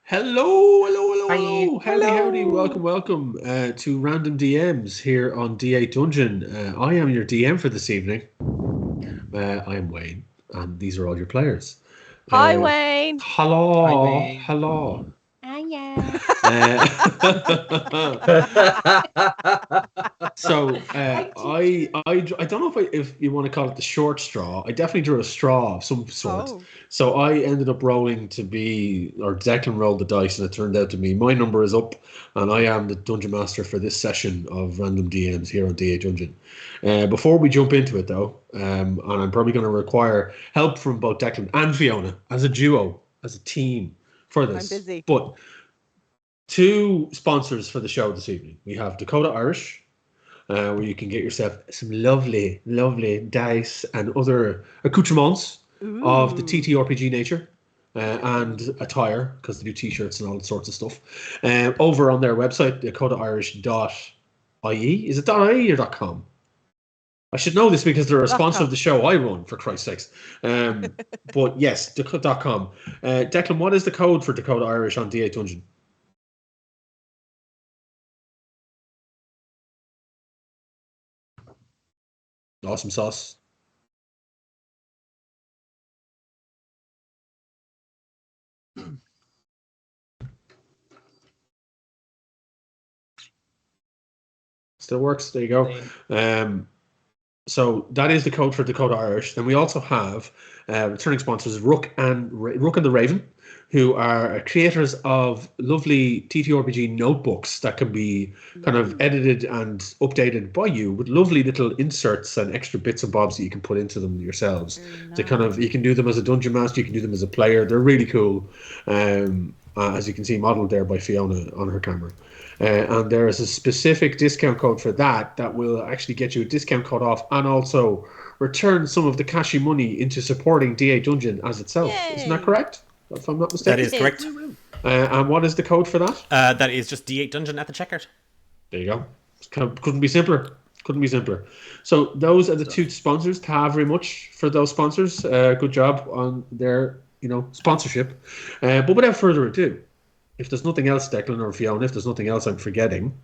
Hello. Howdy. Welcome to Random DMs here on D8 Dungeon. I am your DM for this evening. I am Wayne, and these are all your players. Hi, Wayne. Hello. Hi, Wayne. Hello. Hiya. So I don't know if you want to call it the short straw. I definitely drew a straw of some sort. Oh. So I ended up rolling to be, or Declan rolled the dice, and it turned out to be my number is up, and I am the dungeon master for this session of Random DMs here on D8 Dungeon. Before we jump into it, though, and I'm probably going to require help from both Declan and Fiona as a duo, as a team for this. I'm busy. But two sponsors for the show this evening. We have Dakota Irish, where you can get yourself some lovely dice and other accoutrements of the TTRPG nature, and attire, because they do t-shirts and all sorts of stuff, over on their website, dakotairish.io. .ie? Is it .ie or .com? I should know this because they're a sponsor .com. of the show I run, for Christ's sakes. But yes, .com. Declan, what is the code for Dakota Irish on D8 Dungeon? Awesome sauce. Still works. There you go. So that is the code for Dakota Irish. Then we also have returning sponsors Rook and the Raven, who are creators of lovely TTRPG notebooks that can be kind of edited and updated by you with lovely little inserts and extra bits and bobs that you can put into them yourselves. Nice. You can do them as a dungeon master, you can do them as a player. They're really cool. As you can see, modeled there by Fiona on her camera. And there is a specific discount code for that will actually get you a discount code off and also return some of the cashy money into supporting D8 Dungeon as itself. Yay. Isn't that correct? If I'm not mistaken. That is correct. And what is the code for that? That is just D8 Dungeon at the checkout. There you go. Couldn't be simpler. So those are the two sponsors. Thank very much for those sponsors. Good job on their sponsorship. But without further ado, if there's nothing else, Declan or Fiona, if there's nothing else I'm forgetting.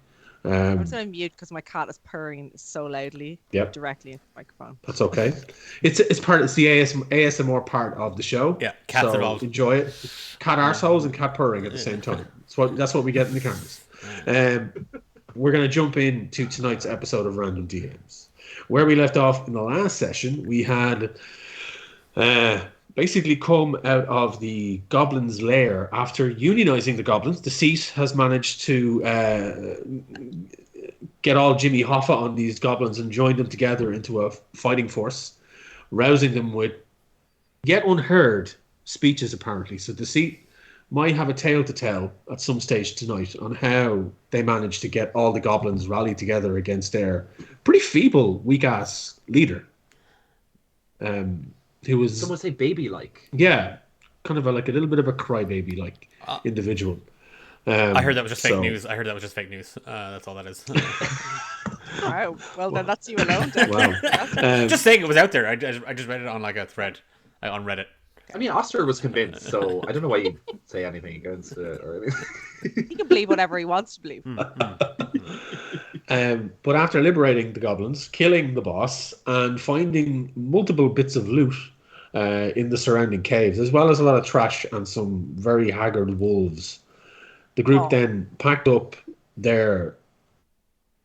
I'm just going to mute because my cat is purring so loudly directly into the microphone. That's okay. It's the ASMR part of the show. Yeah, cats involved. Enjoy it. Cat arseholes and cat purring at the same time. That's what we get in the cameras. We're going to jump into tonight's episode of Random DMs. Where we left off in the last session, we had basically come out of the goblins' lair after unionizing the goblins. Deceit has managed to get all Jimmy Hoffa on these goblins and join them together into a fighting force, rousing them with yet unheard speeches, apparently. So Deceit might have a tale to tell at some stage tonight on how they managed to get all the goblins rallied together against their pretty feeble, weak-ass leader. Who was... Someone say baby-like. Yeah, kind of a little bit of a crybaby-like individual. I heard that was just fake news. That's all that is. Wow. Well, then that's you alone. Wow. Just saying it was out there. I just read it on a thread on Reddit. I mean, Osfire was convinced, so I don't know why you'd say anything against it or anything. He can believe whatever he wants to believe. But after liberating the goblins, killing the boss, and finding multiple bits of loot in the surrounding caves, as well as a lot of trash and some very haggard wolves, the group then packed up their,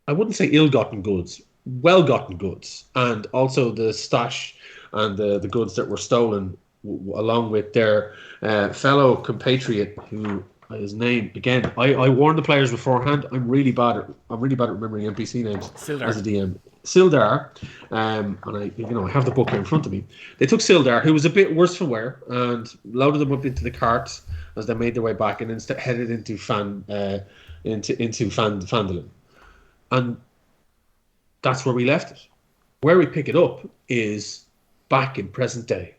I wouldn't say ill-gotten goods, well-gotten goods, and also the stash and the goods that were stolen, along with their fellow compatriot, who his name again. I warned the players beforehand. I'm really bad at remembering NPC names Sildar. as a DM. Sildar, and I have the book here in front of me. They took Sildar, who was a bit worse for wear, and loaded them up into the cart as they made their way back, and instead headed into Phandalin, and that's where we left it. Where we pick it up is back in present day.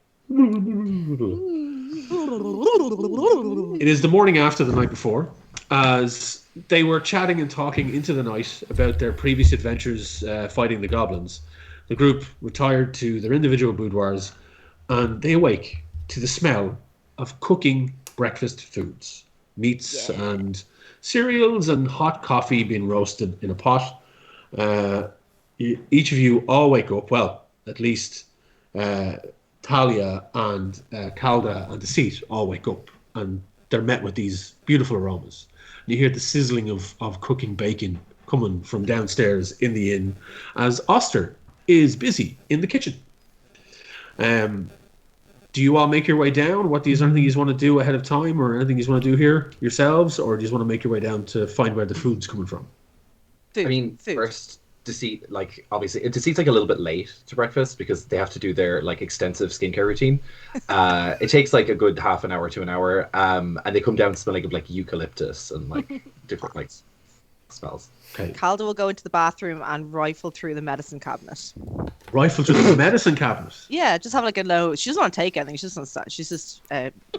It is the morning after the night before, as they were chatting and talking into the night about their previous adventures fighting the goblins. The group retired to their individual boudoirs, and they awake to the smell of cooking breakfast foods, meats and cereals and hot coffee being roasted in a pot. Each of you all wake up, well, at least Talia and Calda and Deceit all wake up, and they're met with these beautiful aromas. And you hear the sizzling of cooking bacon coming from downstairs in the inn as Oster is busy in the kitchen. Do you all make your way down? Is there anything you want to do ahead of time, or anything you want to do here yourselves, or do you want to make your way down to find where the food's coming from? First, Deceit, obviously, Deceit's a little bit late to breakfast because they have to do their extensive skincare routine. It takes a good half an hour to an hour, and they come down smelling of eucalyptus and different smells. Okay. Calda will go into the bathroom and rifle through the medicine cabinet. Rifle through the medicine cabinet? Yeah, just have a low. She doesn't want to take anything. She's just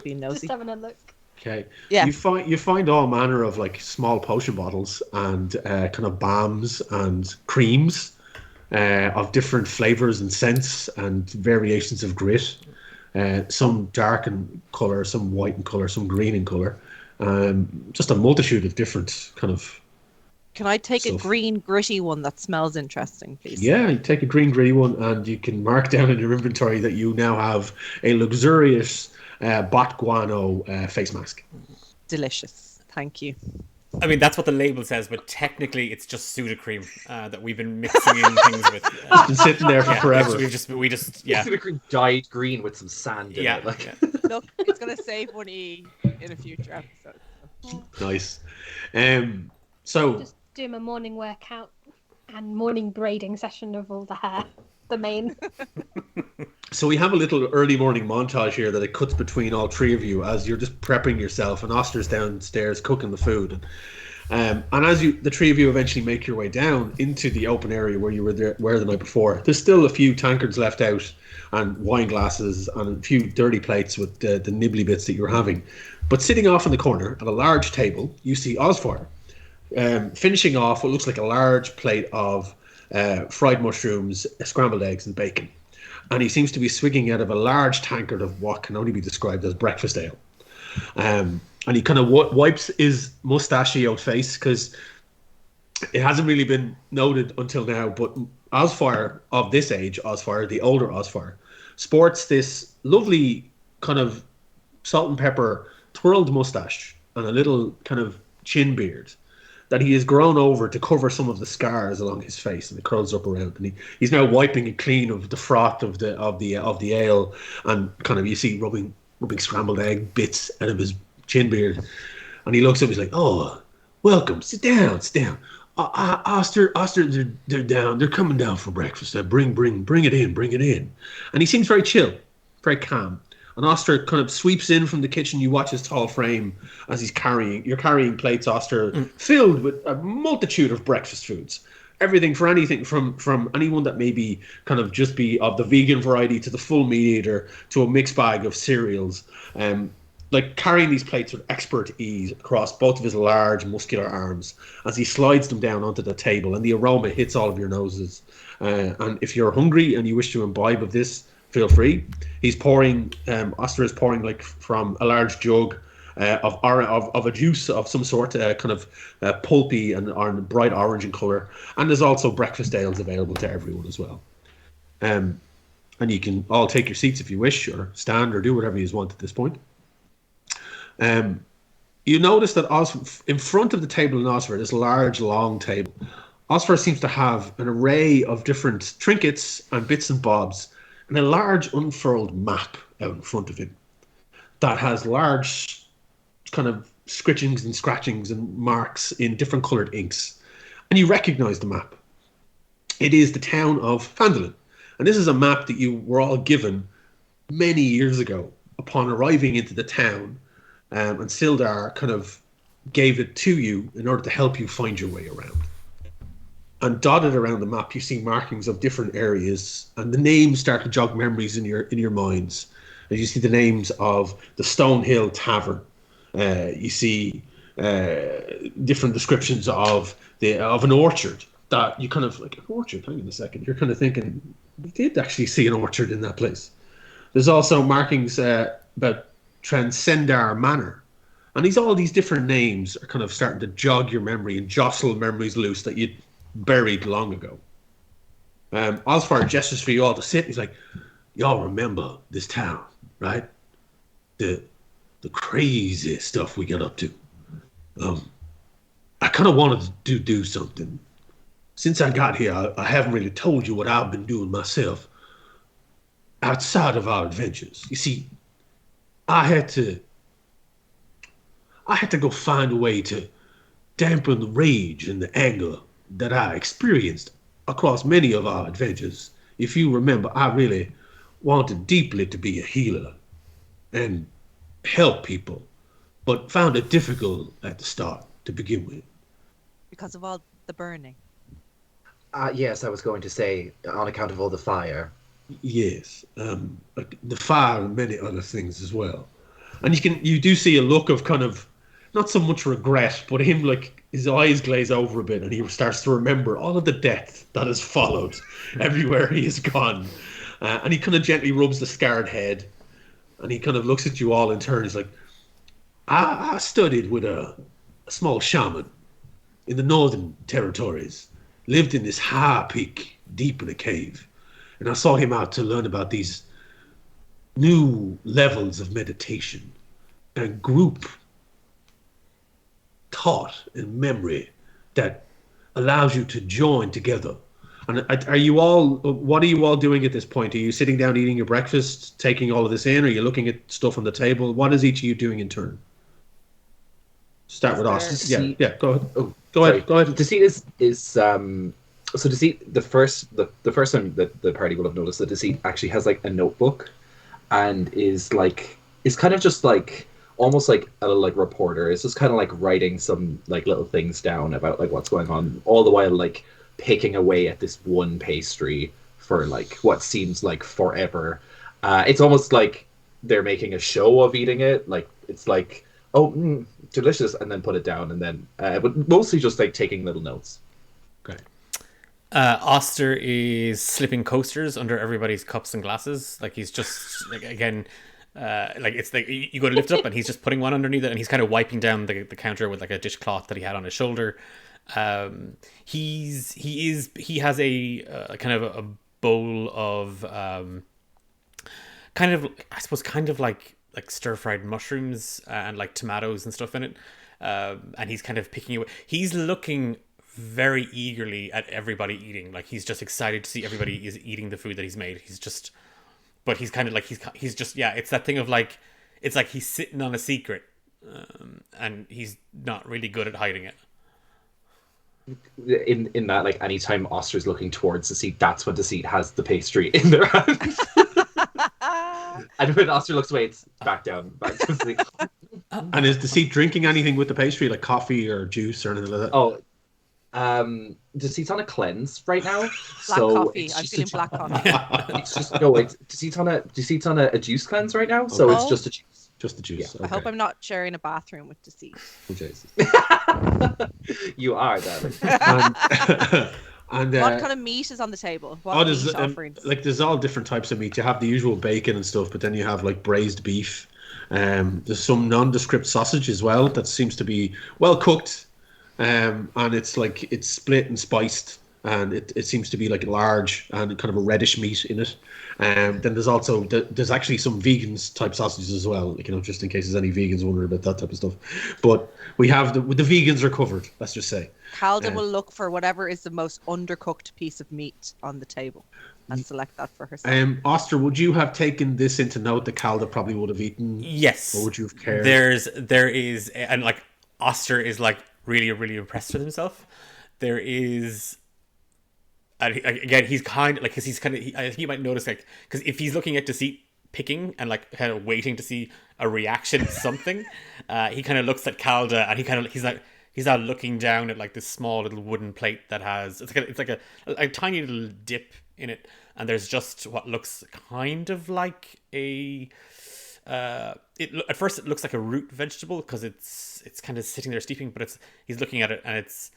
being nosy. Just having a look. Okay. Yeah. You find all manner of like small potion bottles and kind of balms and creams of different flavors and scents and variations of grit. Some dark in color, some white in color, some green in color. Just a multitude of different kind of. Can I take stuff. a green gritty one that smells interesting, please? Yeah, you take a green gritty one, and you can mark down in your inventory that you now have a luxurious bot guano face mask. Delicious. Thank you. I mean, that's what the label says, but technically it's just Sudocrem that we've been mixing in things with. It's been sitting there for forever. We just Sudocrem dyed green with some sand in it. Like. Look, it's going to save money in a future episode. Nice. So just do my morning workout and morning braiding session of all the hair. The main. So we have a little early morning montage here that it cuts between all three of you as you're just prepping yourself, and Oster's downstairs cooking the food. And as the three of you eventually make your way down into the open area where you were the night before, there's still a few tankards left out and wine glasses and a few dirty plates with the nibbly bits that you were having. But sitting off in the corner at a large table, you see Osfire finishing off what looks like a large plate of fried mushrooms, scrambled eggs, and bacon. And he seems to be swigging out of a large tankard of what can only be described as breakfast ale. And he kind of wipes his mustachioed face because it hasn't really been noted until now, but Osfire of this age, Osfire, the older Osfire, sports this lovely kind of salt and pepper twirled mustache and a little kind of chin beard that he has grown over to cover some of the scars along his face, and it curls up around. And he's now wiping it clean of the froth of the ale, and kind of you see rubbing scrambled egg bits out of his chin beard. And he looks up, he's like, "Oh, welcome, sit down. Oster, they're down. They're coming down for breakfast. Bring it in." And he seems very chill, very calm. And Oster kind of sweeps in from the kitchen. You watch his tall frame as you're carrying plates, Oster, filled with a multitude of breakfast foods. Everything from anyone that maybe kind of just be of the vegan variety to the full meat eater to a mixed bag of cereals. Like carrying these plates with expert ease across both of his large muscular arms as he slides them down onto the table, and the aroma hits all of your noses. And if you're hungry and you wish to imbibe of this, feel free. He's pouring. Oster is pouring like from a large jug of a juice of some sort, kind of pulpy and bright orange in color. And there's also breakfast ales available to everyone as well. And you can all take your seats if you wish, or stand, or do whatever you want at this point. You notice that in front of the table in Osfire, this large, long table, Osfire seems to have an array of different trinkets and bits and bobs, and a large unfurled map out in front of him that has large kind of scritchings and scratchings and marks in different coloured inks. And you recognise the map. It is the town of Phandalin. And this is a map that you were all given many years ago upon arriving into the town. And Sildar kind of gave it to you in order to help you find your way around. And dotted around the map, you see markings of different areas, and the names start to jog memories in your minds. And you see the names of the Stonehill Tavern. You see different descriptions of an orchard that you kind of like, an orchard. Hang on a second. You're kind of thinking, we did actually see an orchard in that place. There's also markings about Transcendar Manor. And all these different names are kind of starting to jog your memory and jostle memories loose that you buried long ago. Osfire gestures for you all to sit. He's like, "Y'all remember this town, right? The crazy stuff we got up to. I kind of wanted to do something. Since I got here, I haven't really told you what I've been doing myself outside of our adventures. You see, I had to go find a way to dampen the rage and the anger that I experienced across many of our adventures. If you remember, I really wanted deeply to be a healer and help people, but found it difficult at the start to begin with." Because of all the burning. Yes, I was going to say, on account of all the fire. Yes, the fire and many other things as well. And you do see a look of kind of not so much regret, but him like his eyes glaze over a bit, and he starts to remember all of the death that has followed everywhere he has gone. And he kind of gently rubs the scarred head, and he kind of looks at you all in turn. He's like, I studied with a small shaman in the northern territories, lived in this high peak deep in a cave, and I saw him out to learn about these new levels of meditation and group thought and memory that allows you to join together. And what are you all doing at this point? Are you sitting down eating your breakfast, taking all of this in? Are you looking at stuff on the table? What is each of you doing in turn? Start with us. Yeah, go ahead. Go ahead. Deceit is so Deceit, the first time that the party will have noticed that Deceit actually has like a notebook and is kind of just like almost like a like reporter. It's just kind of like writing some like little things down about like what's going on, all the while like picking away at this one pastry for like what seems like forever. It's almost like they're making a show of eating it. Like it's like, oh, delicious, and then put it down, and then but mostly just like taking little notes. Okay. Oster is slipping coasters under everybody's cups and glasses. Like he's just like again, like it's like you go to lift up and he's just putting one underneath it, and he's kind of wiping down the counter with like a dishcloth that he had on his shoulder. He has a kind of a bowl of kind of like stir fried mushrooms and like tomatoes and stuff in it, and he's kind of picking away. He's looking very eagerly at everybody eating. Like he's just excited to see everybody is eating the food that he's made. But he's kind of like he's just it's that thing of like it's like he's sitting on a secret, and he's not really good at hiding it. In that, like anytime Oster's looking towards Deceit, that's when Deceit has the pastry in their hands. And when Oster looks away, it's back to sleep. And is Deceit drinking anything with the pastry, like coffee or juice or anything like that? Oh, Deceit's on a cleanse right now. Black coffee. I'm feeling black coffee. It's just Deceit's on a juice cleanse right now, so it's just a juice. Just the juice. Yeah. Okay. I hope I'm not sharing a bathroom with Deceit. Oh, Jesus. You are, darling. And what kind of meat is on the table? What meat offerings? Like there's all different types of meat. You have the usual bacon and stuff, but then you have like braised beef. There's some nondescript sausage as well that seems to be well cooked, and it's split and spiced, and it seems to be like large and kind of a reddish meat in it. Then there's actually some vegans type sausages as well, like, just in case there's any vegans wondering about that type of stuff. But we have the vegans are covered. Let's just say. Calda will look for whatever is the most undercooked piece of meat on the table and select that for herself. Oster, would you have taken this into note that Calda probably would have eaten? Yes. Or would you have cared? There is, and like Oster is like really, really impressed with himself. There is. Again, he's kind of like, because I think you might notice, like, because if he's looking at Deceit picking and like kind of waiting to see a reaction to something, he kind of looks at Calda and he's now looking down at like this small little wooden plate that has it's like a tiny little dip in it, and there's just what looks kind of like at first it looks like a root vegetable because it's kind of sitting there steeping, but he's looking at it and it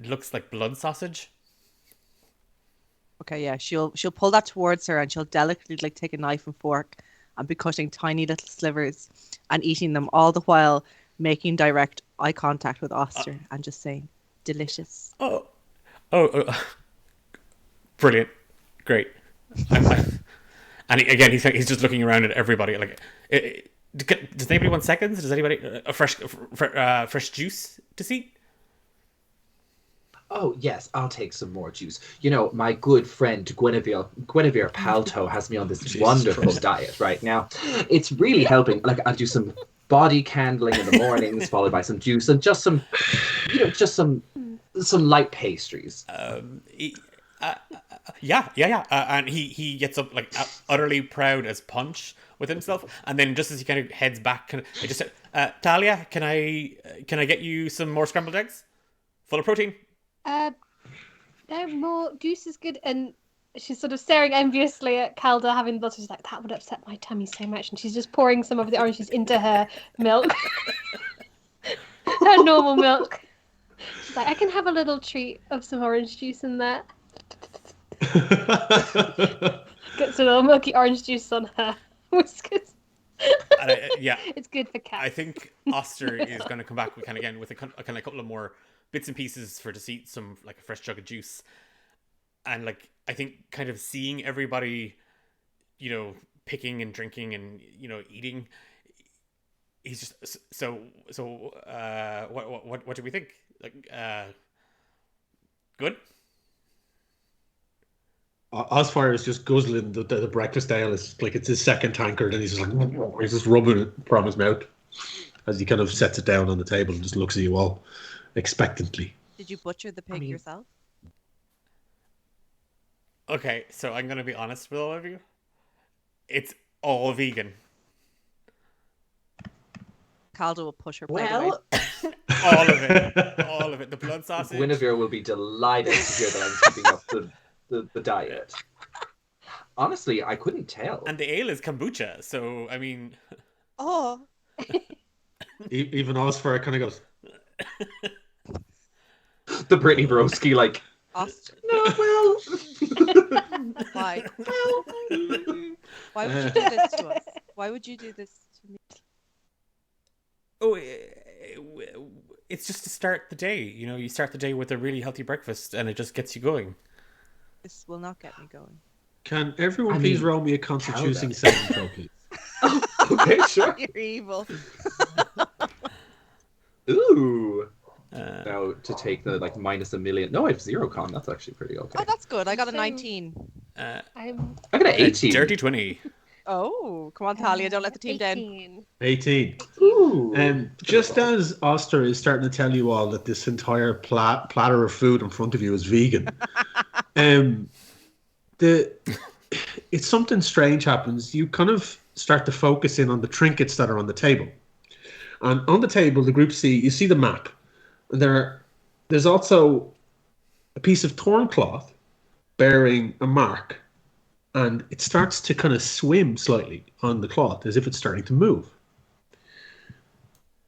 looks like blood sausage. Okay, yeah, she'll pull that towards her and she'll delicately like take a knife and fork and be cutting tiny little slivers and eating them, all the while making direct eye contact with Oster and just saying, "Delicious." Oh, brilliant, great. And he's just looking around at everybody. Like, does anybody want seconds? Does anybody a fresh juice to see? Oh, yes, I'll take some more juice. My good friend Guinevere Palto has me on this wonderful diet right now. It's really helping. Like, I'll do some body candling in the mornings, followed by some juice and just some light pastries. Yeah. And he gets up like utterly proud as punch with himself, and then just as he kind of heads back, I just said, "Talia, can I get you some more scrambled eggs, full of protein?" No, more juice is good. And she's sort of staring enviously at Calder having the She's like, that would upset my tummy so much. And she's just pouring some of the orange juice into her milk. Her normal milk. She's like, I can have a little treat of some orange juice in there. Gets a little milky orange juice on her whiskers. It's good for cats. I think Oster is going to come back with a couple of more bits and pieces for Deceit, some like a fresh jug of juice, and like I think kind of seeing everybody, picking and drinking and eating. He's just so. What do we think? Like, good. Osfire is just guzzling the breakfast ale. It's like it's his second tankard, and he's just rubbing it from his mouth as he kind of sets it down on the table and just looks at you all expectantly. Did you butcher the pig yourself? Okay, so I'm gonna be honest with all of you. It's all vegan. Calder will push her plate away. All of it. The blood sausage. Guinevere will be delighted to hear that I'm keeping up the diet. Honestly, I couldn't tell. And the ale is kombucha, so I mean. Oh. Even Osfire kind of goes. The Brittany Broski, like. Oster. No, well. Why? Why would you do this to us? Why would you do this to me? Oh, it's just to start the day. You start the day with a really healthy breakfast, and it just gets you going. This will not get me going. Can everyone please roll me a Constitution saving throw, please? Okay, sure. You're evil. Ooh. Now to take the minus a million. No, I have 0 con. That's actually pretty okay. Oh, that's good. I got a 19. I got an 18. Dirty 20. Oh, come on, Talia. Don't let the team 18. down. 18. Ooh. Just as Oster is starting to tell you all that this entire platter of food in front of you is vegan, it's something strange happens. You kind of start to focus in on the trinkets that are on the table. And on the table, the group you see the map. And there's also a piece of torn cloth bearing a mark. And it starts to kind of swim slightly on the cloth as if it's starting to move.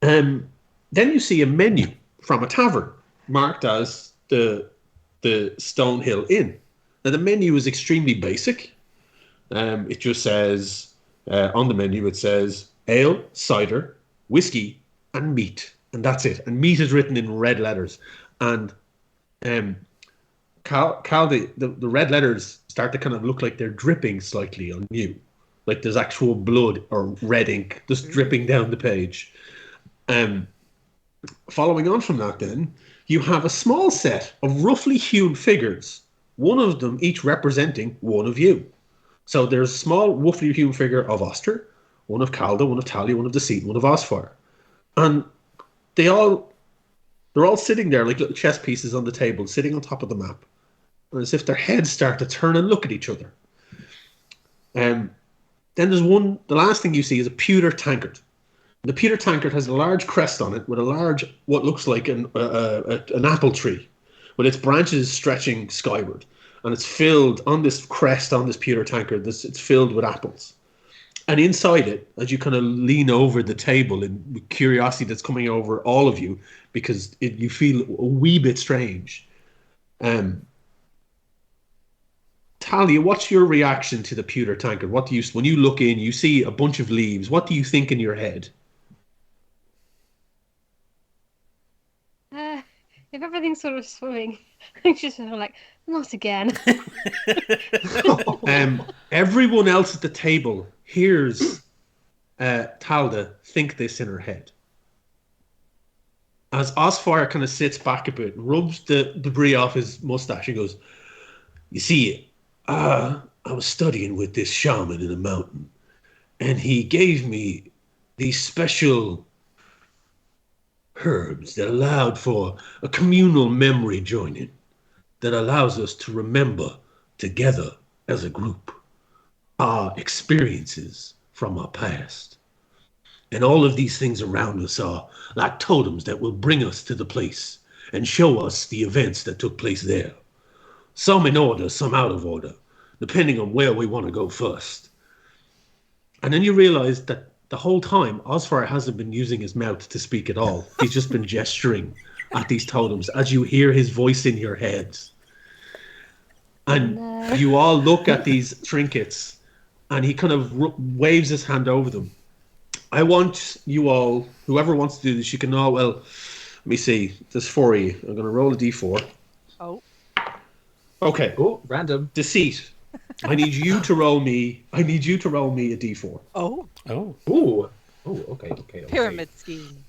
Then you see a menu from a tavern marked as the Stonehill Inn. Now, the menu is extremely basic. It just says, on the menu, it says ale, cider, whiskey, and meat. And that's it. And meat is written in red letters. And Cal, the red letters start to kind of look like they're dripping slightly on you. Like there's actual blood or red ink just dripping down the page. Following on from that then, you have a small set of roughly hewn figures, one of them each representing one of you. So there's a small roughly hewn figure of Oster, one of Calda, one of Talia, one of Deceit, one of Osfire. And they're all sitting there like little chess pieces on the table, sitting on top of the map. As if their heads start to turn and look at each other. Then there's the last thing you see is a pewter tankard. The pewter tankard has a large crest on it with a large, what looks like an apple tree, with its branches stretching skyward. And it's filled on this crest, on this pewter tankard, it's filled with apples. And inside it, as you kind of lean over the table in curiosity that's coming over all of you, because you feel a wee bit strange. Talia, what's your reaction to the pewter tankard? When you look in, you see a bunch of leaves. What do you think in your head? If everything's sort of swimming, I'm just sort of like, not again. Everyone else at the table hears Talda think this in her head. As Osfire kind of sits back a bit and rubs the debris off his mustache and goes, you see, I was studying with this shaman in a mountain, and he gave me these special herbs that allowed for a communal memory joining that allows us to remember together as a group our experiences from our past. And all of these things around us are like totems that will bring us to the place and show us the events that took place there. Some in order, some out of order. depending on where we want to go first. And then you realize that the whole time, Osfire hasn't been using his mouth to speak at all. He's just been gesturing at these totems as you hear his voice in your heads. And you all look at these trinkets, and he kind of waves his hand over them. I want you all, whoever wants to do this, you can all, well, let me see. There's 4 of you. I'm going to roll a d4. Oh. Okay. Oh, random. Deceit. I need you to roll me a d4. Oh. Oh. Ooh. Oh, okay. Pyramid scheme.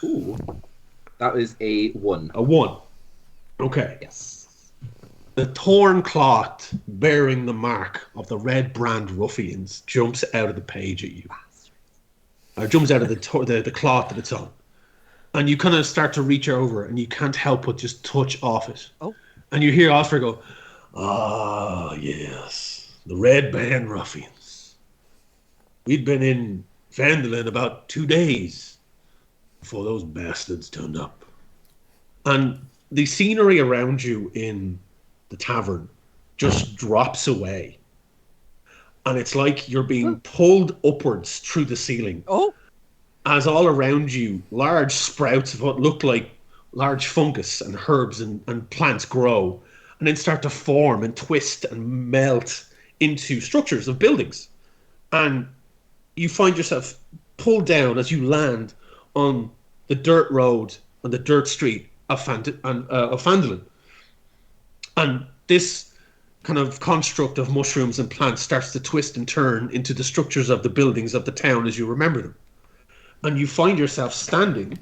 Ooh. That is a 1. A 1. Okay. Yes. The torn cloth bearing the mark of the red brand ruffians jumps out of the page at you. Or jumps out of the cloth that it's on. And you kind of start to reach over, and you can't help but just touch off it. Oh. And you hear Osfire go, "Ah, yes, the red band ruffians. We'd been in Phandalin about 2 days before those bastards turned up." And the scenery around you in the tavern just drops away. And it's like you're being pulled upwards through the ceiling. Oh. As all around you, large sprouts of what look like large fungus and herbs and plants grow, and then start to form and twist and melt into structures of buildings. And you find yourself pulled down as you land on the dirt road, on the dirt street of Phandalin. And this kind of construct of mushrooms and plants starts to twist and turn into the structures of the buildings of the town as you remember them. And you find yourself standing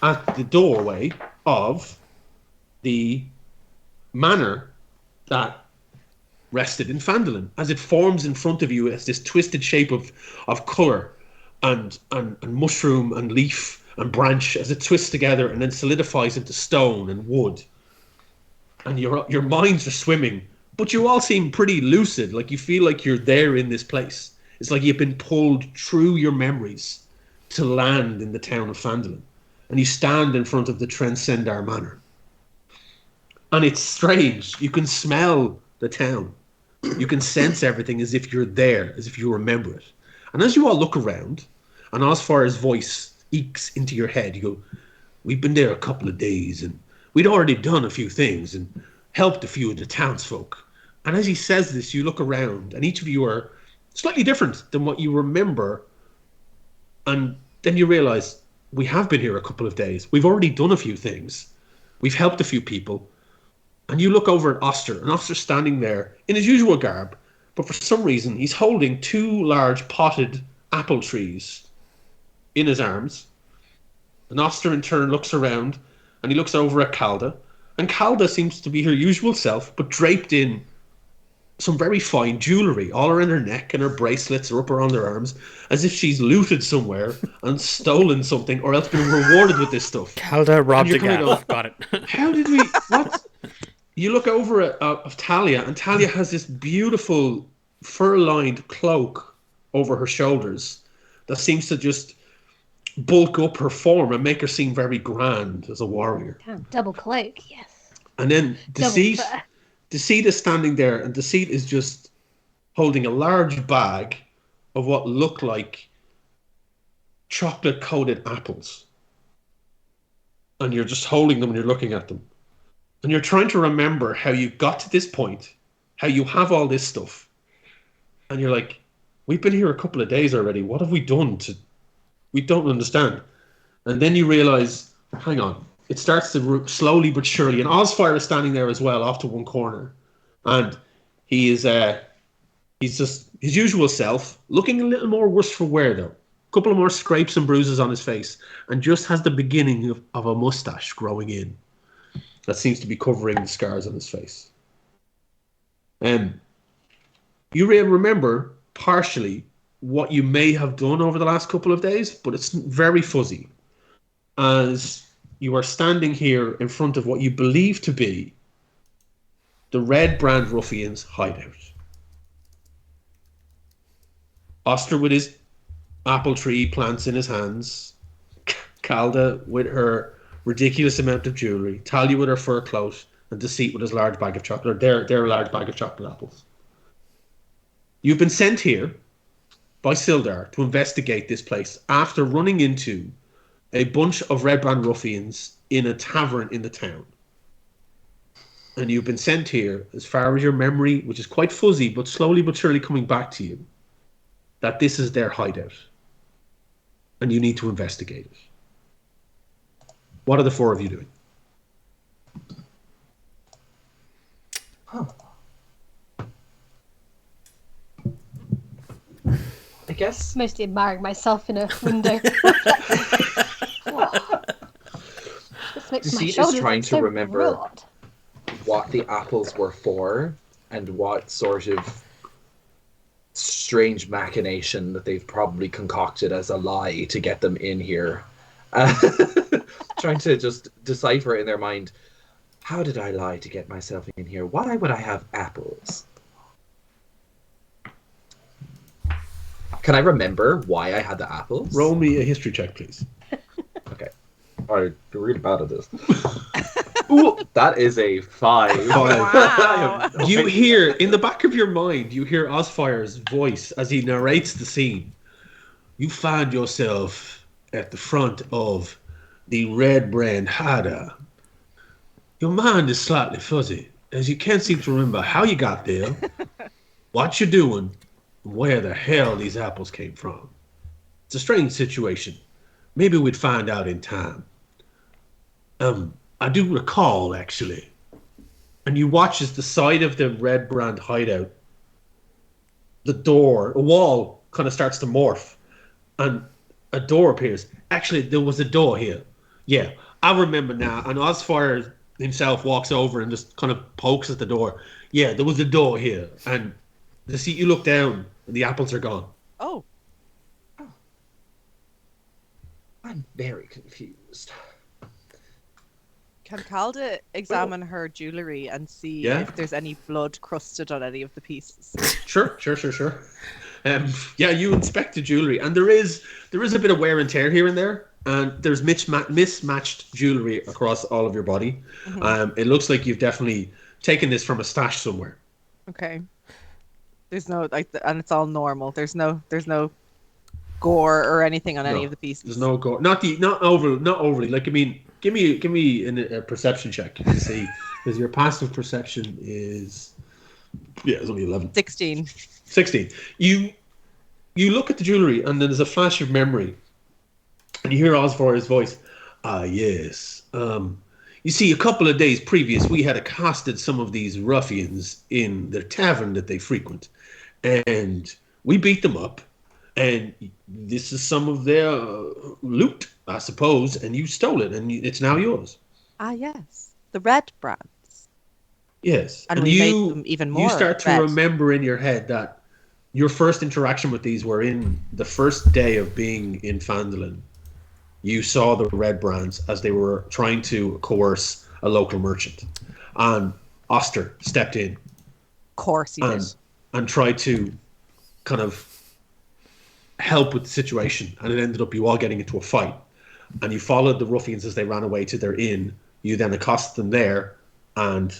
at the doorway of the manor that rested in Phandalin, as it forms in front of you as this twisted shape of colour and mushroom and leaf and branch as it twists together and then solidifies into stone and wood. And your minds are swimming, but you all seem pretty lucid, like you feel like you're there in this place. It's like you've been pulled through your memories to land in the town of Phandalin. And you stand in front of the Transcendar Manor. And it's strange. You can smell the town. You can sense everything as if you're there, as if you remember it. And as you all look around, and Osfire's voice ekes into your head, you go, "We've been there a couple of days, and we'd already done a few things and helped a few of the townsfolk." And as he says this, you look around, and each of you are slightly different than what you remember. And then you realize, we have been here a couple of days. We've already done a few things. We've helped a few people. And you look over at Oster, and Oster's standing there in his usual garb, but for some reason he's holding 2 large potted apple trees in his arms. And Oster in turn looks around, and he looks over at Calda, and Calda seems to be her usual self, but draped in some very fine jewellery all around her neck, and her bracelets are up around her arms, as if she's looted somewhere and stolen something, or else been rewarded with this stuff. Calda robbed a kind gal. Got it. How did we... What? You look over at Talia, and Talia has this beautiful fur-lined cloak over her shoulders that seems to just bulk up her form and make her seem very grand as a warrior. Damn, double cloak, yes. And then Deceit is standing there, and Deceit is just holding a large bag of what look like chocolate-coated apples. And you're just holding them and you're looking at them. And you're trying to remember how you got to this point, how you have all this stuff. And you're like, we've been here a couple of days already. What have we done to... We don't understand. And then you realize, hang on. It starts to slowly but surely. And Osfire is standing there as well, off to one corner. And he is... he's just his usual self, looking a little more worse for wear, though. A couple of more scrapes and bruises on his face. And just has the beginning of a mustache growing in. That seems to be covering the scars on his face. You remember partially what you may have done over the last couple of days, but it's very fuzzy. As you are standing here in front of what you believe to be the Red Brand Ruffians' hideout. Oster with his apple tree plants in his hands. Calda with her ridiculous amount of jewellery, Talia with her fur cloak, and Deceit with his large bag of chocolate, or their large bag of chocolate apples. You've been sent here by Sildar to investigate this place after running into a bunch of Red Brand ruffians in a tavern in the town. And you've been sent here, as far as your memory, which is quite fuzzy, but slowly but surely coming back to you, that this is their hideout. And you need to investigate it. What are the four of you doing? Huh. I guess Mostly admiring myself in a window. This makes my Deceit shoulders is trying look to so remember broad. what the apples were for and what sort of strange machination that they've probably concocted as a lie to get them in here. Trying to just decipher in their mind, how did I lie to get myself in here? Why would I have apples? Can I remember why I had the apples? Roll me a history check, please. Okay. I'm really bad at this. Ooh, that is a 5. Wow. You hear, in the back of your mind, you hear Osfire's voice as he narrates the scene. You find yourself at the front of the Red Brand Hada. Your mind is slightly fuzzy, as you can't seem to remember how you got there, what you're doing, and where the hell these apples came from. It's a strange situation. Maybe we'd find out in time. I do recall, actually. And you watch as the side of the Red Brand hideout, a wall kind of starts to morph, and a door appears. Actually, there was a door here. Yeah, I remember now. And Osfire himself walks over and just kind of pokes at the door. Yeah, there was a door here. And you look down, and the apples are gone. Oh. I'm very confused. Can Calda examine her jewellery and see Yeah. if there's any blood crusted on any of the pieces? Sure. Yeah, you inspect the jewelry, and there is a bit of wear and tear here and there, and there's mismatched jewelry across all of your body. Mm-hmm. It looks like you've definitely taken this from a stash somewhere. Okay. There's no and it's all normal. There's no gore or anything on any of the pieces. There's no gore. Not overly. Like, I mean, give me a perception check to see, because your passive perception is it's only 11. 16. 16. You look at the jewelry, and then there's a flash of memory, and you hear Osfire's voice. Yes. You see, a couple of days previous, we had accosted some of these ruffians in the tavern that they frequent, and we beat them up. And this is some of their loot, I suppose, and you stole it, and it's now yours. Yes. The red brands. Yes. And we made them even more You start to red. remember in your head that your first interaction with these were in the first day of being in Phandalin. You saw the red brands as they were trying to coerce a local merchant. And Oster stepped in. Of course he did. And tried to kind of help with the situation, and it ended up you all getting into a fight, and you followed the ruffians as they ran away to their inn. You then accosted them there and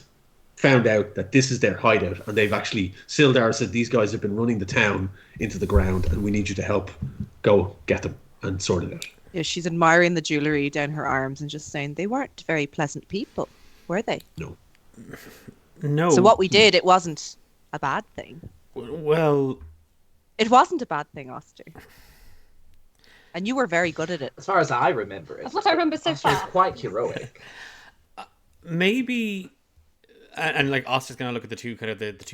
found out that this is their hideout, and they've actually, Sildar said, these guys have been running the town into the ground, and we need you to help go get them and sort it out. Yeah, she's admiring the jewellery down her arms and just saying they weren't very pleasant people, were they? No. So what we did, it wasn't a bad thing. Well, it wasn't a bad thing, Oster. And you were very good at it. As far as I remember it. That's what I remember so far. It's quite heroic. Maybe, and like Oster's gonna look at the two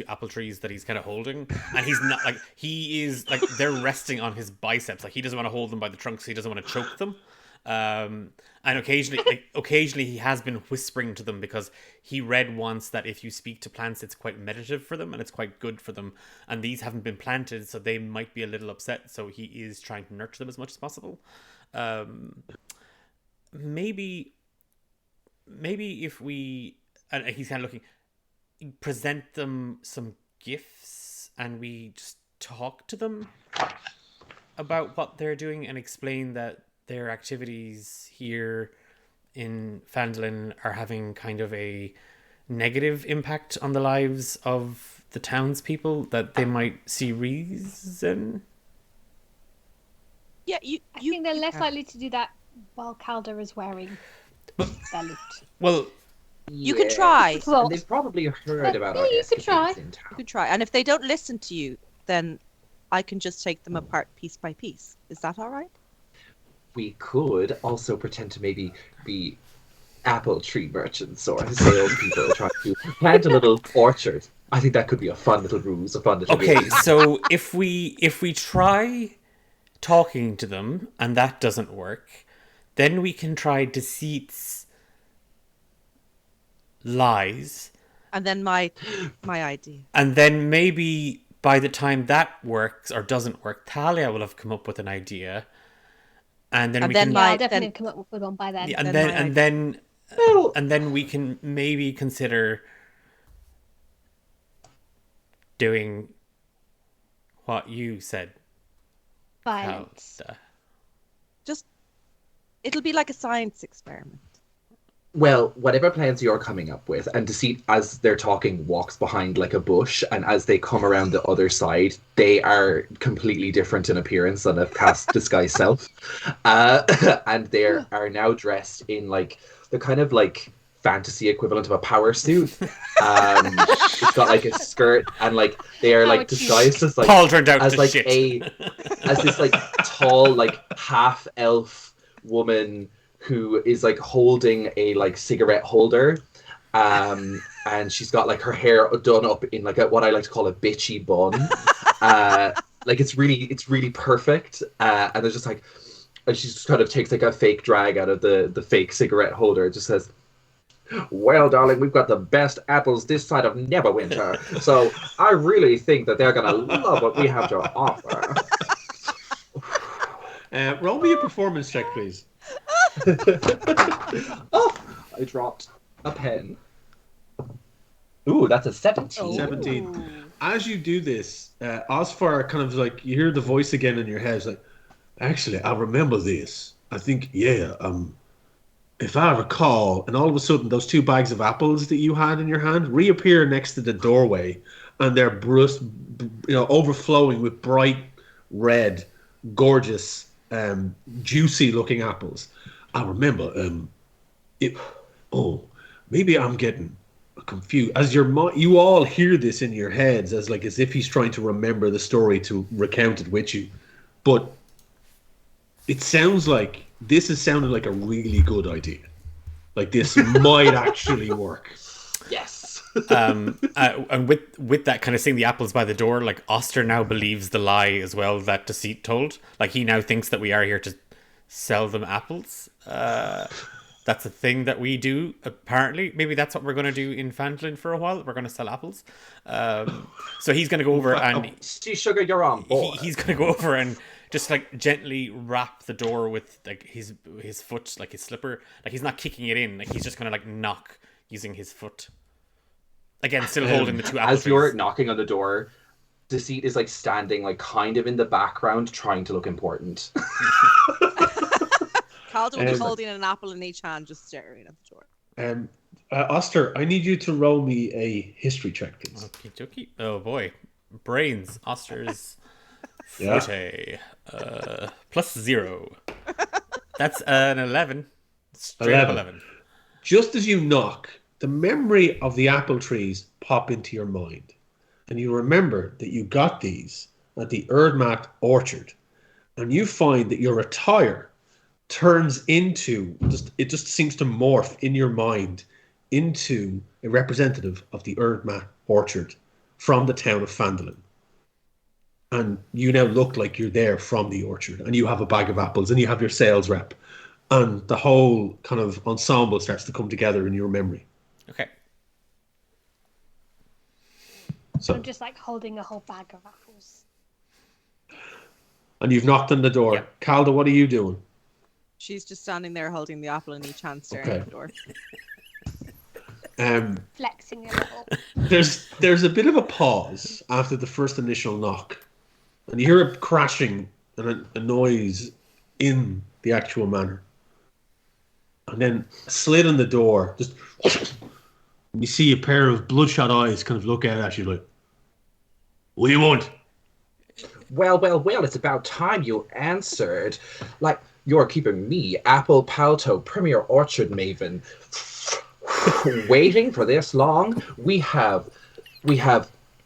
apple trees that he's kind of holding, and he's not like, he is like, they're resting on his biceps. Like, he doesn't want to hold them by the trunks. He doesn't want to choke them. And occasionally he has been whispering to them, because he read once that if you speak to plants, it's quite meditative for them and it's quite good for them. And these haven't been planted, so they might be a little upset. So he is trying to nurture them as much as possible. Maybe if we, and he's kind of looking, present them some gifts and we just talk to them about what they're doing and explain that their activities here in Phandalin are having kind of a negative impact on the lives of the townspeople that they might see reason? Yeah, I think they're less can. likely to do that while Calder is wearing their loot. Well, You can try. Well, And they've probably heard about yeah, our you could try. escapades in You town. can try. And if they don't listen to you, then I can just take them apart piece by piece. Is that all right? We could also pretend to maybe be apple tree merchants or salespeople trying to plant a little orchard. I think that could be a fun little ruse, a fun little okay, game. so if we try talking to them and that doesn't work, then we can try Deceit's lies, And then my idea. and then maybe by the time that works or doesn't work, Talia will have come up with an idea, and then And we then can Yeah, my- I'll definitely then- come up with one by then. yeah, and then then my and idea. then Well, and then we can maybe consider doing what you said. Violence. Calda. Just it'll be like a science experiment. well, whatever plans you're coming up with, and Deceit, as they're talking, walks behind like a bush, and as they come around the other side, they are completely different in appearance than a cast disguise self. And they are now dressed in like the kind of like fantasy equivalent of a power suit. It's got like a skirt, and like they are like Power suit. disguised as like Paul turned out as to like shit. as this like tall like half elf woman who is like holding a like cigarette holder, and she's got like her hair done up in like what I like to call a bitchy bun. Like it's really perfect, and there's just like, and she just kind of takes like a fake drag out of the fake cigarette holder. It just says, "Well, darling, we've got the best apples this side of Neverwinter, so I really think that they're gonna love what we have to offer." Roll me a performance check, please. Oh, I dropped a pen. Ooh, that's a 17. 17. As you do this, Osfire kind of like, you hear the voice again in your head. It's like, actually, I remember this. I think, yeah, if I recall, and all of a sudden those 2 bags of apples that you had in your hand reappear next to the doorway, and they're overflowing with bright red, gorgeous, juicy looking apples. I remember maybe I'm getting confused. As you all hear this in your heads as if he's trying to remember the story to recount it with you. But it sounds like this is sounding like a really good idea. Like this might actually work. Yes. And with that kind of seeing the apples by the door, like Oster now believes the lie as well that Deceit told. Like he now thinks that we are here to sell them apples. That's a thing that we do, apparently. Maybe that's what we're going to do in Phandalin for a while. We're going to sell apples. So he's going to go over and... See, Sugar, you're on board. He's going to go over and just like gently wrap the door with like his foot, like his slipper. Like he's not kicking it in. Like he's just going to like knock using his foot. Again, still holding the 2 apple As you're trees. knocking on the door, Deceit is like standing like kind of in the background trying to look important. Calder will be holding an apple in each hand, just staring at the door. Oster, I need you to roll me a history check, please. Okie dokie. Oh boy. Brains. Oster's Yeah. forte. +0. That's an 11. Straight 11. up 11. Just as you knock, the memory of the apple trees pop into your mind. And you remember that you got these at the Erdmat orchard. And you find that your attire turns into, it just seems to morph in your mind into a representative of the Erdmat orchard from the town of Phandalin. And you now look like you're there from the orchard, and you have a bag of apples, and you have your sales rep. And the whole kind of ensemble starts to come together in your memory. Okay. So, I'm just like holding a whole bag of apples. and you've knocked on the door. Yeah. Calda, what are you doing? She's just standing there holding the apple in each hand, staring Okay. at the door. Flexing a little. There's a bit of a pause after the first initial knock, and you hear a crashing and a noise in the actual manor, and then a slit in the door, just You see a pair of bloodshot eyes kind of look out at you like, what do you want? Well, it's about time you answered. Like, you're keeping me, Apple Palto, Premier Orchard Maven, waiting for this long. We have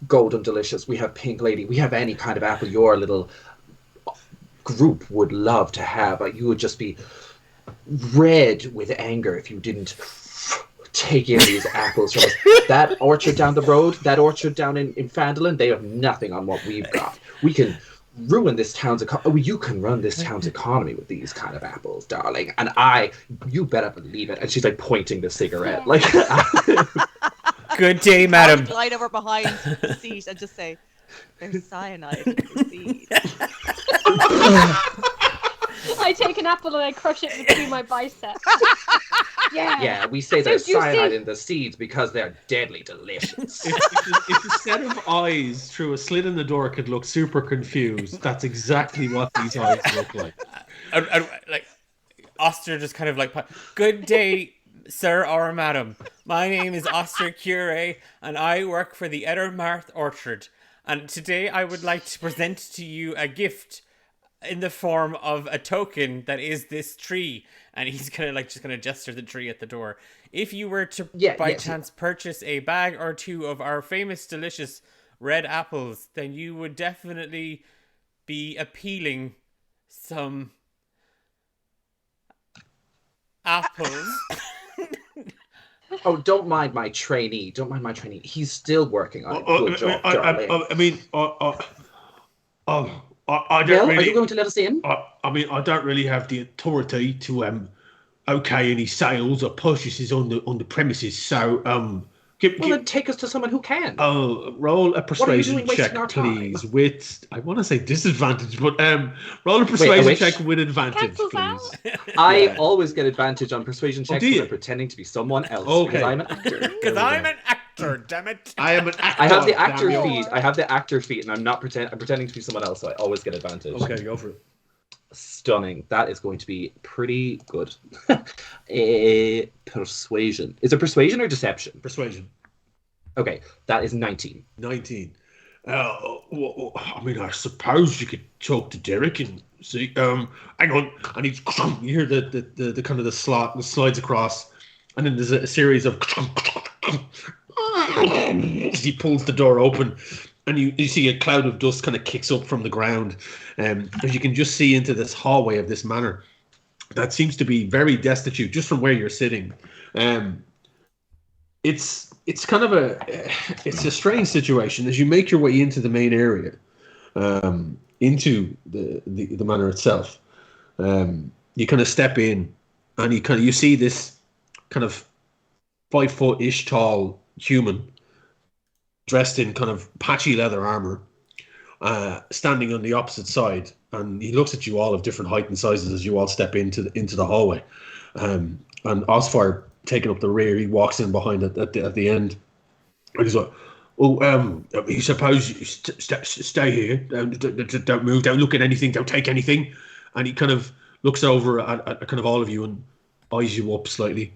Golden Delicious, we have Pink Lady, we have any kind of apple your little group would love to have. You would just be red with anger if you didn't take in these apples from us. That orchard down the road, that orchard down in Phandalin, they have nothing on what we've got. We can ruin this town's economy. You can run this town's economy with these kind of apples, darling. And you better believe it. And she's like pointing the cigarette. Like, Good day, madam. Glide over behind the seat and just say, "There's cyanide in the seed." I take an apple and I crush it between my biceps. Yeah, we say there's cyanide in the seeds because they're deadly delicious. If a set of eyes through a slit in the door could look super confused, that's exactly what these eyes look like. Like, Oster just kind of like, good day, sir or madam. My name is Oster Cure, and I work for the Eddermarth Orchard. And today I would like to present to you a gift in the form of a token that is this tree. And he's just gonna gesture the tree at the door. If you were to by chance purchase a bag or two of our famous delicious red apples, then you would definitely be appealing some apples. Oh, don't mind my trainee. He's still working on it. Good job, darling. I don't really, are you going to let us in? I don't really have the authority to okay any sales or purchases on the premises. So then take us to someone who can. Roll a persuasion check, please. With I want to say disadvantage, but roll a persuasion check with advantage, please. I always get advantage on persuasion checks because I'm pretending to be someone else. Okay. Because I'm an actor. Because I'm an actor, damn it. I am an actor. I have the actor feat. I have the actor feat, and I'm pretending to be someone else, so I always get advantage. Okay, go for it. Stunning. That is going to be pretty good. Persuasion. Is it persuasion or deception? Persuasion. Okay, that is 19. 19. I suppose you could talk to Derek and see. Hang on, and you hear the kind of the slides across, and then there's a series of. He pulls the door open, and you see a cloud of dust kind of kicks up from the ground, as you can just see into this hallway of this manor that seems to be very destitute just from where you're sitting. It's kind of a strange situation as you make your way into the main area, into the manor itself. You kind of step in, and you see this kind of 5-foot-ish tall human dressed in kind of patchy leather armor, standing on the opposite side, and he looks at you all of different height and sizes as you all step into the hallway. And Osfire taking up the rear, he walks in behind at the end, and he's like, you suppose you stay here, don't move, don't look at anything, don't take anything. And he kind of looks over at kind of all of you and eyes you up slightly.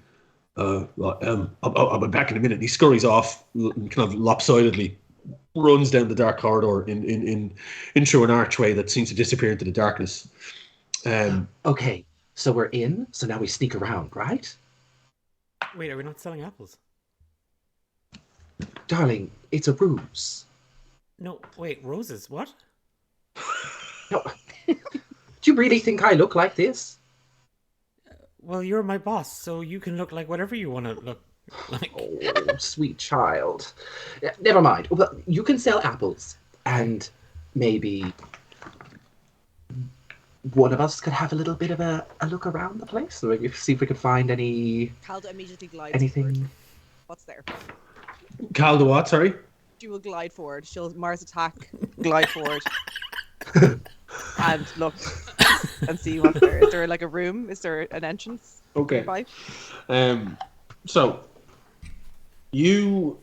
I'll be back in a minute. And he scurries off, kind of lopsidedly, runs down the dark corridor in through an archway that seems to disappear into the darkness. Okay, so we're in. So now we sneak around, right? Wait, are we not selling apples? Darling, it's a ruse. No, wait, roses? What? No. Do you really think I look like this? Well, you're my boss, so you can look like whatever you want to look like. Oh, sweet child. Never mind. Well, you can sell apples, and maybe one of us could have a little bit of a look around the place, so maybe see if we could find any. Calda immediately glides anything. forward. What's there? Calda what? Sorry. She will glide forward. She'll Mars attack, glide forward, and look and see what's there. Is there like a room? Is there an entrance? Okay. Nearby? So you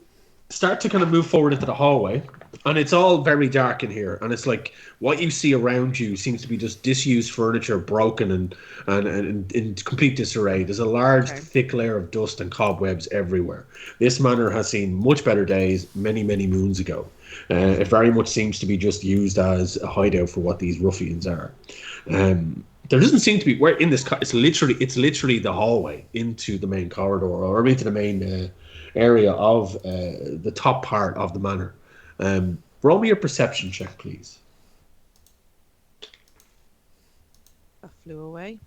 start to kind of move forward into the hallway, And it's all very dark in here, and it's like what you see around you seems to be just disused furniture, broken and in complete disarray. There's a large, thick layer of dust and cobwebs everywhere. This manor has seen much better days many, many moons ago. It very much seems to be just used as a hideout for what these ruffians are. There doesn't seem to be where in this. It's literally the hallway into the main corridor or into the main area of the top part of the manor. Roll me a perception check, please. That flew away.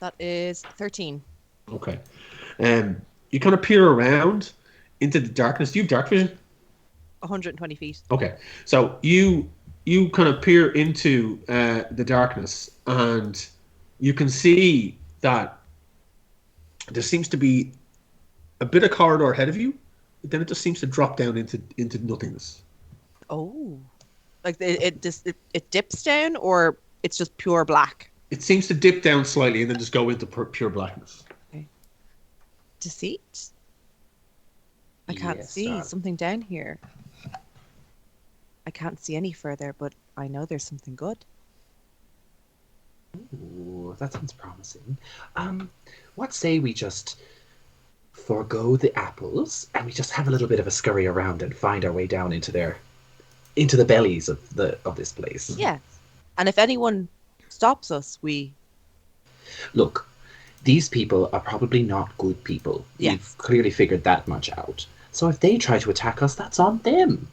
That is 13. Okay. You kind of peer around into the darkness. Do you have dark vision? 120 feet. Okay. So you kind of peer into the darkness, and you can see that there seems to be a bit of corridor ahead of you. Then it just seems to drop down into nothingness. Oh, like it dips down, or it's just pure black. It seems to dip down slightly and then just go into pure blackness. Okay. Deceit. I can't see something down here. I can't see any further, but I know there's something good. Ooh, that sounds promising. What say we just forego the apples and we just have a little bit of a scurry around and find our way down into the bellies of this place? Yeah. And if anyone stops us, we look. These people are probably not good people. Yes. We've clearly figured that much out. So if they try to attack us, that's on them.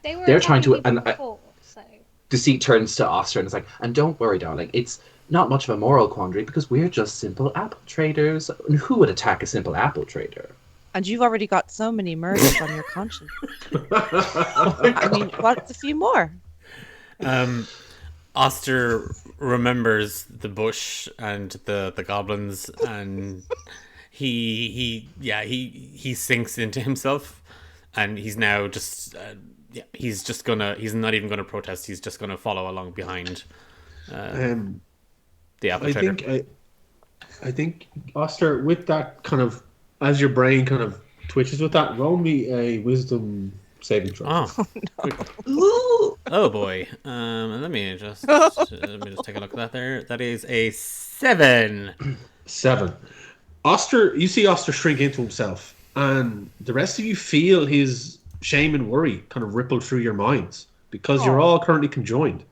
They're trying to. And before, so. Deceit turns to Oster and is like, and don't worry, darling. It's not much of a moral quandary because we're just simple apple traders. And who would attack a simple apple trader? And you've already got so many murders on your conscience. I mean, what's a few more? Oster remembers the bush and the goblins, and he sinks into himself, and he's now just he's not even gonna protest. He's just gonna follow along behind the apple trader. I think Oster, with that kind of, as your brain kind of twitches with that, roll me a wisdom saving throw. Oh boy. Let me just take a look at that there. That is a 7. 7. Oster, you see Oster shrink into himself, and the rest of you feel his shame and worry kind of ripple through your minds because you're all currently conjoined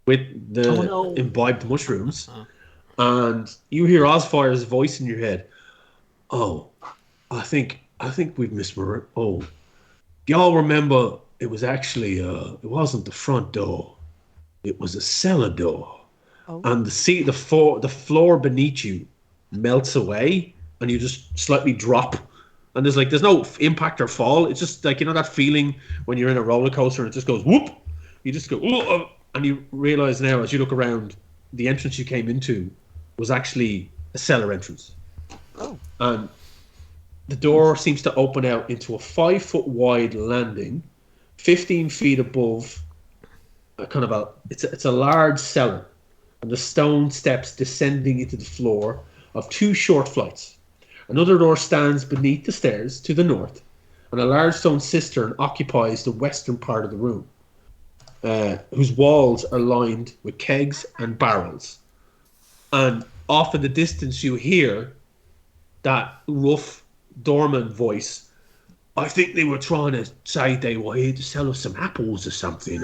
with the imbibed mushrooms, and you hear Osfire's voice in your head. Oh, I think we've misremembered. Oh, y'all remember? It was actually it wasn't the front door; it was a cellar door, and the floor beneath you melts away, and you just slightly drop. And there's no impact or fall. It's just like, that feeling when you're in a roller coaster and it just goes whoop. You just go whoop, and you realize now as you look around, the entrance you came into was actually a cellar entrance. Oh. And the door seems to open out into a 5-foot wide landing, 15 feet above. It's a large cellar, and the stone steps descending into the floor of 2 short flights. Another door stands beneath the stairs to the north, and a large stone cistern occupies the western part of the room, whose walls are lined with kegs and barrels. And off in the distance you hear that rough doorman voice. I think they were trying to say they were here to sell us some apples or something.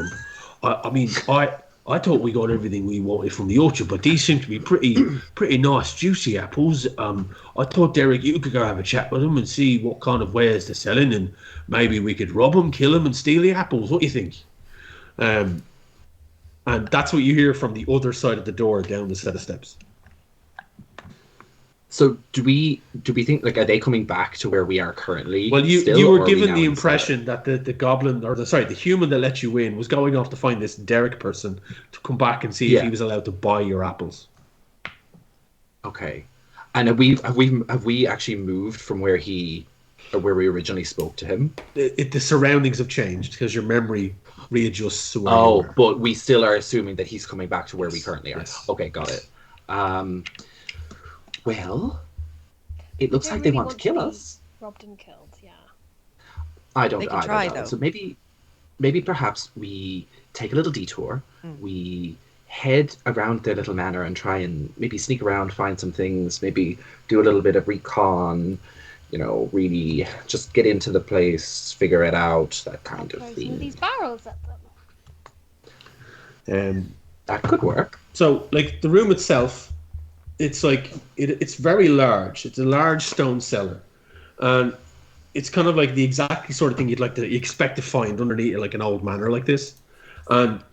I thought we got everything we wanted from the orchard, but these seem to be pretty nice, juicy apples. I thought, Derek, you could go have a chat with them and see what kind of wares they're selling, and maybe we could rob them, kill them, and steal the apples. What do you think? And that's what you hear from the other side of the door down the set of steps. So do we think, like, are they coming back to where we are currently? Well, you were given the impression that the goblin, the human that let you in was going off to find this Derek person to come back and see if he was allowed to buy your apples. Okay. And have we actually moved from where we originally spoke to him? The surroundings have changed because your memory readjusts to where you were. But we still are assuming that he's coming back to where we currently are. Yes. Okay, got it. Well, it looks like they want to kill us. Robbed and killed, yeah. I don't They can try, know. though. So maybe maybe perhaps we take a little detour. We head around their little manor and try and maybe sneak around, find some things, maybe do a little bit of recon, really just get into the place, figure it out, that kind of Throw some thing. of these barrels at them. That could work. So, like, the room itself, it's like it's very large. It's a large stone cellar, and it's kind of like the exactly sort of thing you expect to find underneath like an old manor like this, and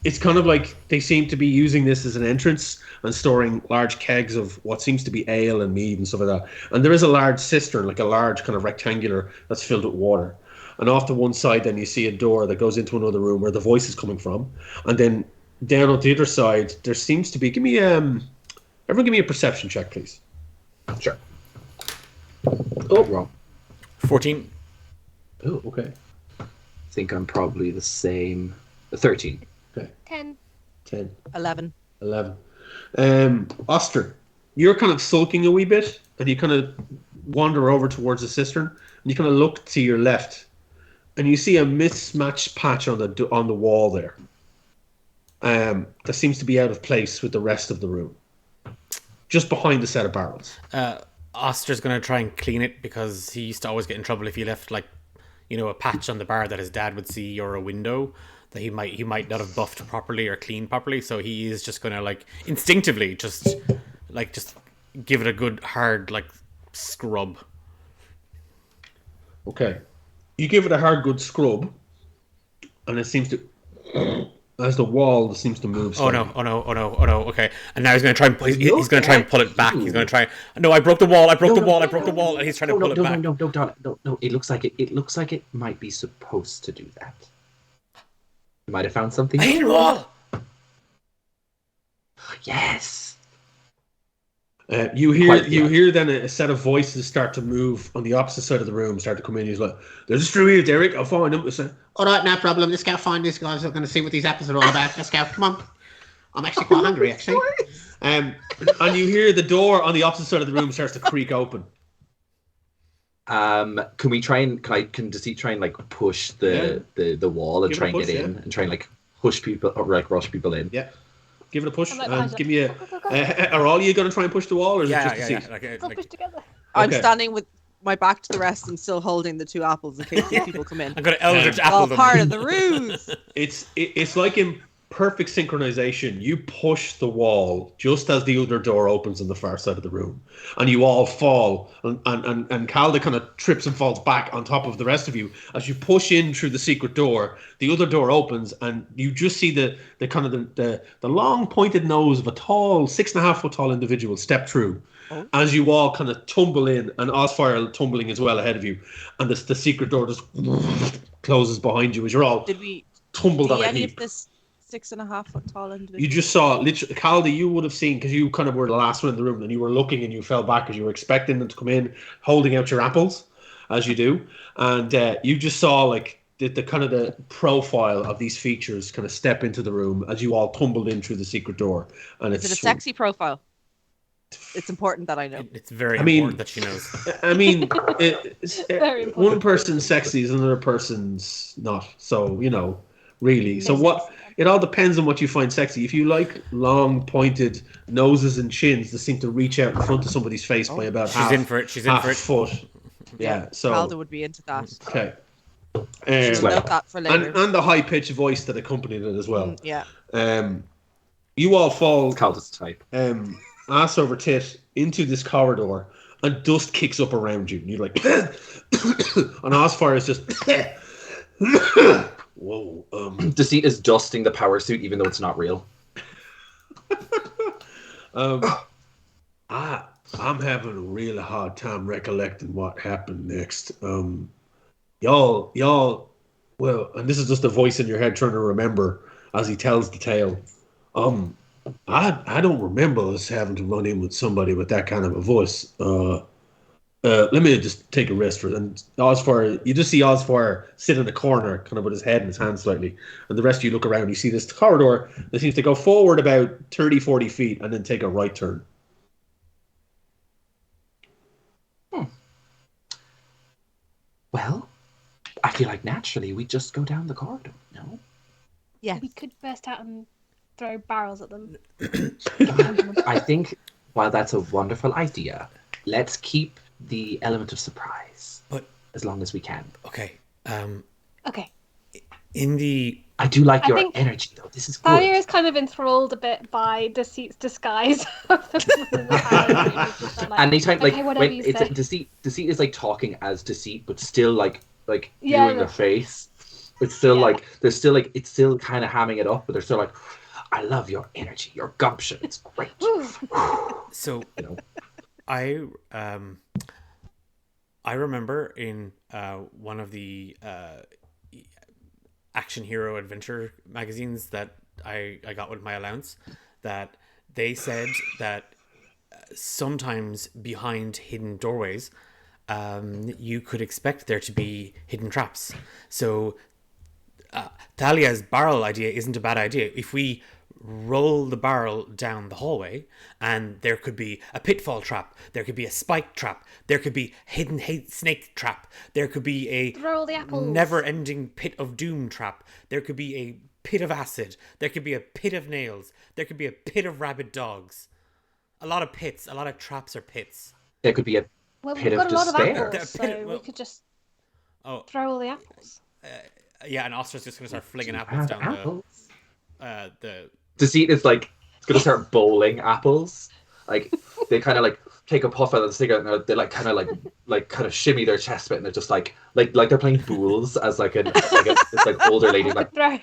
it's kind of like they seem to be using this as an entrance and storing large kegs of what seems to be ale and mead and stuff like that. And there is a large cistern, like a large kind of rectangular that's filled with water. And off to one side, then you see a door that goes into another room where the voice is coming from, and then down on the other side, there seems to be. Everyone, give me a perception check, please. Sure. Oh, wrong. 14. Oh, okay. I think I'm probably the same. 13. Okay. 10. 10. 11. 11. Oster, you're kind of sulking a wee bit, and you kind of wander over towards the cistern, and you kind of look to your left, and you see a mismatched patch on the wall there. That seems to be out of place with the rest of the room, just behind the set of barrels. Oster's going to try and clean it because he used to always get in trouble if he left a patch on the bar that his dad would see, or a window that he might not have buffed properly or cleaned properly. So he is just going to instinctively just give it a good hard scrub. Okay, you give it a hard good scrub, and it seems to. As the wall seems to move. Slightly. Oh no! Okay, and now he's going to try and he's going to try and pull it back. He's going to try. No, I broke the wall. I broke the wall, and he's trying to pull it back. No. It looks like it might be supposed to do that. You might have found something. I hit a wall. Yes. You hear then a set of voices start to move on the opposite side of the room, start to come in. He's like, "There's a screw here, Derek. I'll find him." All right, no problem. Let's go find these guys. I'm going to see what these apples are all about. Let's go. Come on. I'm actually quite hungry, actually. And you hear the door on the opposite side of the room starts to creak open. Can Deceit try and push the wall and try and get in and try and push people or rush people in? Yeah. Give it a push. Give me a. Are all you going to try and push the wall, or is it just Deceit? Let's push together. I'm standing with my back to the rest and still holding the 2 apples in case these people come in. I'm going to Eldritch apple them. All part of the ruse. It's like in perfect synchronization. You push the wall just as the other door opens on the far side of the room, and you all fall. And Calda kind of trips and falls back on top of the rest of you as you push in through the secret door. The other door opens, and you just see the long pointed nose of a tall 6.5 foot tall individual step through. Oh. As you all kind of tumble in, and Osfire tumbling as well ahead of you, and the secret door just closes behind you as you're all tumbled on a heap. Any of this 6.5 foot tall individual? You just saw, literally, Calda, you would have seen, because you kind of were the last one in the room, and you were looking and you fell back as you were expecting them to come in, holding out your apples, as you do, and you just saw the kind of the profile of these features kind of step into the room as you all tumbled in through the secret door. And is it a sexy profile? It's important that I know. It's very important that she knows. I mean, one person's sexy is another person's not. So, really. So what? It all depends on what you find sexy. If you like long, pointed noses and chins that seem to reach out in front of somebody's face by about half a foot. Yeah, so Calda would be into that. Okay. Note that for later. And the high-pitched voice that accompanied it as well. Yeah. You all fall. Calda's type. Ass over tit into this corridor, and dust kicks up around you, and you're like, and Osfire is just, whoa. Deceit is dusting the power suit, even though it's not real. I'm having a really hard time recollecting what happened next. Y'all. Well, and this is just a voice in your head trying to remember as he tells the tale. I don't remember us having to run in with somebody with that kind of a voice. Let me just take a rest for it. And Osfire, you just see Osfire sit in a corner, kind of with his head in his hand slightly. And the rest of you look around, you see this corridor that seems to go forward about 30, 40 feet and then take a right turn. Well, I feel like naturally we just go down the corridor. No. Yes. We could burst out and throw barrels at them. I think while that's a wonderful idea, let's keep the element of surprise. But as long as we can. Okay. Okay. In the I do like I your think energy though. This is good. Thalia is kind of enthralled a bit by Deceit's disguise. Anytime, like okay, whatever when you it's say. Deceit is like talking as Deceit, but still like Yeah, doing yeah. the face. It's still Yeah. like there's still like it's still kind of hamming it up, but they're still like, I love your energy, your gumption. It's great. so You know, I remember in one of the action hero adventure magazines that I got with my allowance, that they said that sometimes behind hidden doorways, you could expect there to be hidden traps. So Thalia's barrel idea isn't a bad idea. If we roll the barrel down the hallway, and there could be a pitfall trap, there could be a spike trap, there could be hidden snake trap, there could be a Throw all the apples. never-ending pit of doom trap, there could be a pit of acid, there could be a pit of nails, there could be a pit of rabid dogs. A lot of pits, a lot of traps or pits. there could be a Well, pit we've got of a lot of despair. apples, A pit so of- we could just Oh, throw all the apples. yeah, and Ostra's just gonna start flinging You apples have down apples. the Deceit is like gonna start bowling apples. Like they kind of like take a puff out of the cigarette and they like kind of shimmy their chest bit and they're just like they're playing bools as like this like older lady like Throw.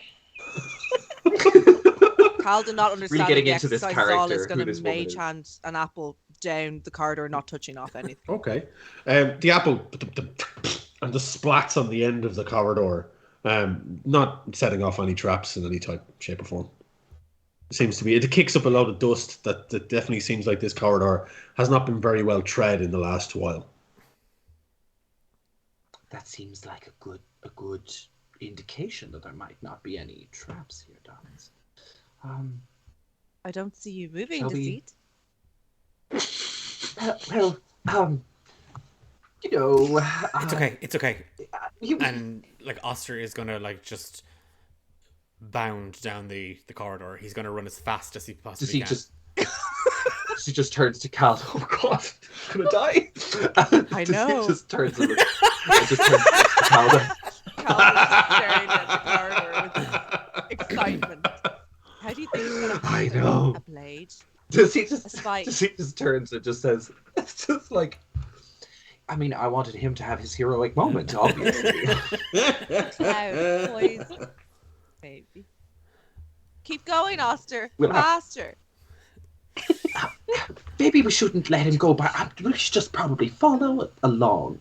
Carl did not understand getting the into this exercise all is character, going who to this woman mage is. hand an apple down the corridor, not touching off anything. Okay. The apple and the splats on the end of the corridor, not setting off any traps in any type, shape, or form. Seems to be. It kicks up a lot of dust that definitely seems like this corridor has not been very well tread in the last while. that seems like a good indication that there might not be any traps here, darlings. I don't see you moving, Shall we- Deceit. Well, you know, It's okay. you- And like Oster is gonna like just bound down the corridor. He's gonna run as fast as he possibly he can. just she just turns to Cal. Oh God, I'm gonna die. I know. He just turns and just turns to Cal. Carl is staring at the corridor with excitement. How do you think he's going to I handle know. a blade? He spike. just turns and just says, it's just like, I mean, I wanted him to have his heroic moment, obviously. Cloud, poison. Maybe. Keep going, Oster. We'll have- Faster. Maybe we shouldn't let him go by. We should just probably follow along.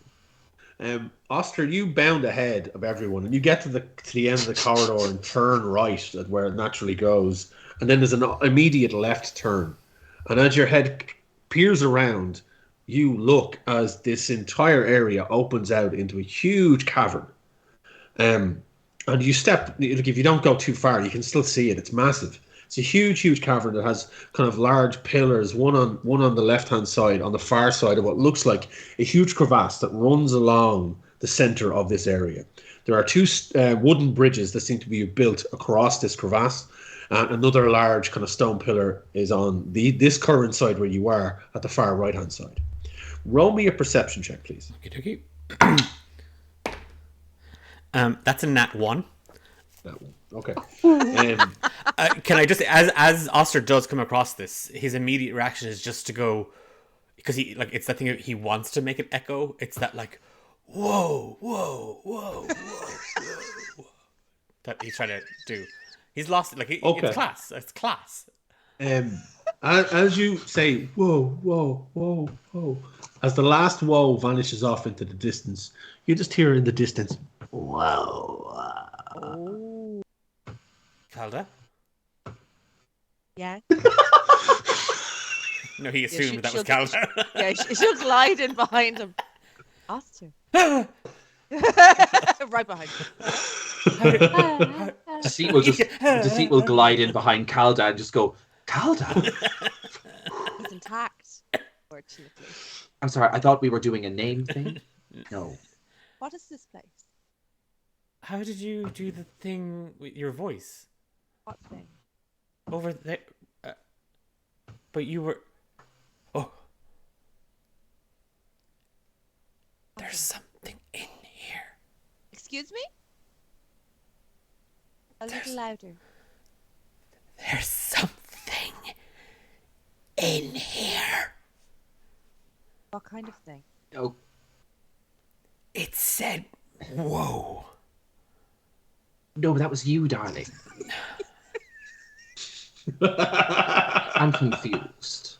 Oster, you bound ahead of everyone, and you get to the end of the corridor and turn right at where it naturally goes, and then there's an immediate left turn. And as your head peers around, you look as this entire area opens out into a huge cavern. And you step. If you don't go too far, you can still see it. It's massive. It's a huge, huge cavern that has kind of large pillars, one on the left-hand side, on the far side of what looks like a huge crevasse that runs along the center of this area. There are two wooden bridges that seem to be built across this crevasse, and another large kind of stone pillar is on this current side where you are at the far right-hand side. Roll me a perception check, please. Okay. That's a nat 1. That one. Okay. Can I just, as Oster does come across this, his immediate reaction is just to go, because he like it's that thing he wants to make it echo. It's that like, whoa, whoa, whoa, whoa, whoa, whoa, that he's trying to do. He's lost it. Like Okay. it's class. It's class. As you say, whoa, whoa, whoa, whoa, as the last whoa vanishes off into the distance, you just hear in the distance, whoa. Oh. Calda? Yeah. No, he assumed that was she'll- Calda. Yeah, she'll glide in behind him. Oster. Right behind him. Deceit will glide in behind Calda and just go, Calda? He's intact, fortunately. I'm sorry, I thought we were doing a name thing. No. What is this place? How did you do the thing with your voice? What thing? Over there. But you were. Oh. There's something in here. Excuse me? A little louder. There's something in here. What kind of thing? Oh, It said, whoa. no, but that was you, darling. I'm confused.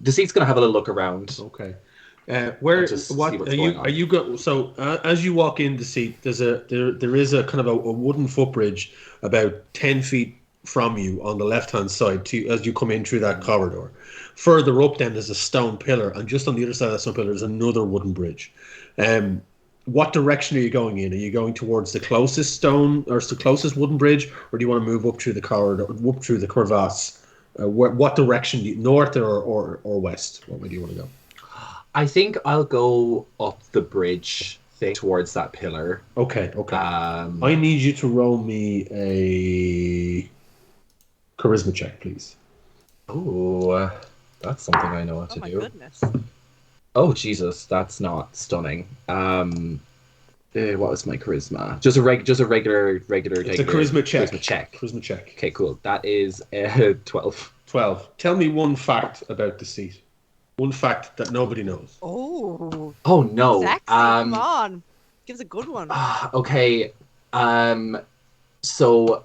Deceit's gonna have a little look around. Okay. Where Just see what what's are you going on. are you go so as you walk in the seat there is a kind of a wooden footbridge about 10 feet from you on the left hand side to as you come in through that corridor. Further up then there's a stone pillar, and just on the other side of that stone pillar there's another wooden bridge. What direction are you going in? Are you going towards the closest stone or the closest wooden bridge, or do you want to move up through the corridor, up through the crevasse? What direction? North or west? What way do you want to go? I think I'll go up the bridge thing towards that pillar. Okay. I need you to roll me a charisma check, please. Oh, that's something I know what to Oh my do. goodness. Oh Jesus, that's not stunning. What was my charisma? Just a regular. It's a charisma check. Charisma check. Okay, cool. That is 12. 12. Tell me one fact about the seat. One fact that nobody knows. Oh. Oh no. Sexy. Come on. Give us a good one. Okay. So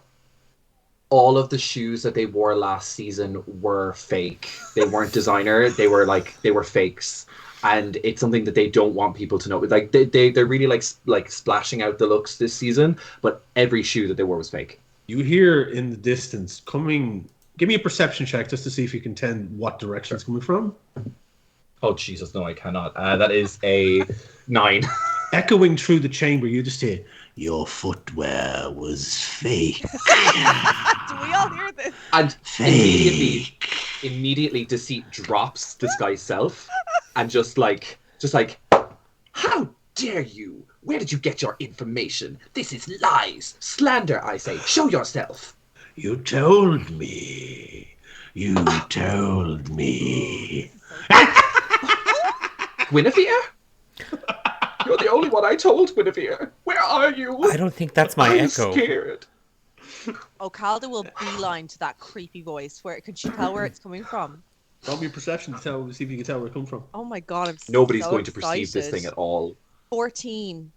all of the shoes that they wore last season were fake. They weren't designer. They were fakes. And it's something that they don't want people to know. Like they're really like splashing out the looks this season, but every shoe that they wore was fake. You hear in the distance coming. Give me a perception check just to see if you can tell what direction it's coming from. Oh Jesus, no, I cannot. That is a 9. Echoing through the chamber, you just hear, "Your footwear was fake." Do we all hear this? And Fake. immediately Deceit drops this guy's self and just like, how dare you? Where did you get your information? This is lies, slander, I say. Show yourself. You told me. You told me. Guinevere? You're the only one I told, Guinevere. Where are you? I don't think that's my I'm echo. scared. Oh, Calda will beeline to that creepy voice. Could she tell where it's coming from? Roll me perception to see if you can tell where it comes from. Oh my god, I'm Nobody's so going to perceive this excited. thing at all. 14.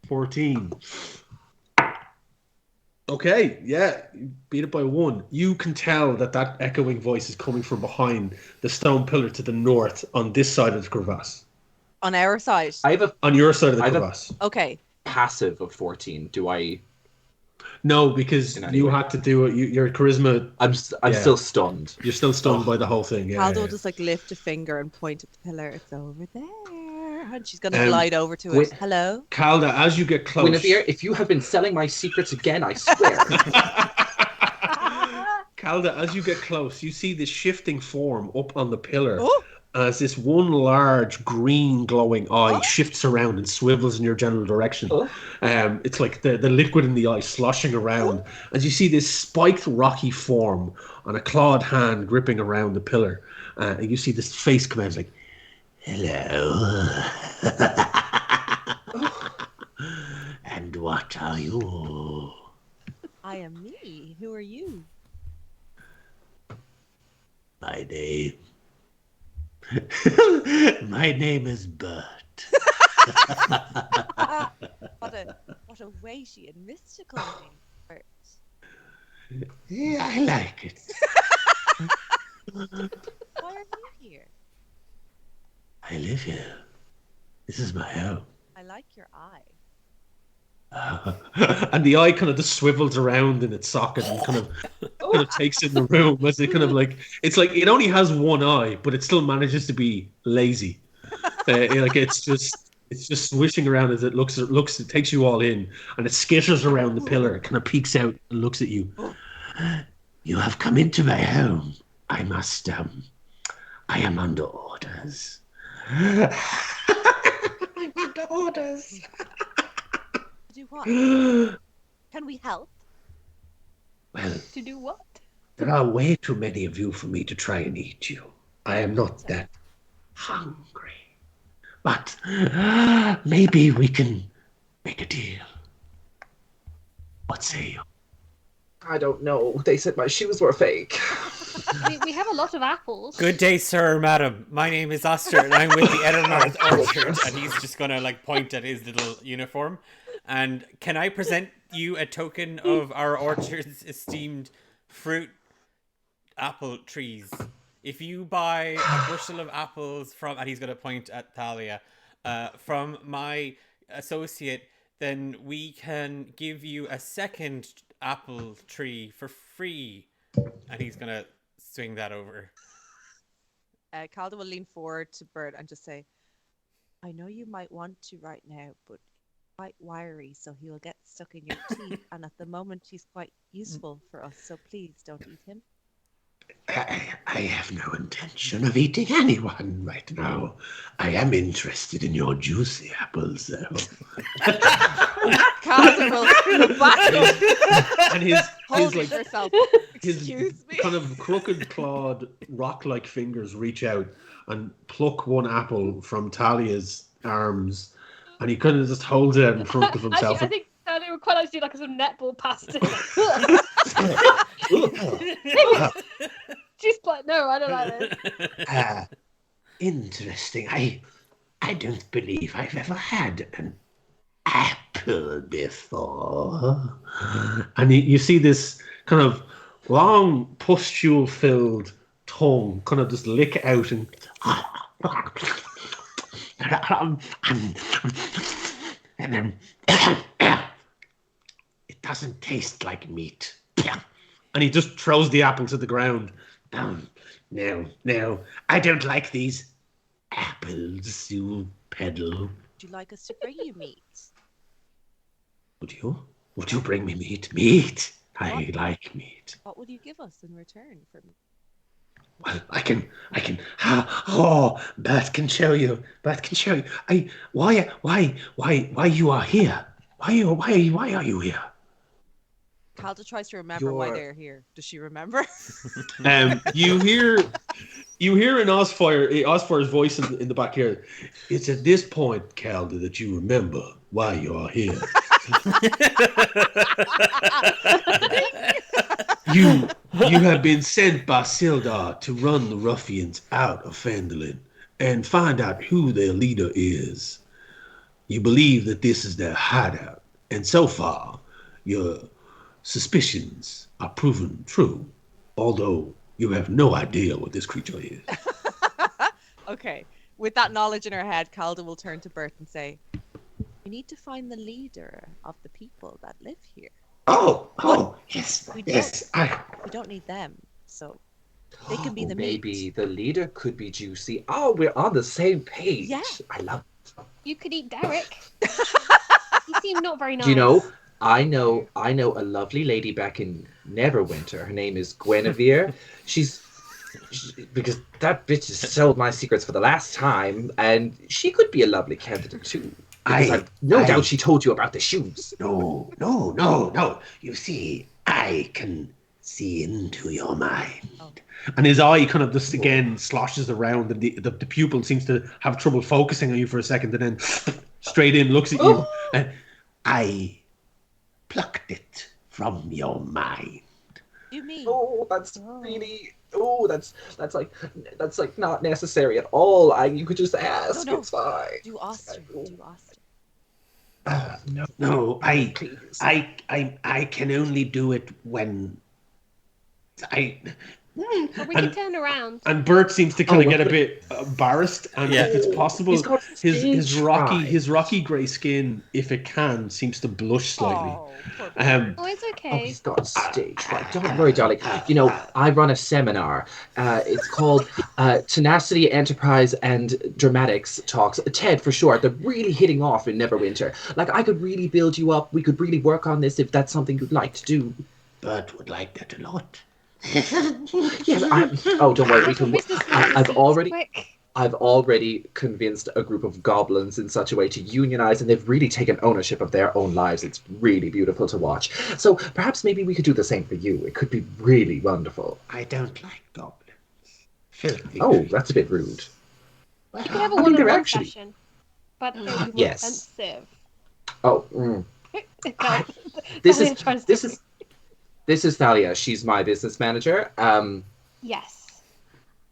14. Okay, yeah, you beat it by 1. You can tell that echoing voice is coming from behind the stone pillar to the north on this side of the crevasse. On our side. I have a On your side of the I have a- crevasse. Okay. passive of 14. Do I... No, because In any you way. had to do it. Your charisma. I'm Yeah. still stunned. You're still stunned by the whole thing. Yeah. Calda will yeah. just like lift a finger and point at the pillar. It's over there. And she's gonna Um, glide over to it. wait. Hello? Calda, as you get close. Guinevere, if you have been selling my secrets again, I swear. Calda, as you get close, you see this shifting form up on the pillar. Oh. As this one large green glowing eye shifts around and swivels in your general direction. Oh. It's like the liquid in the eye sloshing around. As you see this spiked rocky form on a clawed hand gripping around the pillar. And you see this face come out. It's like, hello. And what are you? I am me. Who are you? My name. My name is Bert. What a weighty and mystical name. Bert. Yeah, I like it. Why are you here? I live here. This is my home. I like your eye. And the eye kind of just swivels around in its socket and kind of takes in the room as it kind of like it's like it only has one eye, but it still manages to be lazy. Like it's just swishing around as it looks. It takes you all in, and it skitters around the pillar. It kind of peeks out and looks at you. You have come into my home. I must. I am under orders. I'm under orders. do what? Well, Can we help? To do what? there are way too many of you for me to try and eat you. I am not that hungry. But maybe we can make a deal. What say you? I don't know. They said my shoes were fake. I mean, we have a lot of apples. Good day, sir, madam. My name is Oster, and I'm with the Edelmar's Orchard. And he's just gonna like point at his little uniform. And can I present you a token of our orchard's esteemed fruit apple trees? If you buy a bushel of apples from, and he's gonna point at Thalia, from my associate, then we can give you a second apple tree for free. And he's gonna swing that over. Calder will lean forward to Bert and just say, I know you might want to right now, but he's quite wiry, so he will get stuck in your teeth. And at the moment, he's quite useful for us, so please don't eat him. I have no intention of eating anyone right now. I am interested in your juicy apples, though. Calder will go back up. And his Holding like yourself. his Excuse me. kind of crooked clawed rock-like fingers reach out and pluck one apple from Talia's arms, and he kind of just holds it out in front of himself. Actually, I think they would quite like to do like a sort of netball pass to She's like, no, I don't like this. Interesting. I don't believe I've ever had an apple before. And you see this kind of long pustule-filled tongue kind of just lick out and it doesn't taste like meat. and he just throws the apple to the ground. No, I don't like these apples you peddle. Would you like us to bring you meat? Would you bring me meat? Meat. I like meat. What would you give us in return for meat? Well, I can. Oh, Bert can show you. Why you are here? Why are you here? Calder tries to remember why they're here. Does she remember? You hear in Osfire's voice in the back here. It's at this point, Calder, that you remember why you are here. You have been sent by Sildar to run the ruffians out of Phandalin and find out who their leader is. You believe that this is their hideout, and so far, your suspicions are proven true, although you have no idea what this creature is. Okay. With that knowledge in her head, Calder will turn to Bert and say, we need to find the leader of the people that live here. Yes. We don't need them, so they can be the meat. Maybe the leader could be juicy. Oh, we're on the same page. Yeah. I love it. You could eat Derek. He seemed not very nice. Do you know? I know a lovely lady back in Neverwinter. Her name is Guinevere. Because that bitch has sold my secrets for the last time, and she could be a lovely candidate too. I've no doubt she told you about the shoes. No. You see, I can see into your mind. And his eye kind of just again sloshes around, and the pupil seems to have trouble focusing on you for a second, and then straight in looks at you. And I plucked it from your mind. You mean? Oh, that's really. Oh, that's like not necessary at all. You could just ask. No. It's fine. Do Oster. No, Please. I can only do it when Or we could turn around. And Bert seems to kind of get a bit embarrassed, and if it's possible, He's got his rocky stage grey skin, if it can, seems to blush slightly. Oh, poor Bert. It's Oh, okay. he's got stage fright. Don't worry, darling. You know, I run a seminar. It's called Tenacity, Enterprise, and Dramatics Talks. TED for short. They're really hitting off in Neverwinter. Like, I could really build you up. We could really work on this if that's something you'd like to do. Bert would like that a lot. Yes, don't worry. We can. Business I've seems already. quick. I've already convinced a group of goblins in such a way to unionize, and they've really taken ownership of their own lives. It's really beautiful to watch. So perhaps maybe we could do the same for you. It could be really wonderful. I don't like goblins. Filthy Oh, creatures. that's a bit rude. You could have a I mean, they're one-on-one actually- session, but it would be more Yes. expensive. Oh, this is Thalia. She's my business manager. Yes.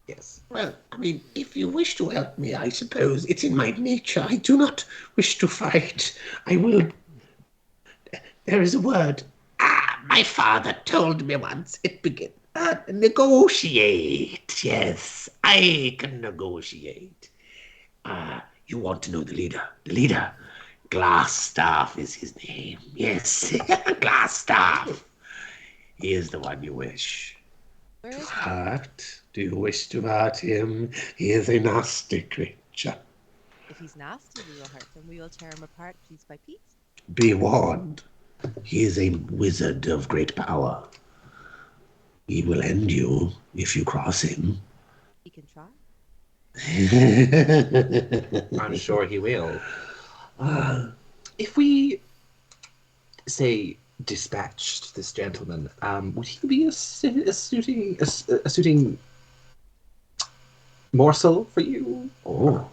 Yes. Well, I mean, if you wish to help me, I suppose it's in my nature. I do not wish to fight. I will. There is a word. My father told me once. It begins. Negotiate. Yes, I can negotiate. You want to know the leader? The leader. Glassstaff is his name. Yes, Glassstaff. He is the one you wish. Where is he? Hurt? Do you wish to hurt him? He is a nasty creature. If he's nasty, we will hurt him. We will tear him apart piece by piece. Be warned. He is a wizard of great power. He will end you if you cross him. He can try. I'm sure he will. If we say dispatched this gentleman, would he be a suiting morsel for you? Oh.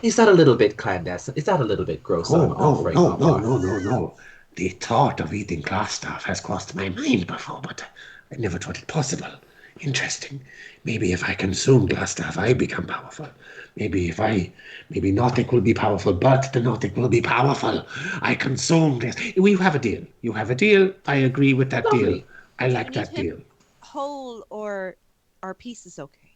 Is that a little bit clandestine? Is that a little bit gross? No. The thought of eating Glassstaff has crossed my mind before, but I never thought it possible. Interesting. Maybe if I consume Glassstaff, I become powerful. Maybe Nautic will be powerful, but the Nautic will be powerful. I consume this. We have a deal. You have a deal. I agree with that Lovely. deal. I like Do you that need deal. him whole or piece is okay.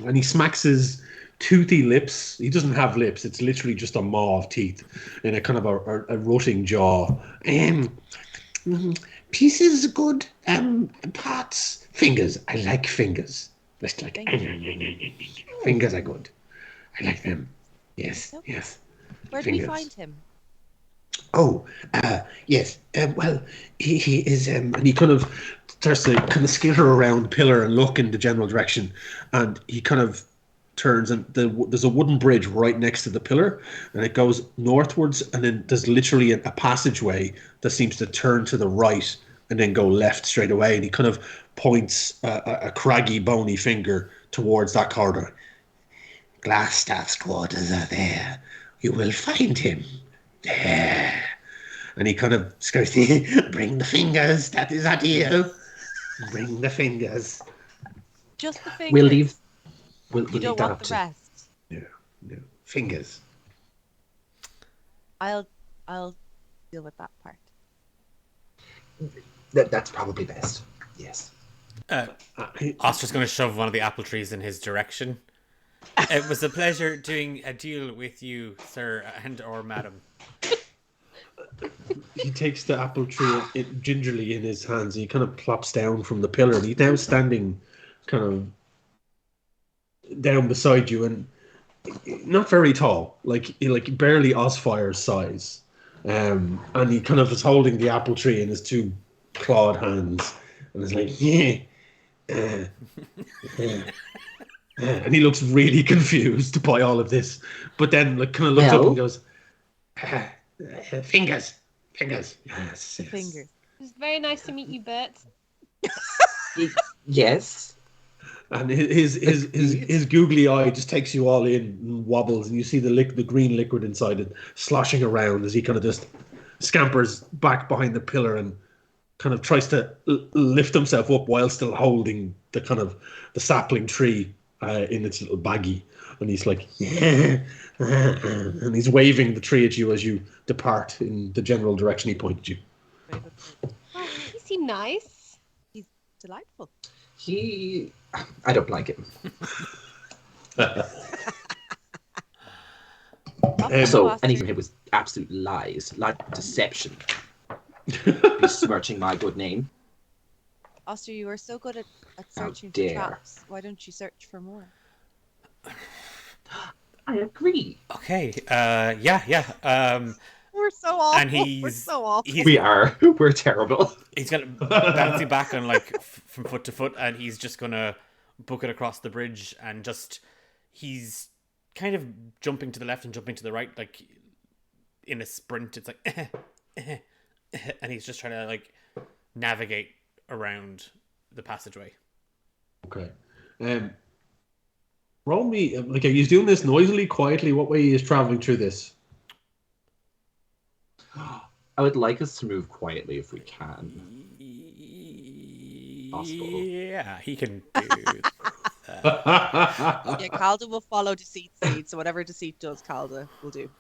And he smacks his toothy lips. He doesn't have lips. It's literally just a maw of teeth in a kind of a rotting jaw. Pieces good. Parts. Fingers. I like fingers. Just like fingers are good. I like them. Yes. Okay. Yes. Where do we Fingers. find him? Oh, yes. Well, he is, and he kind of starts to kind of skitter around the pillar and look in the general direction, and he kind of turns, and there's a wooden bridge right next to the pillar, and it goes northwards, and then there's literally a passageway that seems to turn to the right and then go left straight away, and he kind of points a craggy, bony finger towards that corridor. Glassstaff's quarters are there. You will find him. There. And he kind of goes, bring the fingers. That is our deal. Bring the fingers. Just the fingers. We'll leave. We'll You leave don't that want up the to. rest. No. Fingers. I'll deal with that part. That's probably best. Yes. Oscar's going to shove one of the apple trees in his direction. It was a pleasure doing a deal with you, sir and/or madam. He takes the apple tree gingerly in his hands, and he kind of plops down from the pillar, and he's now standing kind of down beside you, and not very tall, like barely Osfire's size. And he kind of is holding the apple tree in his two clawed hands, and is like, and he looks really confused by all of this, but then kind of looks up and goes, Fingers. Yes. Fingers. It's very nice to meet you, Bert. Yes. and his googly eye just takes you all in and wobbles, and you see the green liquid inside it sloshing around as he kind of just scampers back behind the pillar and kind of tries to lift himself up while still holding the sapling tree in its little baggie, and he's like, and he's waving the tree at you as you depart in the general direction he pointed you. Very good. Oh, you seem nice. He's delightful. I don't like him. So Oscar, anything it was absolute lies, like deception. Besmirching my good name. Oster, you are so good at How searching for dare. traps. Why don't you search for more? I agree. Okay. Yeah. We're so awful. And We're so awful. We are. We're terrible. He's gonna bouncing back on like from foot to foot, and he's just gonna book it across the bridge, and he's kind of jumping to the left and jumping to the right, like in a sprint. It's like, and he's just trying to like navigate around the passageway. Okay. Roll me. Like, are you doing this noisily, quietly? What way is traveling through this? I would like us to move quietly if we can. Possible. Yeah, he can do that. Yeah, Calda will follow Deceit's lead, so whatever Deceit does, Calda will do.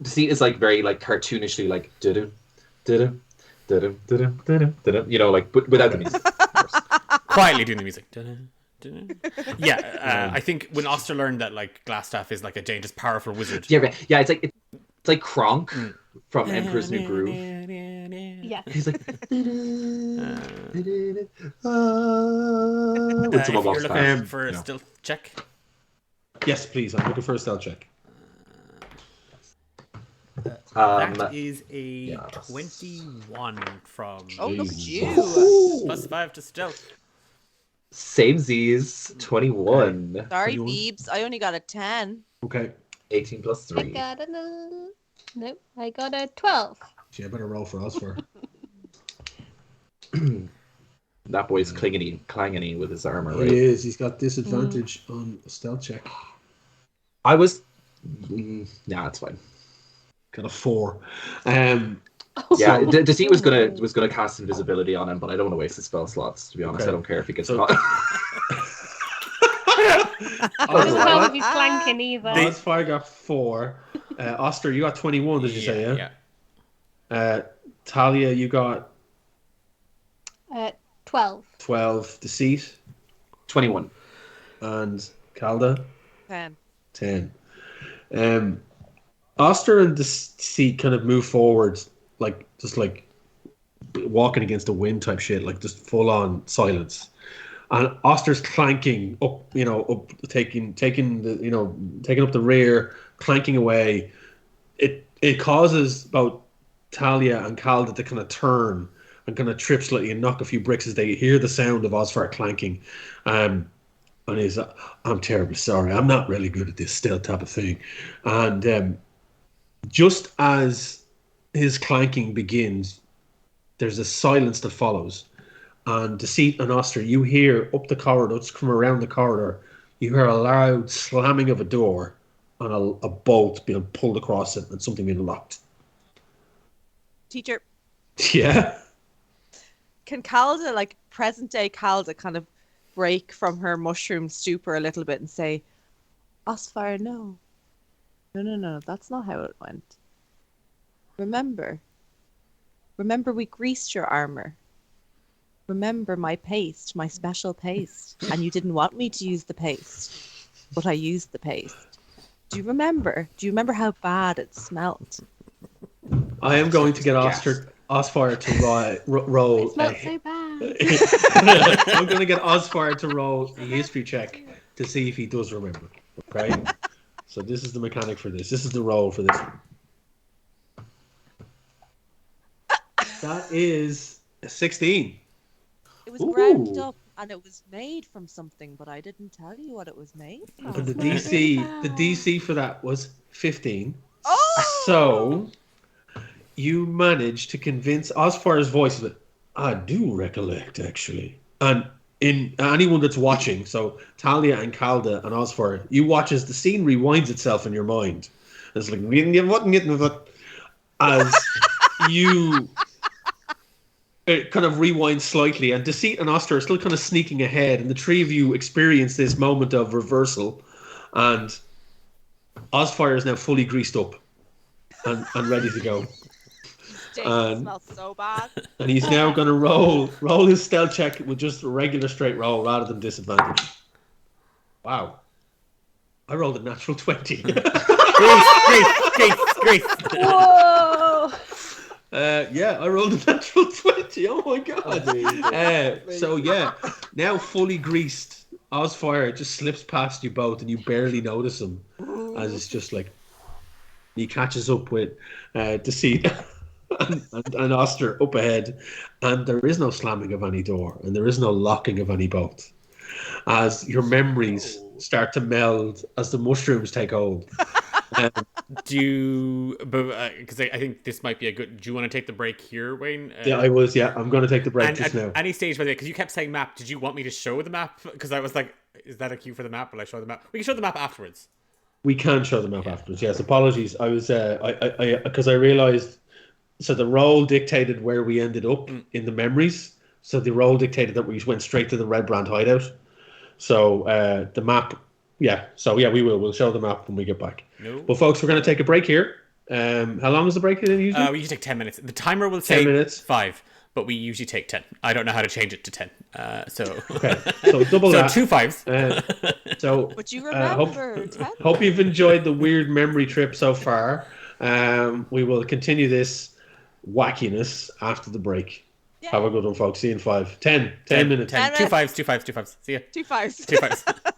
Deceit is like very like cartoonishly like do do you know, like but without the music. Of course. Quietly doing the music. Yeah, I think when Oster learned that like Glassstaff is like a dangerous, powerful wizard. Yeah, it's like Kronk from Emperor's New Groove. Yeah. He's like If someone walks you're past, looking for a you know. stealth check. Yes, please. I'm looking for a stealth check. That is a yes. 21 from Oh, look at you. +5 to stealth. Same Z's 21. Sorry, 21. Beebs. I only got a 10. Okay. 18 plus I 3. got I got a 12. Gee, I better roll for Osfire. That boy's clanging with his armor, right? He is. He's got disadvantage on a stealth check. I was nah, it's fine. Got a 4. Yeah, Deceit was gonna cast invisibility on him, but I don't want to waste his spell slots, to be honest. Okay. I don't care if he gets So- caught. I don't know if he's flanking either. Osfire got 4. Oster, you got 21, did you say, yeah? Talia, you got 12. 12. Deceit. 21. And Calda? 10. 10. Oster and Deceit kind of move forward, like just like walking against the wind type shit, like just full on silence. And Oster's clanking up, taking up the rear, clanking away. It causes both Talia and Calda to kind of turn and kind of trip slightly and knock a few bricks as they hear the sound of Osfire clanking. And he's, I'm terribly sorry. I'm not really good at this stealth type of thing. And just as his clanking begins, there's a silence that follows. And Deceit and Oster, you hear up the corridor, just come around the corridor, you hear a loud slamming of a door and a bolt being pulled across it and something being locked. Teacher, Yeah? can Calda, like present day Calda, kind of break from her mushroom stupor a little bit and say, Osfire, no, that's not how it went. Remember we greased your armor. Remember my paste, my special paste, and you didn't want me to use the paste, but I used the paste. Do you remember? Do you remember how bad it smelt? I am going to get Osfire to roll. It's not so bad. I'm going to get Osfire to roll a history check to see if he does remember. Okay? So this is the mechanic for this. This is the roll for this. That is a 16. It was ground up and it was made from something, but I didn't tell you what it was made from. But the DC for that was 15. Oh! So you managed to convince Osfire's voice that I do recollect, actually. And in anyone that's watching, so Talia and Calda and Osfire, you watch as the scene rewinds itself in your mind. It's like as you it kind of rewinds slightly, and Deceit and Oster are still kind of sneaking ahead, and the three of you experience this moment of reversal, and Osfire is now fully greased up and ready to go. It smells so bad. And he's now going to roll his stealth check with just a regular straight roll rather than disadvantage. Wow. I rolled a natural 20. Grace. Whoa! Yeah, I rolled a natural 20. Oh my god. So yeah, now fully greased, Osfire just slips past you both and you barely notice him as it's just like He catches up with Deceit and Oster up ahead, and there is no slamming of any door, and there is no locking of any bolt. As your memories start to meld, as the mushrooms take hold. Because I think this might be a good. Do you want to take the break here, Wayne? Yeah, I was. Yeah, I'm going to take the break And just at now. any stage, by the way, because you kept saying map, did you want me to show the map? Because I was like, is that a cue for the map? Will I show the map? We can show the map afterwards. We can show the map afterwards. Yes, apologies. I was because I realized. So the roll dictated where we ended up in the memories. So the roll dictated that we went straight to the Red Brand hideout. So the map, yeah. So yeah, we will. We'll show the map when we get back. No. Well, folks, we're going to take a break here. How long is the break usually? We usually take 10 minutes. The timer will say 10 minutes. 5, but we usually take 10. I don't know how to change it to 10. Okay, so double that. 2 5s. But you remember 10. Hope you've enjoyed the weird memory trip so far. We will continue this wackiness after the break. Yeah. Have a good one, folks. See you in 10 minutes. 10. 2 5s. See ya. 2 5s. 2 5s.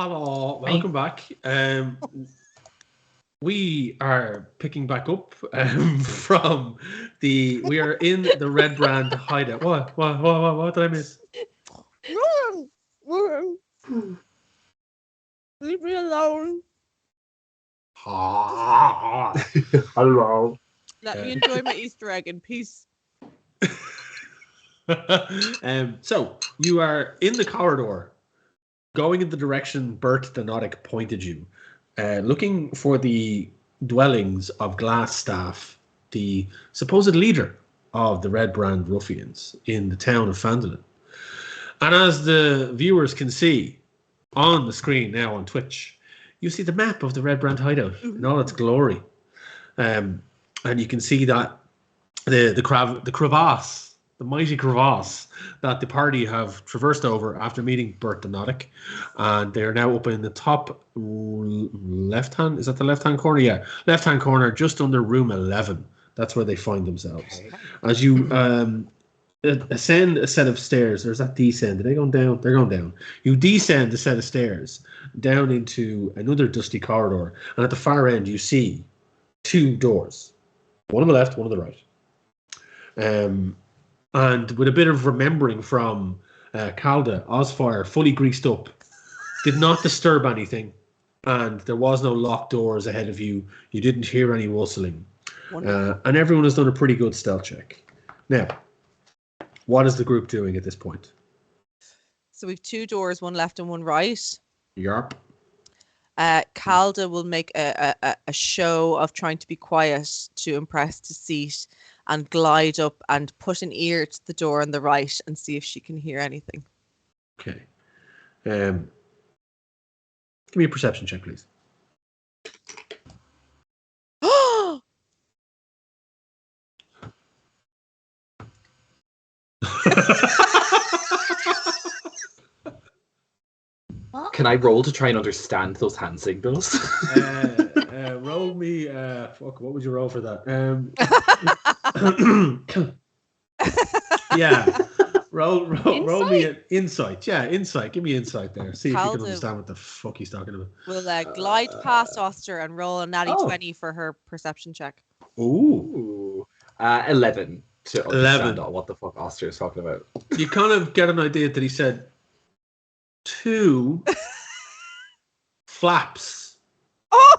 Hello, welcome back. We are picking back up from we are in the Red Brand hideout. What did I miss? Leave me alone. Hello. Let me enjoy my Easter egg in peace. So you are in the corridor, going in the direction Bert the Nautic pointed you, looking for the dwellings of Glassstaff, the supposed leader of the Red Brand ruffians in the town of Phandalin. And as the viewers can see on the screen now on Twitch, you see the map of the Red Brand hideout in all its glory. And you can see that the crevasse, the mighty crevasse that the party have traversed over after meeting Bert the Nautic. And they're now up in the top left-hand, is that the left-hand corner? Yeah, left-hand corner, just under room 11. That's where they find themselves. As you ascend a set of stairs, there's that descend. Are they going down? They're going down. You descend a set of stairs down into another dusty corridor. And at the far end, you see two doors. One on the left, one on the right. And with a bit of remembering from Calda, Osfire, fully greased up, did not disturb anything, and there was no locked doors ahead of you. You didn't hear any rustling, and everyone has done a pretty good stealth check. Now, what is the group doing at this point? So we've two doors, one left and one right. Yarp. Calda will make a show of trying to be quiet to impress Deceit and glide up and put an ear to the door on the right and see if she can hear anything. Okay. Give me a perception check, please. Can I roll to try and understand those hand signals? Roll me. What would you roll for that? Yeah. Roll me an insight. Yeah, insight. Give me insight there. See if you can understand what the fuck he's talking about. We'll glide past Oster and roll a natty 20 for her perception check. Ooh. 11 to understand what the fuck Oster is talking about. You kind of get an idea that he said two flaps. Oh!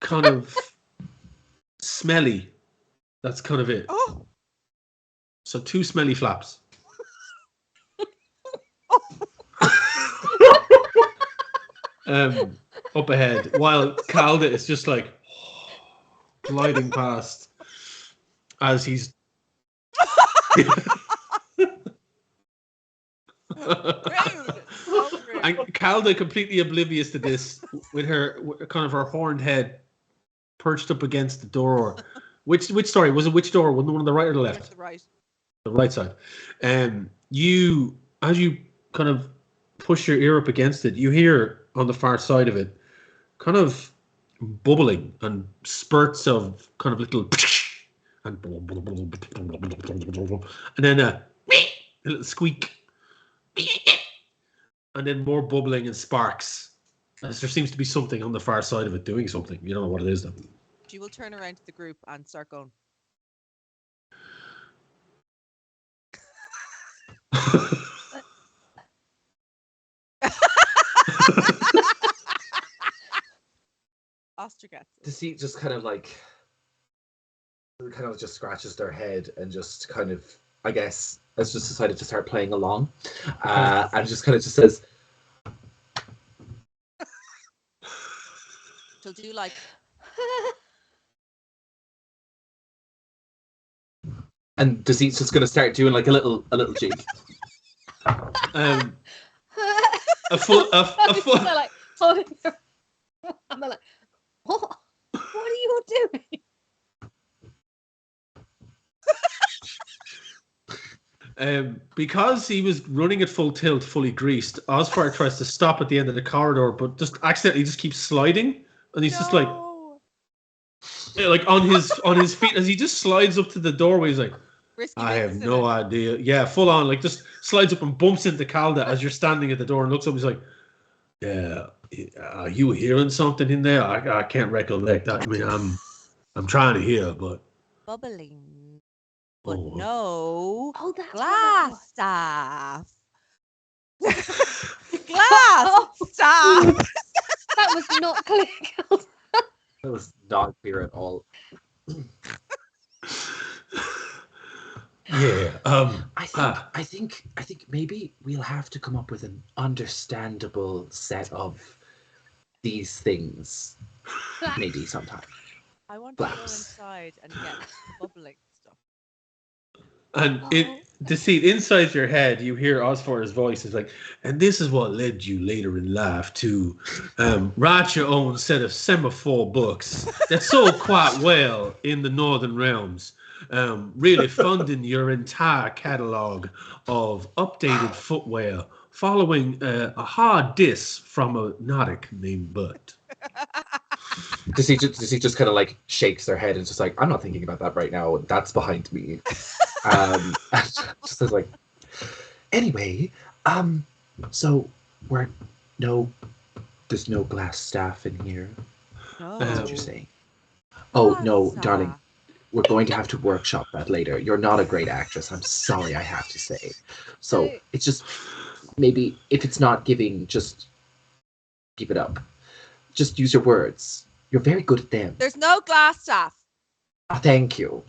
Kind of smelly. That's kind of it. Oh! So two smelly flaps. Up ahead, while Calda is just like gliding past as he's and Calda completely oblivious to this with her kind of her horned head perched up against the door. Which sorry, was it which door? One on the right or the left? The right. The right side. You as you kind of push your ear up against it, you hear on the far side of it kind of bubbling and spurts of kind of little and then a little squeak and then more bubbling and sparks as there seems to be something on the far side of it doing something. You don't know what it is though. She will turn around to the group and start going. Oster gets it. Deceit just kind of just scratches their head and just kind of, I guess, has just decided to start playing along, and just kind of just says, She'll do like. And Deceit's just going to start doing like a little jig. A foot. I'm like holding her. I'm like, what are you doing? Because he was running at full tilt, fully greased, Osfire tries to stop at the end of the corridor, but just accidentally just keeps sliding, and he's just like on his feet as he just slides up to the doorway. He's like, Risky I have business, no innit? idea. Yeah, full on, like just slides up and bumps into Calda as you're standing at the door and looks up. He's like, "Yeah, are you hearing something in there? I can't recollect. I mean, I'm trying to hear, but Bubbling. But oh, no. Oh, that's Glass what staff. Glass Oh. staff. that was not clear. That was not clear at all. yeah. I think maybe we'll have to come up with an understandable set of these things. Maybe sometime. I want to go Glass. inside and get bubbling stuff. And Oh. to see inside your head, you hear Osfire's voice. It's like, and this is what led you later in life to write your own set of semaphore books that sold quite well in the Northern Realms, really funding your entire catalogue of updated footwear, following a hard diss from a Nautic named Bud. Desi just kind of like shakes their head and just like, I'm not thinking about that right now. That's behind me. Just as like, anyway, so there's no glass staff in here. No. That's what you're saying. Oh Glass no, staff. darling, we're going to have to workshop that later. You're not a great actress. I'm sorry, I have to say. So So- it's just maybe if it's not giving, just keep it up. Just use your words. You're very good at them. There's no glass staff. Thank you.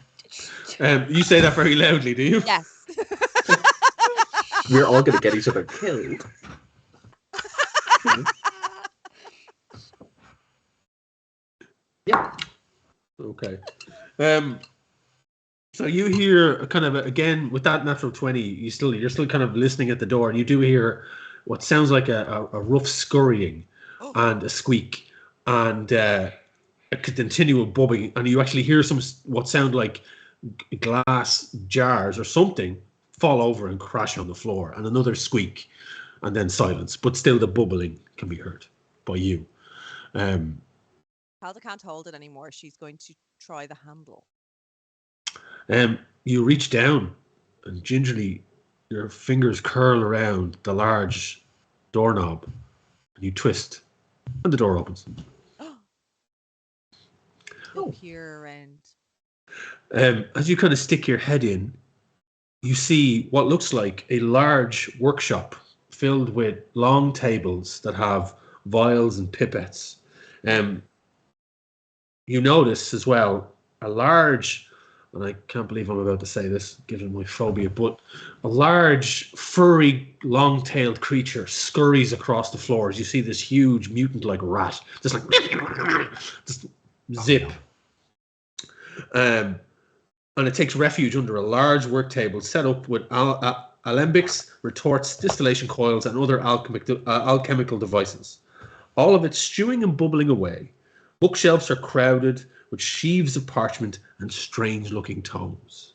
You say that very loudly, do you? Yes. We're all going to get each other killed. Yeah. Okay. So you hear a kind of again with that natural 20, you're still kind of listening at the door, and you do hear what sounds like a rough scurrying and a squeak and a continual bubbling, and you actually hear some what sound like glass jars or something fall over and crash on the floor, and another squeak, and then silence. But still, the bubbling can be heard by you. Calda can't hold it anymore. She's going to try the handle. You reach down, and gingerly, your fingers curl around the large doorknob, and you twist, and the door opens. Peer around. As you kind of stick your head in, you see what looks like a large workshop filled with long tables that have vials and pipettes. You notice as well a large, and I can't believe I'm about to say this given my phobia, but a large, furry, long-tailed creature scurries across the floor as you see this huge mutant-like rat just like just zip. And it takes refuge under a large work table set up with alembics, retorts, distillation coils, and other alchemical devices. All of it stewing and bubbling away. Bookshelves are crowded with sheaves of parchment and strange-looking tomes.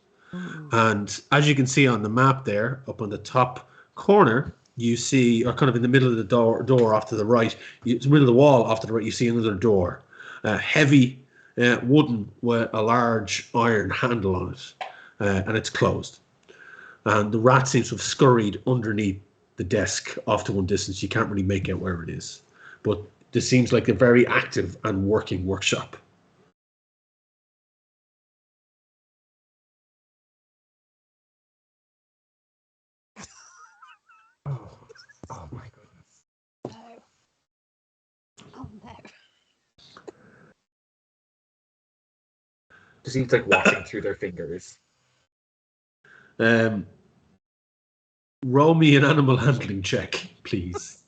And as you can see on the map there, up on the top corner, you see, or kind of in the middle of the door off to the right, the middle of the wall off to the right, you see another door. Heavy wooden with a large iron handle on it, and it's closed. And the rat seems to have scurried underneath the desk off to one distance. You can't really make out where it is. But this seems like a very active and working workshop. Oh my goodness. No. Oh no. Just seems like walking through their fingers. Roll me an animal handling check, please.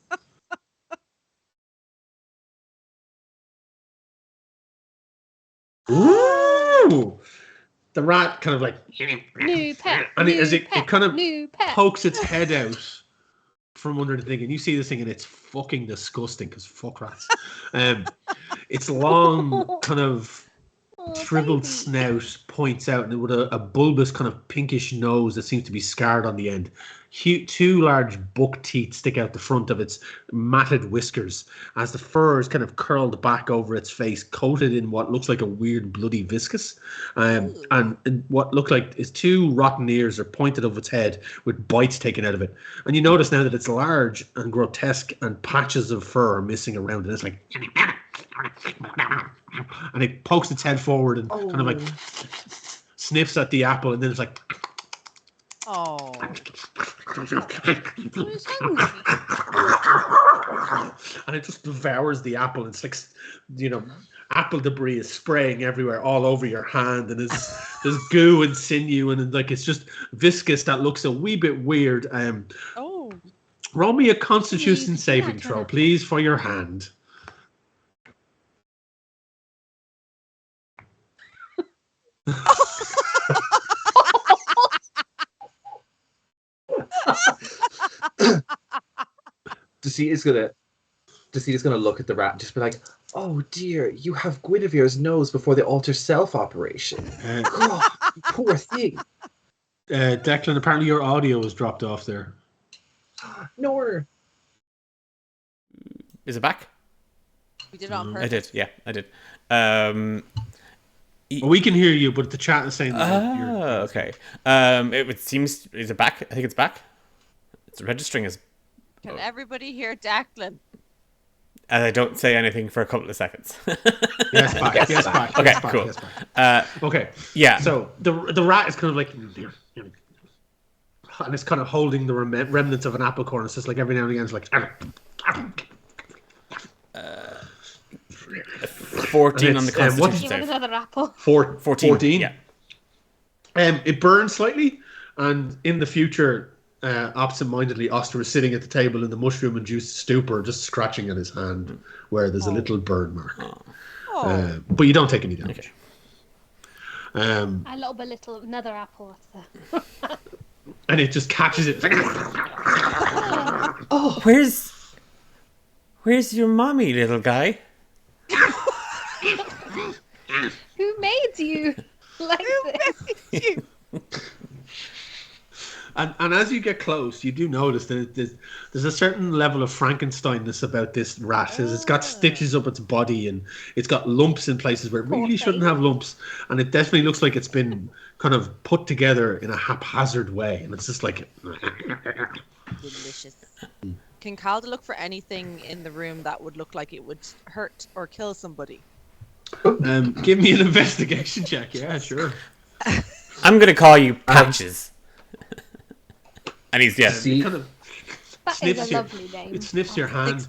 Ooh! The rat kind of like, New pet. and new as it pet, kind of new pet. pokes its head out from under the thing, and you see this thing, and it's fucking disgusting because fuck rats. It's long, kind of shriveled baby. snout points out, and with a bulbous kind of pinkish nose that seems to be scarred on the end. Two large buck teeth stick out the front of its matted whiskers as the fur is kind of curled back over its face, coated in what looks like a weird bloody viscous. And what look like is two rotten ears are pointed over its head with bites taken out of it. And you notice now that it's large and grotesque, and patches of fur are missing around it. It's like, and it pokes its head forward and kind of like sniffs at the apple, and then it's like, Oh. Who's hungry? and it just devours the apple. It's like, apple debris is spraying everywhere, all over your hand, and there's goo and sinew, and like it's just viscous. That looks a wee bit weird. Roll me a Constitution saving throw, please, for your hand. Deceit is gonna look at the rat and just be like, "Oh dear, you have Guinevere's nose before the alter self operation. God, you poor thing." Declan, apparently your audio was dropped off there. No. Is it back? We did it on purpose. I did. Yeah, I did. We can hear you, but the chat is saying that you're... Okay. It seems... Is it back? I think it's back. It's registering as... Can everybody hear Declan? And I don't say anything for a couple of seconds. Yes, back. Yes, back. Okay, Yes, back. cool. Yes, back. Okay. Yeah. So the rat is kind of like... And it's kind of holding the remnants of an apple core. It's just like every now and again it's like... 14 on the Constitution You save. want another apple? 14. Yeah. It burns slightly, and in the future, absent-mindedly, Oster is sitting at the table in the mushroom-induced stupor, just scratching at his hand, where there's a little burn mark. But you don't take any damage. Okay. I little by little, another apple. And it just catches it. Oh, where's your mommy, little guy? Who made you like this? And as you get close, you do notice that there's a certain level of Frankenstein-ness about this rat. It's got stitches up its body, and it's got lumps in places where it really shouldn't have lumps. And it definitely looks like it's been kind of put together in a haphazard way. And it's just like... Delicious. Can Calda look for anything in the room that would look like it would hurt or kill somebody? Give me an investigation check. Yeah, sure. I'm going to call you Pouches. And he's, yeah. Kind of That is a lovely name. It sniffs your hand.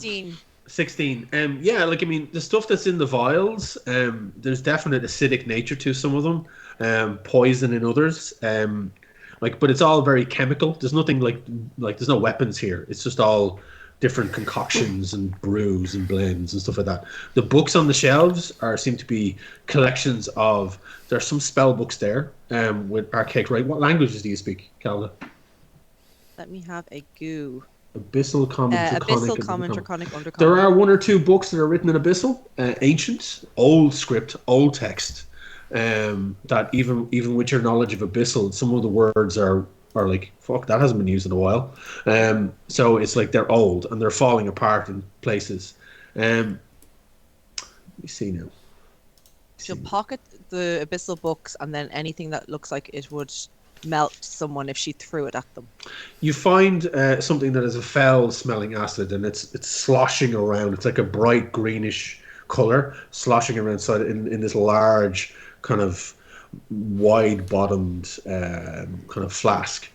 16. Yeah, like, I mean, the stuff that's in the vials, there's definite acidic nature to some of them, poison in others. But it's all very chemical. There's nothing like there's no weapons here. It's just all different concoctions and brews and blends and stuff like that. The books on the shelves seem to be collections of... There's some spell books there with archaic writing. What languages do you speak, Calda? Let me have a goo. Abyssal, Common, Draconic, Undercommon. There are one or two books that are written in Abyssal, ancient, old script, old text. That even with your knowledge of Abyssal, some of the words are like, fuck, that hasn't been used in a while. So it's like they're old and they're falling apart in places. Let me see now. She'll pocket the Abyssal books, and then anything that looks like it would melt someone if she threw it at them. You find something that is a foul-smelling acid, and it's sloshing around. It's like a bright greenish color, sloshing around inside in this large kind of wide-bottomed kind of flask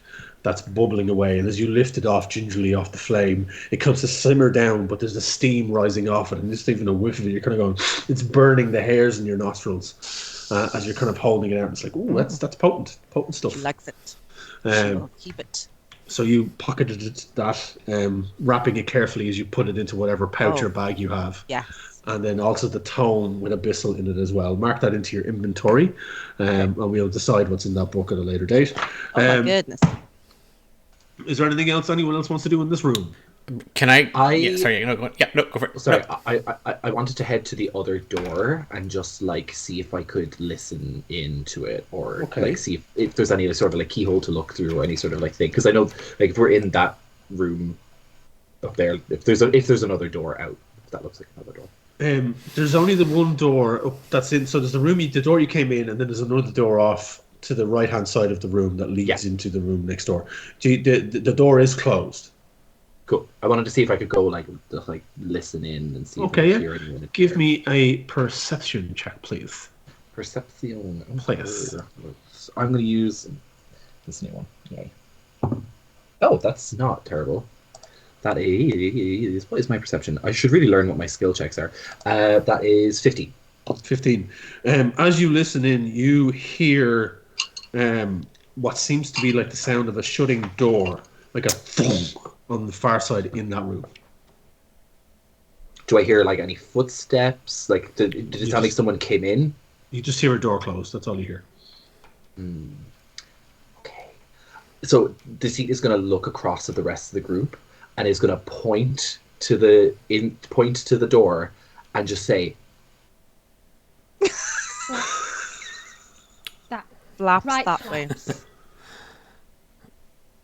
that's bubbling away. And as you lift it off gingerly off the flame, it comes to simmer down, but there's a steam rising off it, and just even a whiff of it, you're kind of going, it's burning the hairs in your nostrils as you're kind of holding it out. It's like, ooh, that's potent stuff. She likes it. She will keep it. So you pocketed that, wrapping it carefully as you put it into whatever pouch or bag you have. Yes. And then also the tome with Abyssal in it as well. Mark that into your inventory, and we'll decide what's in that book at a later date. Oh my goodness. Is there anything else anyone else wants to do in this room? Can I? Yeah, sorry, no, go for it. Sorry, No. I wanted to head to the other door and just like see if I could listen into it, or like see if there's any sort of like keyhole to look through or any sort of like thing. Because I know, like, if we're in that room up there, if there's another door out, that looks like another door. There's only the one door that's in. So there's the door you came in, and then there's another door off to the right hand side of the room that leads into the room next door. The door is closed. Cool. I wanted to see if I could go like just like listen in and see. Okay, if I hear anyone. Give me a perception check, please. Perception. Please. I'm going to use this new one. Yay. Oh, that's not terrible. That is, what is my perception? I should really learn what my skill checks are. That is 15. 15. As you listen in, you hear what seems to be like the sound of a shutting door, like a thump on the far side in that room. Do I hear like any footsteps? Like, did it sound like someone came in? You just hear a door close. That's all you hear. Okay. So Deceit is going to look across at the rest of the group and is going to point to the door and just say, That Flaps Right that flaps. way.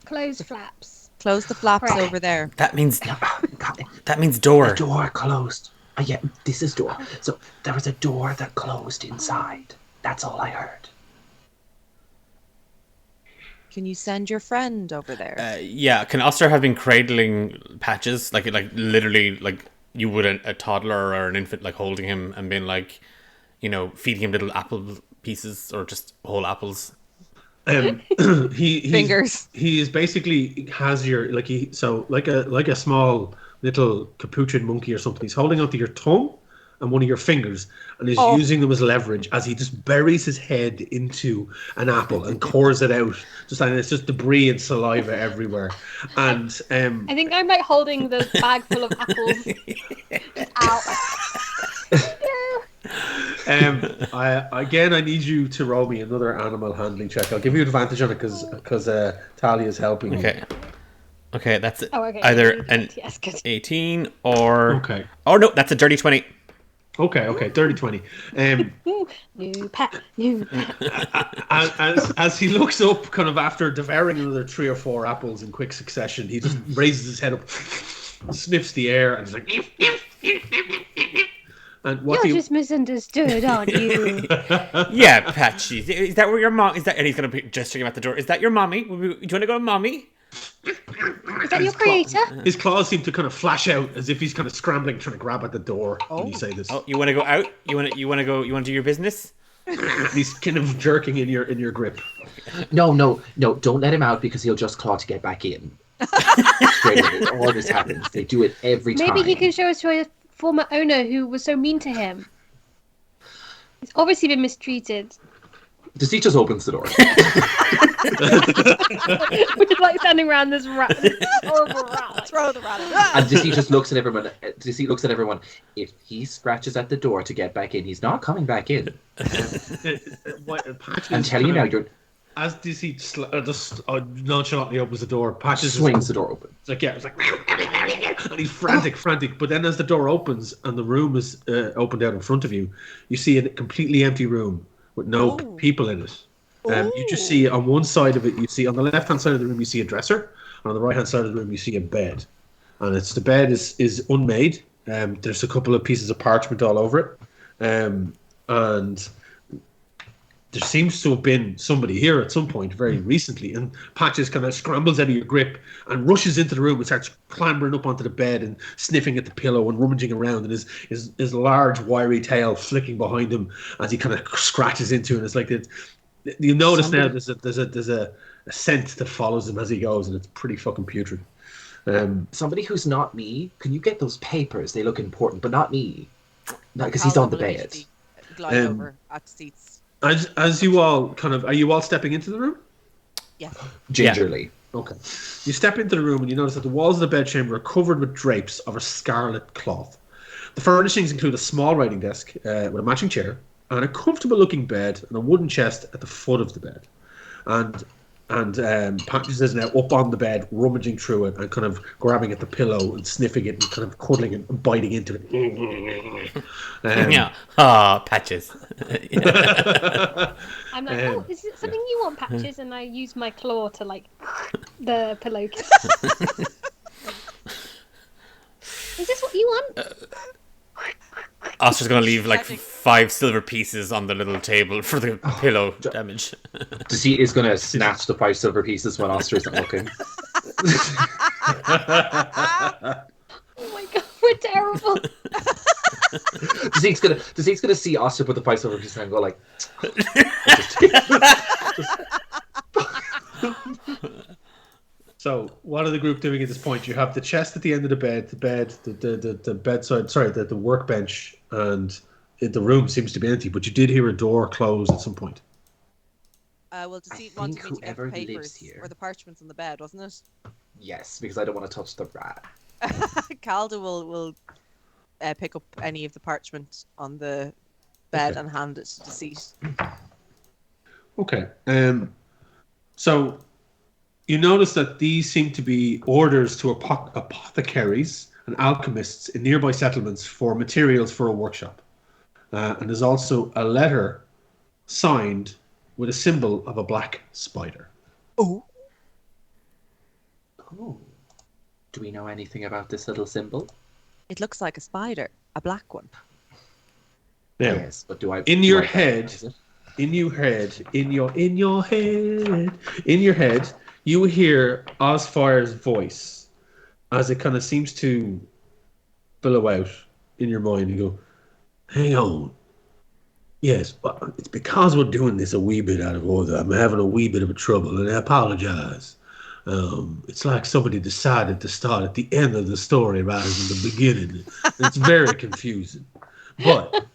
close flaps. Close the flaps Right. over there. That means the door. door closed. Yeah, this is door. So there was a door that closed inside. That's all I heard. Can you send your friend over there? Yeah, can Oster have been cradling Patches, like literally, like you would a toddler or an infant, like holding him and being like, you know, feeding him little apple pieces or just whole apples. Fingers. He is basically has your like a small little capuchin monkey or something. He's holding onto your thumb and one of your fingers and is using them as leverage as he just buries his head into an apple and cores it out. And it's just debris and saliva everywhere. And I think I'm like holding the bag full of apples. I need you to roll me another animal handling check. I'll give you advantage on it because Talia is helping you. Okay, that's it. Oh, okay. Either an Yes, good. 18 or... Okay. Oh, no, that's a dirty 20. Okay, 30-20. New pet. As he looks up, kind of after devouring another 3 or 4 apples in quick succession, he just raises his head up, sniffs the air, and he's like... And what You're just misunderstood, aren't you? Yeah, Patchy. Is that where your mom... Is that... And he's going to be gesturing at the door. Is that your mommy? Do you want to go to mommy? Is that your creator? His claws seem to kind of flash out as if he's kind of scrambling, trying to grab at the door when you say this. Oh, you want to go out? You want to go? You want to do your business? He's kind of jerking in your grip. No, don't let him out because he'll just claw to get back in. Straight away. All this happens. They do it every time. Maybe he can show us to a former owner who was so mean to him. He's obviously been mistreated. Deceit just opens the door. We're just like standing around this horrible rat. Throw the rat in. And Deceit just looks at everyone. Deceit looks at everyone. If he scratches at the door to get back in, he's not coming back in. I'm telling you now, you're... As Deceit just nonchalantly opens the door, Patches swings the door open. It's like, yeah, it's like... And he's frantic. But then as the door opens and the room is opened out in front of you, you see a completely empty room with no people in it. You just see on one side of it, you see on the left-hand side of the room, you see a dresser. And on the right-hand side of the room, you see a bed. And the bed is unmade. There's a couple of pieces of parchment all over it. And there seems to have been somebody here at some point very recently. And Patches kind of scrambles out of your grip and rushes into the room and starts clambering up onto the bed and sniffing at the pillow and rummaging around, and his large wiry tail flicking behind him as he kind of scratches into it. And it's like you notice now there's a scent that follows him as he goes, and it's pretty fucking putrid. Somebody who's not me, can you get those papers? They look important, but not me. Because he's on the bed. Glide over at seats. As you all are you all stepping into the room? Yes. Gingerly. Yeah. Okay. You step into the room and you notice that the walls of the bedchamber are covered with drapes of a scarlet cloth. The furnishings include a small writing desk with a matching chair and a comfortable looking bed and a wooden chest at the foot of the bed. And And Patches is now up on the bed, rummaging through it and kind of grabbing at the pillow and sniffing it and kind of cuddling it and biting into it. Patches. I'm like, oh, is it something you want, Patches? And I use my claw to like the pillowcase. Is this what you want? Oscar's gonna leave like 5 silver pieces on the little table for the pillow damage. Deceit is gonna snatch the 5 silver pieces when Oster isn't looking. Oh my god, we're terrible. Deceit's gonna see Oster put the 5 silver pieces and go like. So, what are the group doing at this point? You have the chest at the end of the bed, the bedside, the workbench, and the room seems to be empty. But you did hear a door close at some point. Well, Deceit wanted me to get the papers or the parchments on the bed, wasn't it? Yes, because I don't want to touch the rat. Calda will pick up any of the parchment on the bed and hand it to Deceit. Okay. So you notice that these seem to be orders to apothecaries and alchemists in nearby settlements for materials for a workshop. And there's also a letter signed with a symbol of a black spider. Oh. Oh. Do we know anything about this little symbol? It looks like a spider, a black one. Now, yes, but in your head, you hear Osfire's voice as it kind of seems to billow out in your mind. You go, hang on. Yes, but it's because we're doing this a wee bit out of order. I'm having a wee bit of a trouble, and I apologize. It's like somebody decided to start at the end of the story rather than the beginning. It's very confusing. But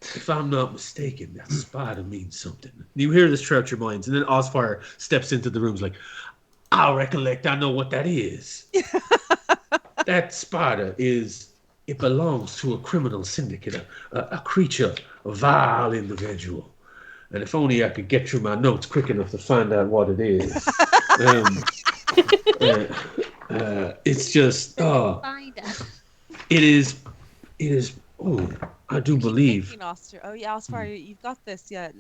if I'm not mistaken, that spider means something. You hear this throughout your minds, and then Osfire steps into the room like, I'll recollect, I know what that is. That spider it belongs to a criminal syndicate, a creature, a vile individual. And if only I could get through my notes quick enough to find out what it is. It's just, it is, I do believe. Oh yeah, Osfire, you've got this. Yeah,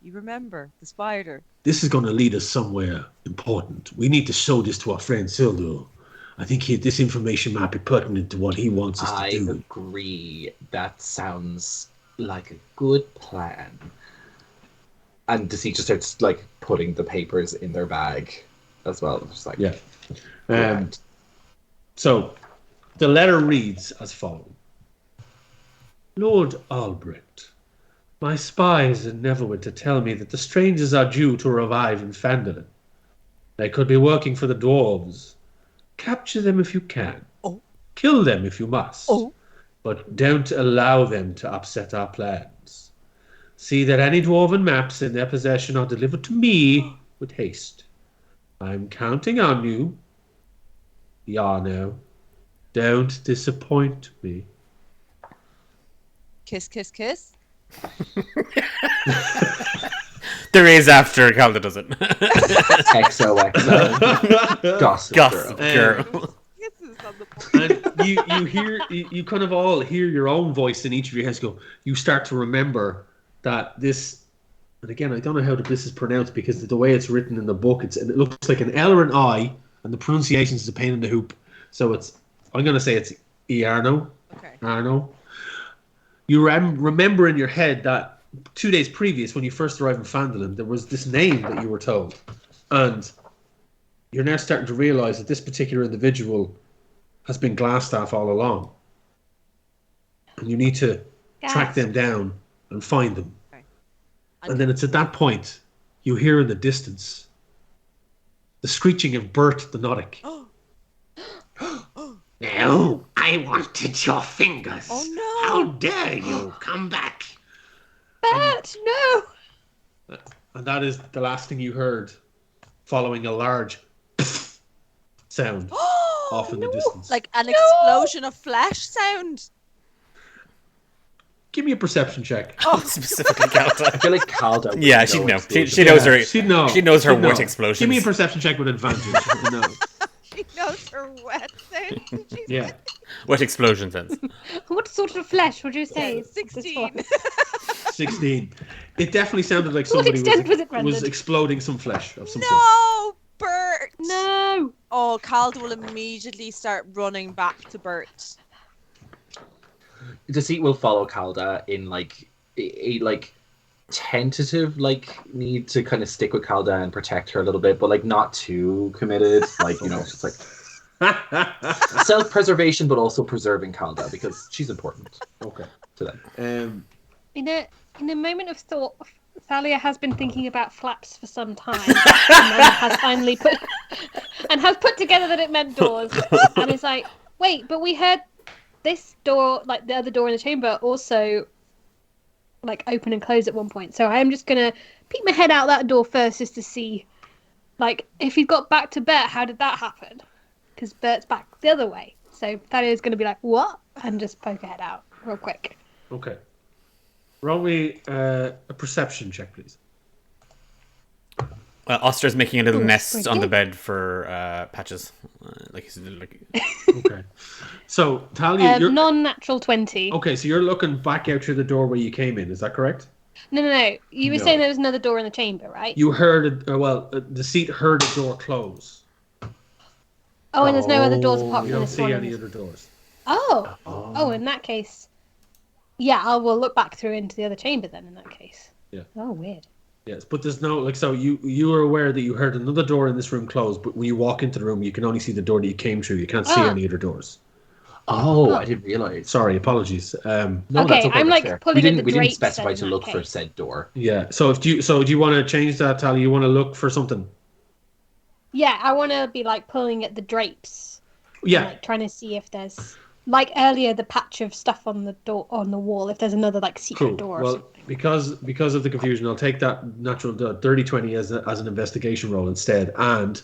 you remember the spider. This is going to lead us somewhere important. We need to show this to our friend Sildur. I think this information might be pertinent to what he wants us to do. I agree. That sounds like a good plan. And Deceit just starts like putting the papers in their bag as well. Just like So the letter reads as follows. Lord Albrecht, my spies endeavored to tell me that the strangers are due to revive in Phandalin. They could be working for the dwarves. Capture them if you can. Oh. Kill them if you must. Oh. But don't allow them to upset our plans. See that any dwarven maps in their possession are delivered to me with haste. I'm counting on you. Yarno, don't disappoint me. Kiss, kiss, kiss. There is after Calda does it. XOXO. Gossip Girl. And you kind of all hear your own voice in each of your heads go, you start to remember that this, and again, I don't know how this is pronounced because the way it's written in the book, it looks like an L or an I, and the pronunciation is a pain in the hoop. So I'm going to say it's Iarno. Okay. Arno. You remember in your head that 2 days previous, when you first arrived in Phandalin, there was this name that you were told. And you're now starting to realize that this particular individual has been Glassstaff all along. And you need to track them down and find them. Okay. And then it's at that point you hear in the distance the screeching of Bert the Nodic. No, I wanted your fingers. Oh no! How dare you come back? Bert, no! And that is the last thing you heard, following a large sound off in the distance. Like an explosion of flesh sound. Give me a perception check. Oh, specifically Calta. I feel like Calda. would Yeah, she'd know. explosion. She knows her. She'd know. She knows her She'd know. wet explosions. Give me a perception check with advantage. No. She knows her wet thing. Yeah. Wet explosion sense. What sort of flesh would you say? is this 16. one? 16. It definitely sounded like To what somebody extent was it was rendered? exploding some flesh of some sort. No, Bert. No. Oh, Calda will immediately start running back to Bert. Deceit will follow Calda in like a like tentative like need to kind of stick with Calda and protect her a little bit, but like not too committed. Like, you know, just like self-preservation, but also preserving Calda because she's important Okay. to them. In a moment of thought, Thalia has been thinking about flaps for some time, and then has finally put together that it meant doors, and it's like, wait, but we heard this door, like the other door in the chamber, also like open and close at one point. So I am just gonna peek my head out that door first, just to see, like, if he's got back to Bert, how did that happen? Because Bert's back the other way. So Thalia's gonna be like, what? And just poke her head out real quick. Okay. Roll me a perception check, please. Oster's making a little Ooh, nest pretty on the good. bed for Patches. Like he's like. Okay. So, Talia, you're... Non-natural 20. Okay, so you're looking back out through the door where you came in, is that correct? No. You were No. saying there was another door in the chamber, right? You heard, Deceit heard a door close. Oh, and there's no other doors apart You from don't this see one. any other doors. Oh, in that case, yeah, I will look back through into the other chamber then. In that case, Yeah. Oh, weird. Yes, but there's no, like, so you were aware that you heard another door in this room close, but when you walk into the room, you can only see the door that you came through. You can't see any other doors. Oh, I didn't realize. Sorry, apologies. No, Okay, that's okay. I'm, that's like, fair. pulling We at didn't. the We didn't drapes specify then to in look that for case. said door. Yeah. So do you want to change that, Tally? You want to look for something? Yeah, I want to be like pulling at the drapes. Yeah. And, like, trying to see if there's, like earlier, the patch of stuff on the door on the wall. If there's another like secret Cool. door. Or Well, something. because of the confusion, I'll take that natural dirty 20 as an investigation roll instead. And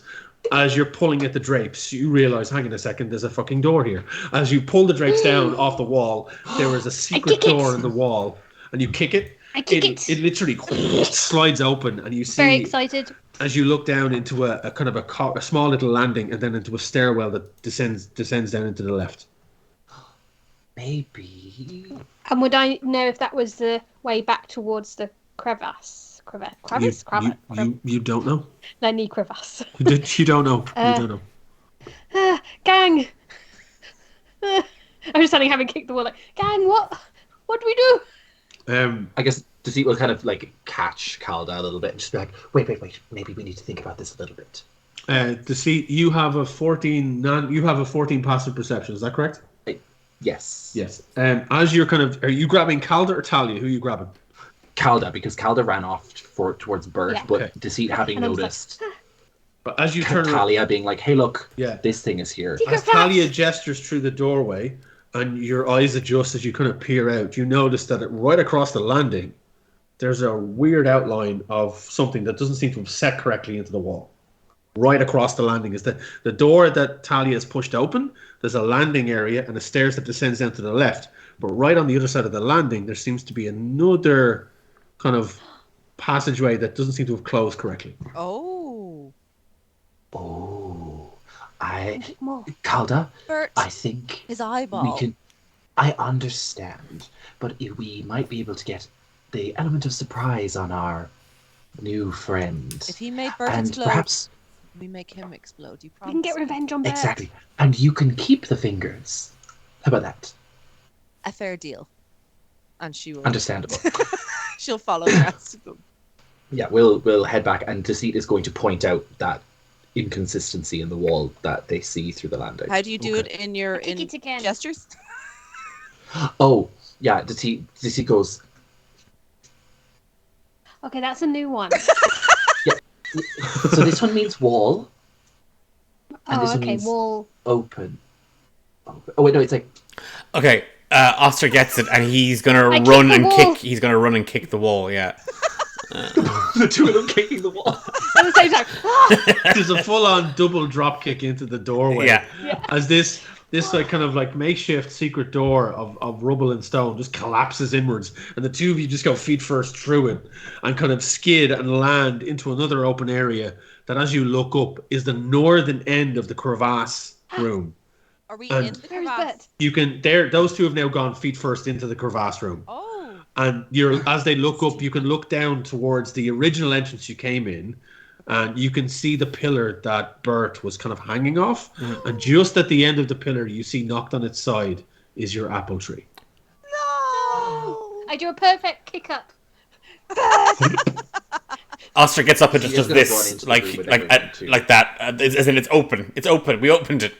as you're pulling at the drapes, you realize, hang on a second, there's a fucking door here. As you pull the drapes down off the wall, there is a secret kick it. door in the wall, and you kick it. I kick it. It literally slides open, and you see. Very excited. As you look down into a kind of a small little landing, and then into a stairwell that descends down into the left. Maybe. And would I know if that was the way back towards the crevasse? Crevasse? You don't know. No, need crevasse. You don't know. You don't know. Gang! I'm just standing having kicked the wall like, gang, what? What do we do? I guess Deceit will kind of like catch Calda a little bit and just be like, wait. Maybe we need to think about this a little bit. Deceit, you have a 14. You have a 14 passive perception. Is that correct? Yes. Yes. As you're are you grabbing Calda or Talia? Who are you grabbing? Calda, because Calda ran off towards Bert, Yeah. but Okay. Deceit having And I was like, noticed But as you turn around, Talia being like, hey, look, Yeah. this thing is here. as Talia gestures through the doorway, and your eyes adjust as you kind of peer out, you notice that right across the landing, there's a weird outline of something that doesn't seem to have set correctly into the wall. Right across the landing is the door that Talia has pushed open. There's a landing area and a stairs that descends down to the left. But right on the other side of the landing, there seems to be another kind of passageway that doesn't seem to have closed correctly. Oh, Oh, More. Calda, Bert, I think his eyeball. we can. I understand, but if we might be able to get the element of surprise on our new friend. If he made Bert and explode, perhaps we make him explode. You We promise? can get revenge on Bert. exactly, and you can keep the fingers. How about that? A fair deal. And she will. Understandable. She'll follow the rest of them. Yeah, we'll head back, and Deceit is going to point out that inconsistency in the wall that they see through the landing. How do you do it in your Kick it again. gestures? Oh, yeah, Deceit goes, Okay, that's a new one. so this one means wall, and this Oh, one okay, means wall. open. Oh, wait, no, it's like, Okay, Oster gets it, and he's gonna I kick run the and wall. kick. He's gonna run and kick the wall. Yeah. the two of them kicking the wall. At the same time. There's a full-on double drop kick into the doorway. Yeah. As this this like kind of like makeshift secret door of rubble and stone just collapses inwards, and the two of you just go feet first through it and kind of skid and land into another open area that, as you look up, is the northern end of the crevasse room. Are we And in the Where is crevasse? that? You can those two have now gone feet first into the crevasse room. Oh. And as they look up, you can look down towards the original entrance you came in, and you can see the pillar that Bert was kind of hanging off. And just at the end of the pillar, you see knocked on its side is your apple tree. No. I do a perfect kick up. Oscar gets up and just He does is gonna run this, into the room with everything, too. like that, as in it's open. It's open. We opened it.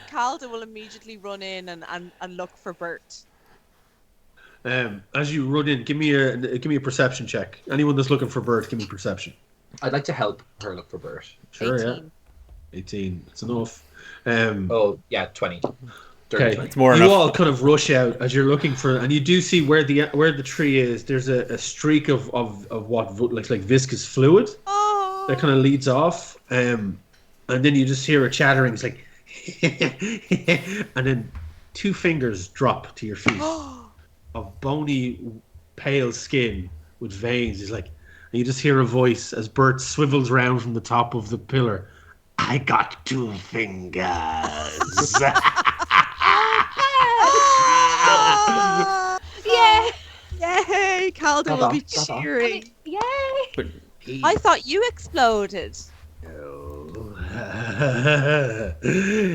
Calda will immediately run in and look for Bert. As you run in, give me a perception check. Anyone that's looking for Bert, give me perception. I'd like to help her look for Bert. Sure, 18. yeah. 18. It's enough. Oh, yeah, 20. Okay, It's more you enough. all kind of rush out as you're looking for, and you do see where the tree is. There's a streak of what looks like viscous fluid Oh. that kind of leads off, and then you just hear a chattering. It's like, and then two fingers drop to your feet of bony, pale skin with veins. It's like, and you just hear a voice as Bert swivels round from the top of the pillar. I got 2 fingers. Yeah. Yay! Calda will be cheering. Yay. But I thought you exploded.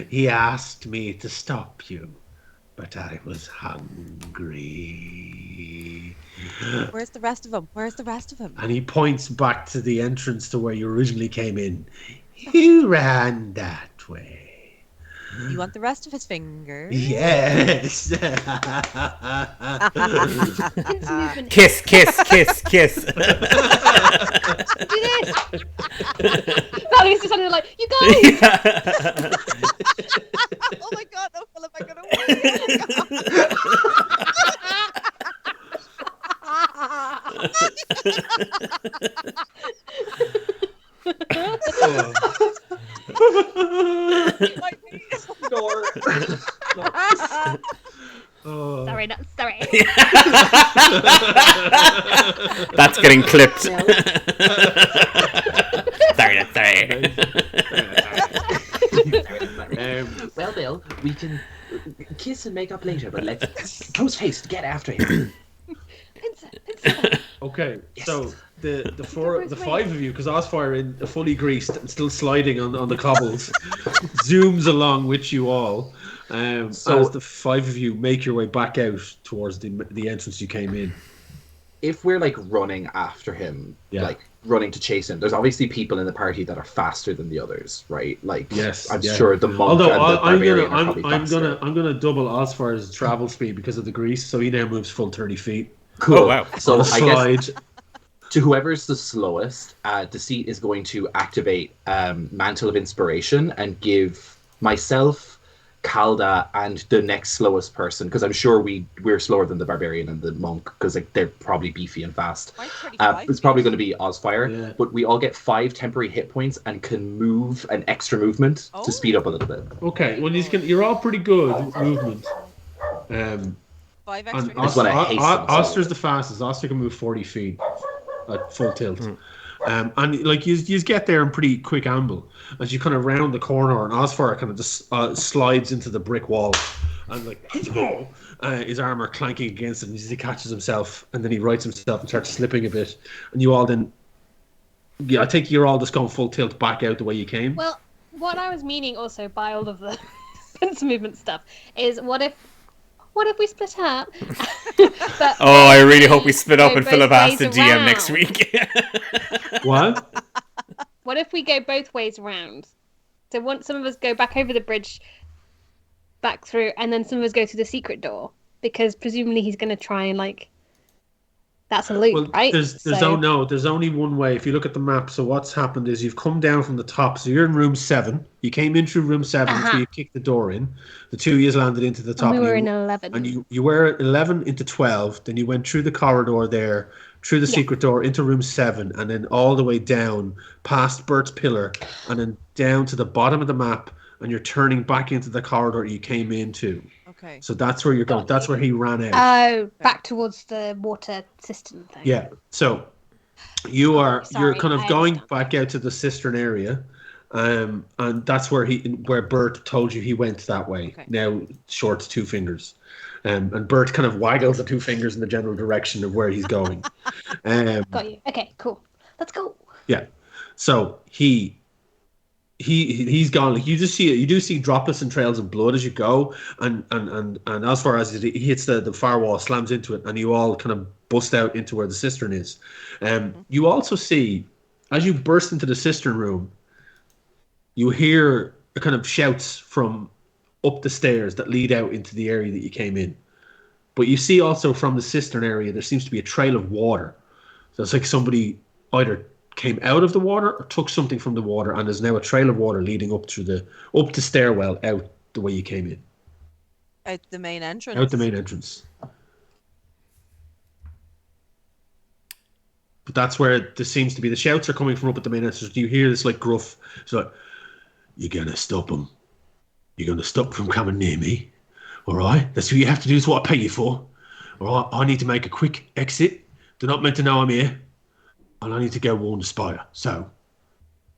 He asked me to stop you, but I was hungry. Where's the rest of them? Where's the rest of them? And he points back to the entrance to where you originally came in. You ran that way. You want the rest of his fingers? Yes. Pin's movement. kiss. Do this. Valley's just suddenly like, you guys. Oh my god, no, Philip, I'm gonna Sorry, not sorry. That's getting clipped. sorry. Well, Bill, we can kiss and make up later, but let's post haste get after him. Pincer. Okay, Yes. so the five of you, because Osfire in fully greased and still sliding on the cobbles, zooms along with you all. So- as the 5 of you make your way back out towards the entrance you came in. If we're like running after him, Yeah. like running to chase him, there's obviously people in the party that are faster than the others, right? Like, Yes, I'm yeah. sure the monk Although and the barbarian are probably I'm faster. gonna double Osfire's travel speed because of the grease, so he now moves full 30 feet. Cool. Oh, wow. So on a I guess slide. to whoever's the slowest, Deceit is going to activate Mantle of Inspiration and give myself, Calda, and the next slowest person, because I'm sure we're slower than the barbarian and the monk, because like they're probably beefy and fast. Mine's 35 It's probably going to be Osfire, Yeah. but we all get 5 temporary hit points and can move an extra movement Oh. to speed up a little bit. Okay, well you're all pretty good with movement. 5 And extra. That's what I hate sometimes. Oster's the fastest. Oster can move 40 feet at full tilt. And like you get there in pretty quick amble as you kind of round the corner, and Osfire kind of just slides into the brick wall, and like his armor clanking against it, and he catches himself, and then he rights himself and starts slipping a bit, and you all then, I think you're all just going full tilt back out the way you came. Well, what I was meaning also by all of the pincer movement stuff is what if we split up? But Oh, I really hope we split up go and both Philip asks the ways DM around. next week. What? What if we go both ways around? So some of us go back over the bridge, back through, and then some of us go through the secret door, because presumably he's going to try and like. That's a loop, Well, right? there's only one way. If you look at the map, so what's happened is you've come down from the top. So you're in room 7. You came in through room 7 until you kicked the door in. The two of you landed into the top. And we were and in 11. you were 11 into 12. Then you went through the corridor there, through the secret door into room 7, and then all the way down past Bert's pillar, and then down to the bottom of the map, and you're turning back into the corridor you came into. Okay. So that's where you're going. That's where he ran out. Oh, back towards the water cistern thing. Yeah. So you're kind of I going understand. back out to the cistern area, and that's where Bert told you he went that way. Okay. Now Short's 2 fingers, and Bert kind of waggles the 2 fingers in the general direction of where he's going. Got you. Okay, cool. Let's go. Yeah. So he's gone. Like, you do see droplets and trails of blood as you go, and as far as he hits the far wall, slams into it, and you all kind of bust out into where the cistern is. You also see, as you burst into the cistern room, you hear a kind of shouts from up the stairs that lead out into the area that you came in. But you see also from the cistern area there seems to be a trail of water. So it's like somebody either came out of the water or took something from the water, and there's now a trail of water leading up the stairwell out the way you came in. Out the main entrance. Out the main entrance. But that's where there seems to be the shouts are coming from up at the main entrance. You hear this like gruff. It's like, you're gonna stop them. You're gonna stop from coming near me. All right. That's what you have to do. Is what I pay you for. All right. I need to make a quick exit. They're not meant to know I'm here. And I need to go warn the spire. So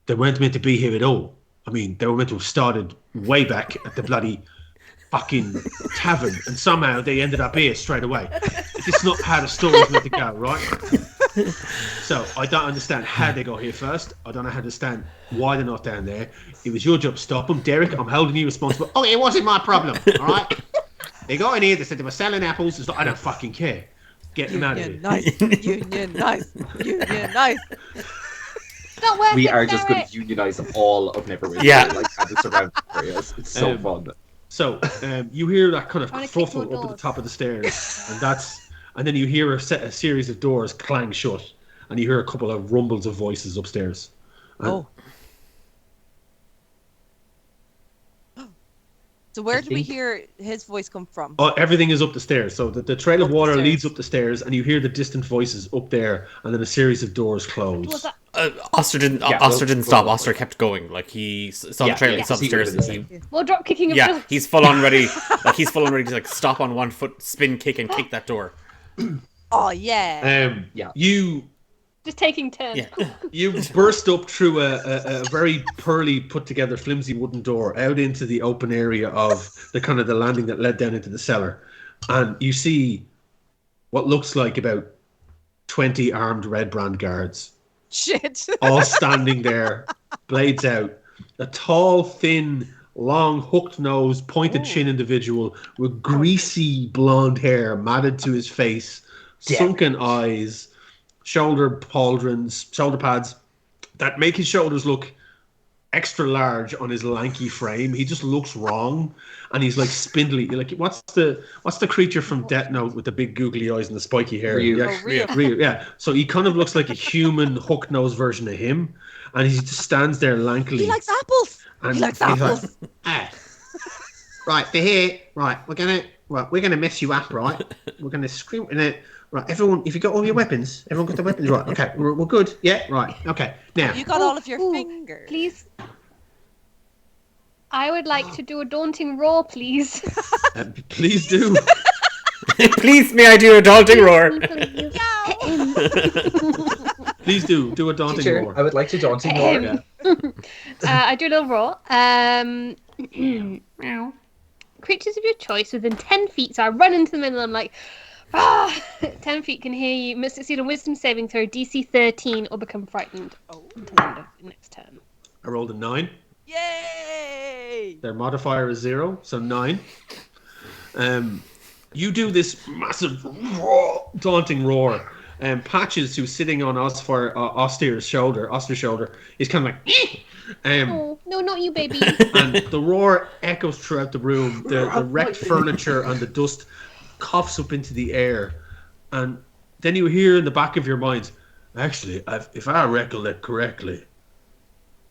they weren't meant to be here at all. I mean, they were meant to have started way back at the bloody fucking tavern, and somehow they ended up here straight away. It's not how the story's meant to go, right? So I don't understand how they got here first. I don't understand why they're not down there. It was your job to stop them. Derek, I'm holding you responsible. Oh, it wasn't my problem, all right? They got in here, they said they were selling apples. It's like, I don't fucking care. Get them out of here. Nice. Union nice. Union nice. Not worth We it, are just going Derek. to unionize all of Neverwinter. Yeah. Like, and the surrounding areas. It's so fun. So you hear that kind of I wanna kick kerfuffle more up at the doors. top of the stairs, and then you hear a series of doors clang shut, and you hear a couple of rumbles of voices upstairs. Oh. So where did we think- hear his voice come from? Oh, everything is up the stairs. So the trail of Up the water stairs. leads up the stairs, and you hear the distant voices up there, and then a series of doors Was close. that Oster didn't. Yeah, Oster we'll- didn't we'll stop. go Oster for it. kept going. Like he saw Yeah, the trail yeah, and saw the he stairs. would've And been more drop kicking of yeah, Bill? he's full on ready. Like he's full on ready to like stop on one foot, spin kick, and kick that door. Oh yeah. Yeah. Just taking turns. Yeah. You burst up through a very poorly put together flimsy wooden door out into the open area of the kind of the landing that led down into the cellar, and you see what looks like about 20 armed Red Brand guards Shit. all standing there, blades out. A tall, thin, long, hooked nose, pointed chin individual with greasy blonde hair matted to his face, sunken eyes, shoulder pads that make his shoulders look extra large on his lanky frame. He just looks wrong, and he's like spindly. You're like, what's the creature from Death Note with the big googly eyes and the spiky hair? Ryu. Yeah, Oh, Ryu. Ryu, yeah. So he kind of looks like a human hook nose version of him, and he just stands there lankily. He likes apples. and He likes he's like, apples. right, they're here. Right, we're gonna mess you up. Right, we're gonna scream in it. Right, everyone, if you got all your weapons, everyone got their weapons. Right, okay, we're good. Yeah, right, okay. Now, You got all of your Ooh, fingers. Please. I would like to do a daunting roar, please. please do. Please, may I do a daunting roar? Please do a daunting Teacher, roar. I would like to daunting roar. Yeah. I do a little roar. Meow. Creatures of your choice within 10 feet. So I run into the middle and I'm like, 10 feet can hear you. Must succeed a wisdom saving throw, DC 13, or become frightened. Oh, until the end of the next turn. I rolled a 9. Yay! Their modifier is 0, so 9. You do this massive daunting roar. Patches, who's sitting on Oster's shoulder, is kind of like, Oh, no, not you, baby. and the roar echoes throughout the room. The wrecked furniture and the dust coughs up into the air, and then you hear in the back of your mind, actually, if I recollect correctly,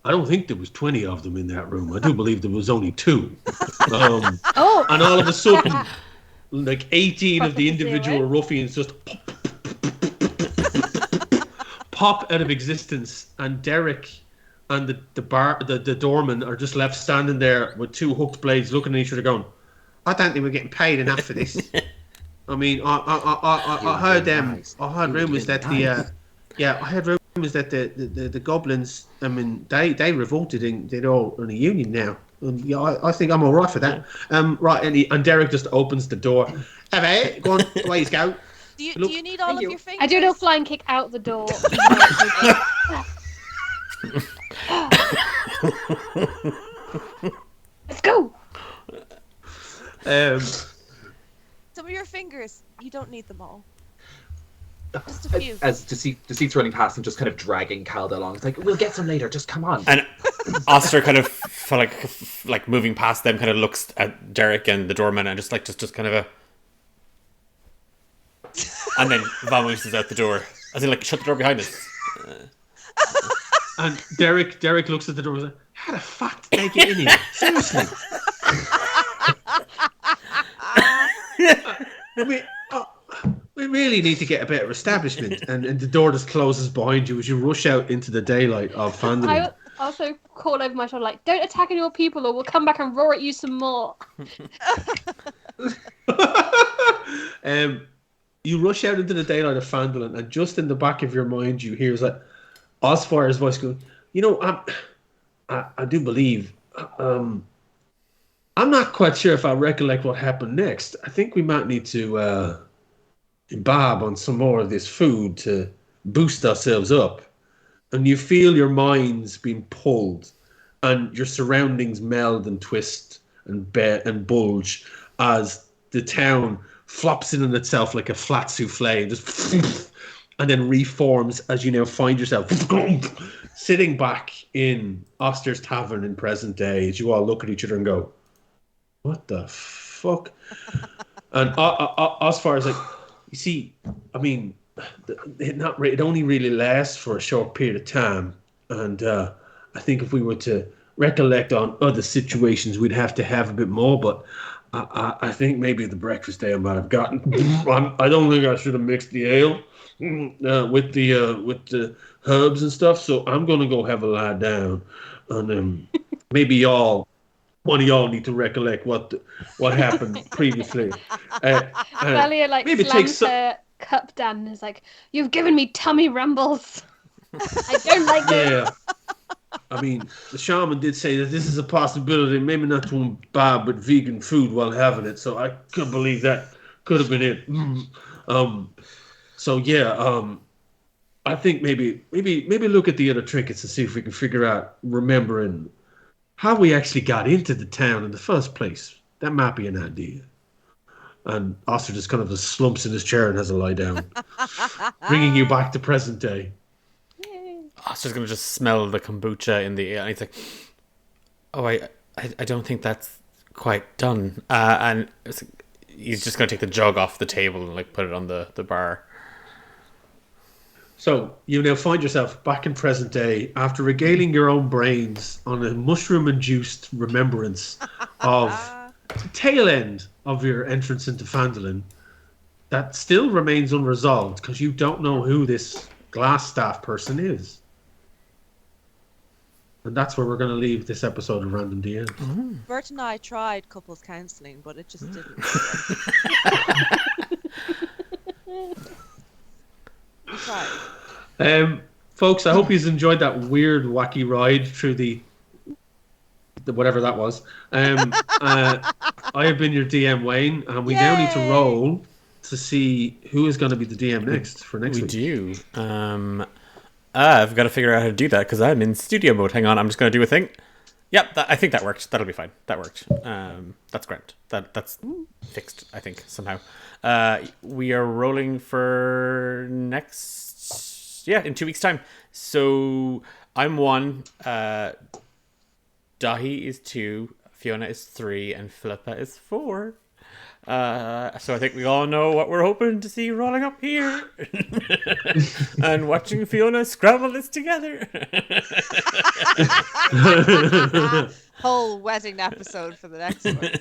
I don't think there was 20 of them in that room. I do believe there was only 2. Oh, And all of a sudden, like 18 of the Proper individual zero. ruffians just pop out of existence, and Derek and the doorman are just left standing there with two hooked blades, looking at each other, going, "I don't think we're getting paid enough for this." I mean, I heard I heard rumors that I heard rumors that the goblins. I mean, they revolted and they're all in a union now. And yeah, I think I'm all right for that. Right, and Derek just opens the door. Hey, go on, away you go. Do you need all of your fingers? I do a little flying kick out the door. Let's go. Some of your fingers, you don't need them all. Just a few. As Deceit's running past and just kind of dragging Calda along. It's like, we'll get some later, just come on. And Oster kind of, like moving past them, kind of looks at Derek and the doorman and just kind of a... And then vamooses out the door. As in, like, shut the door behind us. And Derek looks at the door and says, how the fuck did they get in here? Seriously. I mean, we really need to get a better establishment. And the door just closes behind you as you rush out into the daylight of Phandalin. I also call over my shoulder, like, don't attack any more people or we'll come back and roar at you some more. You rush out into the daylight of Phandalin, and just in the back of your mind, you hear like Osfire's voice going, "You know, I do believe. I'm not quite sure if I recollect what happened next. I think we might need to imbibe on some more of this food to boost ourselves up." And you feel your minds being pulled, and your surroundings meld and twist and bulge as the town flops in on itself like a flat souffle and just and then reforms as you now find yourself sitting back in Oster's Tavern in present day as you all look at each other and go, what the fuck? And as far as like, you see, I mean, it only really lasts for a short period of time, and I think if we were to recollect on other situations, we'd have to have a bit more, but I think maybe the breakfast ale might have gotten. I don't think I should have mixed the ale with the herbs and stuff. So I'm gonna go have a lie down, and maybe one of y'all need to recollect what happened previously. Valia maybe slams her cup down and is like, "You've given me tummy rumbles. I don't like this." Yeah. I mean, the shaman did say that this is a possibility, maybe not to imbibe with vegan food while having it, so I couldn't believe that could have been it. So yeah, I think maybe look at the other trinkets and see if we can figure out remembering how we actually got into the town in the first place. That might be an idea. And Oster just kind of just slumps in his chair and has a lie down, bringing you back to present day. Oster's gonna just smell the kombucha in the air, and he's like, "Oh, I don't think that's quite done." And he's just gonna take the jug off the table and like put it on the bar. So you now find yourself back in present day after regaling your own brains on a mushroom-induced remembrance of the tail end of your entrance into Phandalin that still remains unresolved because you don't know who this glass staff person is. And that's where we're going to leave this episode of Random DM. Bert and I tried couples counselling, but it just didn't. We tried. Folks, I hope you've enjoyed that weird, wacky ride through the whatever that was. I have been your DM, Wayne, and we now need to roll to see who is going to be the DM next for next week. We do. I've got to figure out how to do that because I'm in studio mode. Hang on, I'm just going to do a thing. Yep, I think that worked. That'll be fine. That worked. That's great. That's fixed, I think, somehow. We are rolling for next... Yeah, in 2 weeks' time. So I'm 1. Dahi is 2. Fiona is 3. And Philippa is 4. So I think we all know what we're hoping to see rolling up here. And watching Fiona scramble this together. Whole wedding episode for the next one.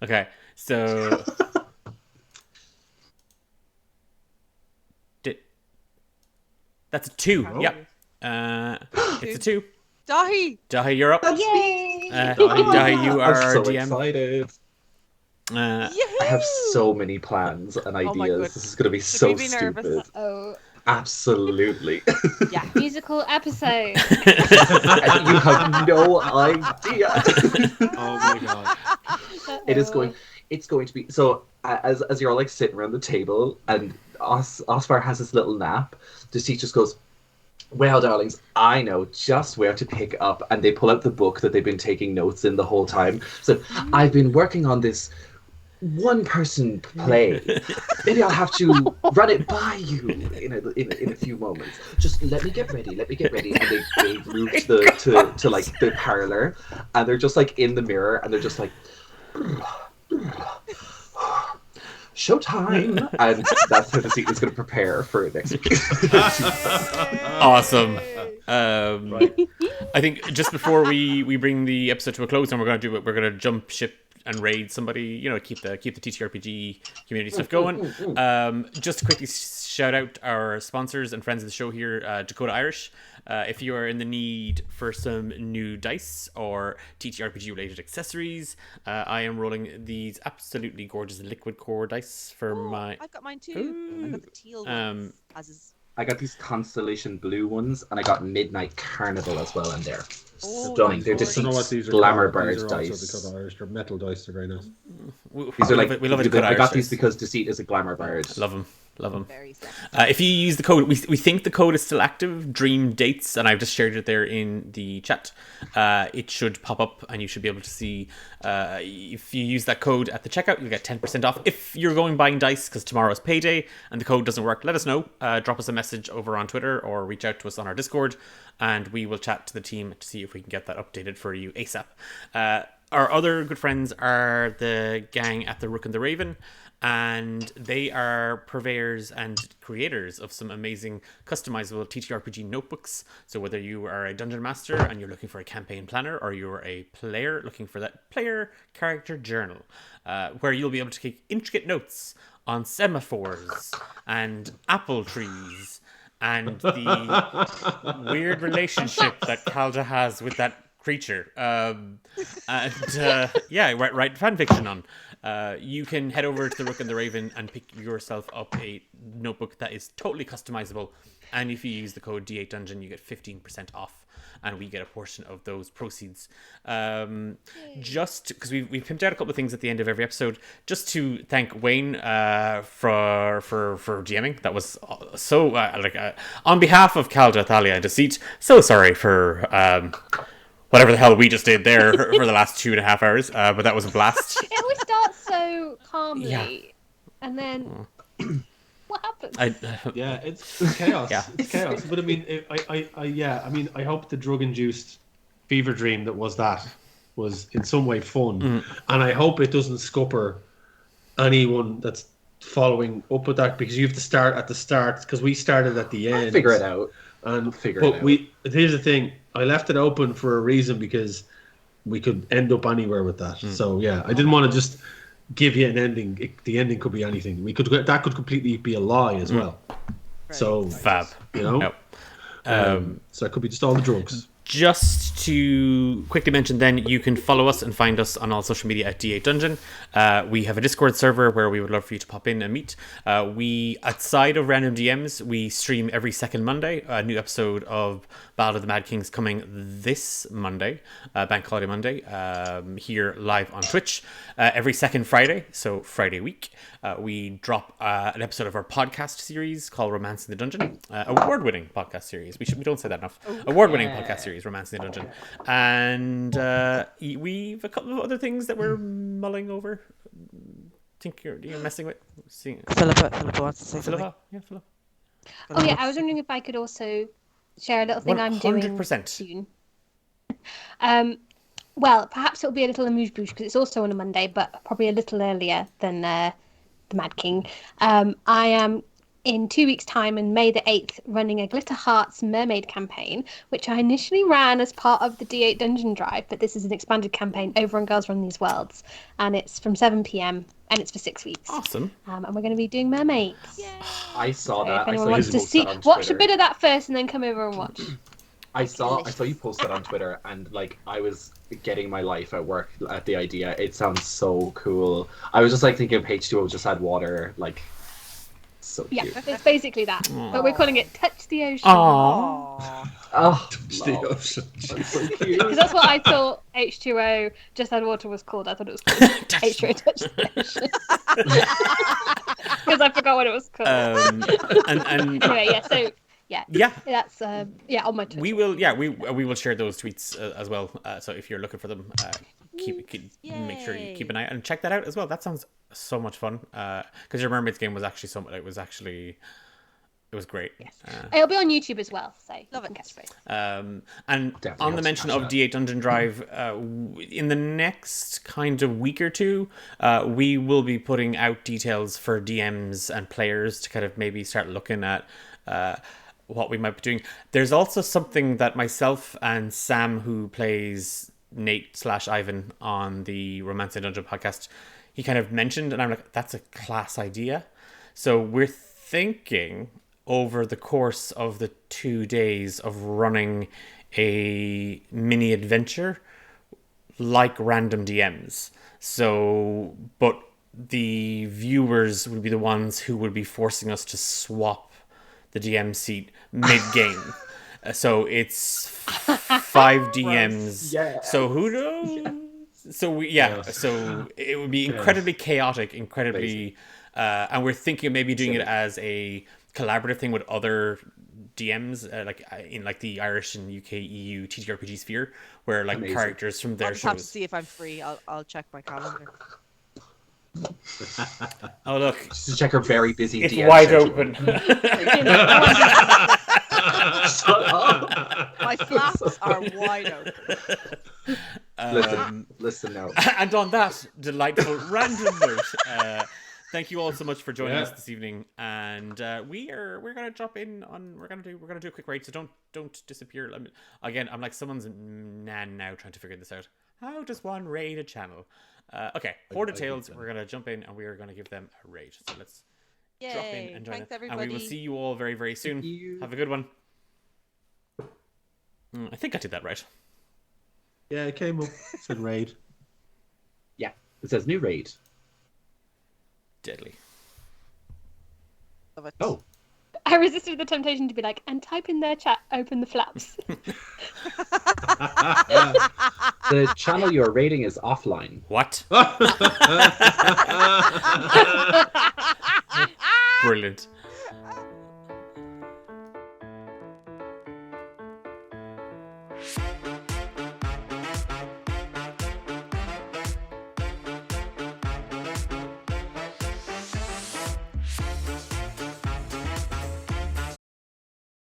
Okay, so... That's a 2. Oh. Yep. It's a 2. Dahi! Dahi, you're up. Yay! Dahi, you are I'm our so DM. excited. Yay! I have so many plans and Oh my ideas. goodness. This is going to be Should so we be nervous? stupid. Oh, Absolutely. Yeah. musical episode. You have no idea. Oh my god. It is going. It's going to be so. As you're all like sitting around the table, and Osfire has his little nap. Deceit just goes, "Well, darlings, I know just where to pick up." And they pull out the book that they've been taking notes in the whole time. So I've been working on this one-person play. Maybe I'll have to run it by you in a few moments. Just let me get ready. And they move to like the parlor, and they're just like in the mirror, and they're just like, showtime. And that's how the scene is going to prepare for next week. Awesome. I think just before we bring the episode to a close, and we're gonna jump ship and raid somebody, you know, keep the TTRPG community stuff going. Just to quickly shout out our sponsors and friends of the show here, Dakota Irish. If you are in the need for some new dice or TTRPG related accessories, I am rolling these absolutely gorgeous liquid core dice for my. I've got mine too. I got the teal ones. I got these Constellation blue ones, and I got Midnight Carnival as well in there. Oh, Stunning. They're I don't know what just these are glamour called. bird These are also dice. Dakota Irish. They're metal dice. They're very nice. These are like we love it. I got these Irish because dice. Deceit is a glamour bird. Love them. Very sexy. If you use the code, we think the code is still active, Dream Dates, and I've just shared it there in the chat. It should pop up, and you should be able to see. If you use that code at the checkout, you'll get 10% off. If you're going buying dice because tomorrow is payday and the code doesn't work, let us know. Drop us a message over on Twitter or reach out to us on our Discord, and we will chat to the team to see if we can get that updated for you ASAP. Our other good friends are the gang at the Rook and the Raven, and they are purveyors and creators of some amazing customizable TTRPG notebooks. So whether you are a dungeon master and you're looking for a campaign planner, or you're a player looking for that player character journal, where you'll be able to take intricate notes on semaphores and apple trees and the weird relationship that Calda has with that creature, and write fan fiction on. You can head over to the Rook and the Raven and pick yourself up a notebook that is totally customizable. And if you use the code D8 Dungeon, you get 15% off, and we get a portion of those proceeds. Just because we pimped out a couple of things at the end of every episode, just to thank Wayne for GMing. That was so on behalf of Calda, Thalia, and Deceit. So sorry for. Whatever the hell we just did there for the last 2.5 hours, but that was a blast. It always starts so calmly, Yeah. and then what happens? Yeah, it's chaos. Yeah. It's chaos. But I mean, I hope the drug-induced fever dream that was in some way fun, and I hope it doesn't scupper anyone that's following up with that, because you have to start at the start, because we started at the end. I'll figure it out. Here's the thing. I left it open for a reason, because we could end up anywhere with that. So yeah, I didn't want to just give you an ending. The ending could be anything. That could completely be a lie as well. Right. So Fab. you know, so it could be just all the drugs. Just to quickly mention then, you can follow us and find us on all social media at D8 Dungeon. We have a Discord server where we would love for you to pop in and meet. We, outside of Random DMs, we stream every second Monday. A new episode of Ballad of the Mad Kings coming this Monday, Bank Holiday Monday, here live on Twitch. Every second Friday, so Friday week, we drop an episode of our podcast series called Romance in the Dungeon. Award-winning podcast series. We don't say that enough. Award-winning podcast series, Romance in the Dungeon. And we've a couple of other things that we're mulling over. Think you're messing with? Philippa wants to say something. Philippa? Yeah, Philippa. Oh yeah, I was wondering if I could also share a little thing I'm doing 100%. soon. Well, perhaps it'll be a little amuse-bouche because it's also on a Monday, but probably a little earlier than the Mad King. I am in 2 weeks' time, on May the 8th, running a Glitter Hearts Mermaid campaign, which I initially ran as part of the D8 Dungeon Drive, but this is an expanded campaign over on Girls Run These Worlds, and it's from 7 p.m. and it's for 6 weeks. Awesome. And we're going to be doing mermaids. I saw So that. if I anyone saw wants you to post see, that on watch a Twitter. bit of that first, and then come over and watch. I saw you post that on Twitter, and like I was getting my life at work at the idea. It sounds so cool. I was just like thinking of H2O just had water, like so cute. Yeah, it's basically that, but we're calling it Touch the Ocean. Aww. Oh, The ocean. that's so cute. Because that's what I thought H2O Just Add Water was called. I thought it was called H2O Touch the Ocean. Because I forgot what it was called. And Anyway, yeah, so yeah, that's on my Twitter. we will share those tweets as well. So if you're looking for them, make sure you keep an eye out and check that out as well. That sounds so much fun. Because your mermaids game was actually it was great. Yes. It'll be on YouTube as well, so Love you can it. catch both. And Definitely on have the to mention smash of D8 Dungeon Drive, in the next kind of week or two, we will be putting out details for DMs and players to kind of maybe start looking at what we might be doing. There's also something that myself and Sam, who plays Nate/Ivan on the Romance and Dungeon podcast, he kind of mentioned, and I'm like, that's a class idea. So we're thinking over the course of the 2 days of running a mini adventure like random DMs. So, but the viewers would be the ones who would be forcing us to swap the DM seat mid-game. So it's 5 DMs. Yeah. So who knows? Yeah. So it would be incredibly chaotic, incredibly... and we're thinking of maybe doing it as a collaborative thing with other DMs, in the Irish and UK EU TTRPG sphere, where characters from their I'll just have to shows. see if I'm free. I'll check my calendar. Oh look, Just to check her very busy. it's DM wide schedule. open. Shut up. My flaps are wide open. Listen now. And on that delightful random note, thank you all so much for joining us this evening, and we're gonna drop in on we're gonna do a quick raid. So don't disappear. I'm like someone's nan now trying to figure this out. How does one raid a channel? Okay, Horde of Tales. We're gonna jump in and we are gonna give them a raid. So let's drop in and join Thanks, it. everybody. And we will see you all very very soon. Have a good one. I think I did that right. Yeah, it came up. Said raid. Yeah, it says new raid. Deadly. Love it. Oh. I resisted the temptation to be like, and type in their chat, open the flaps. The channel you're raiding is offline. What? Brilliant.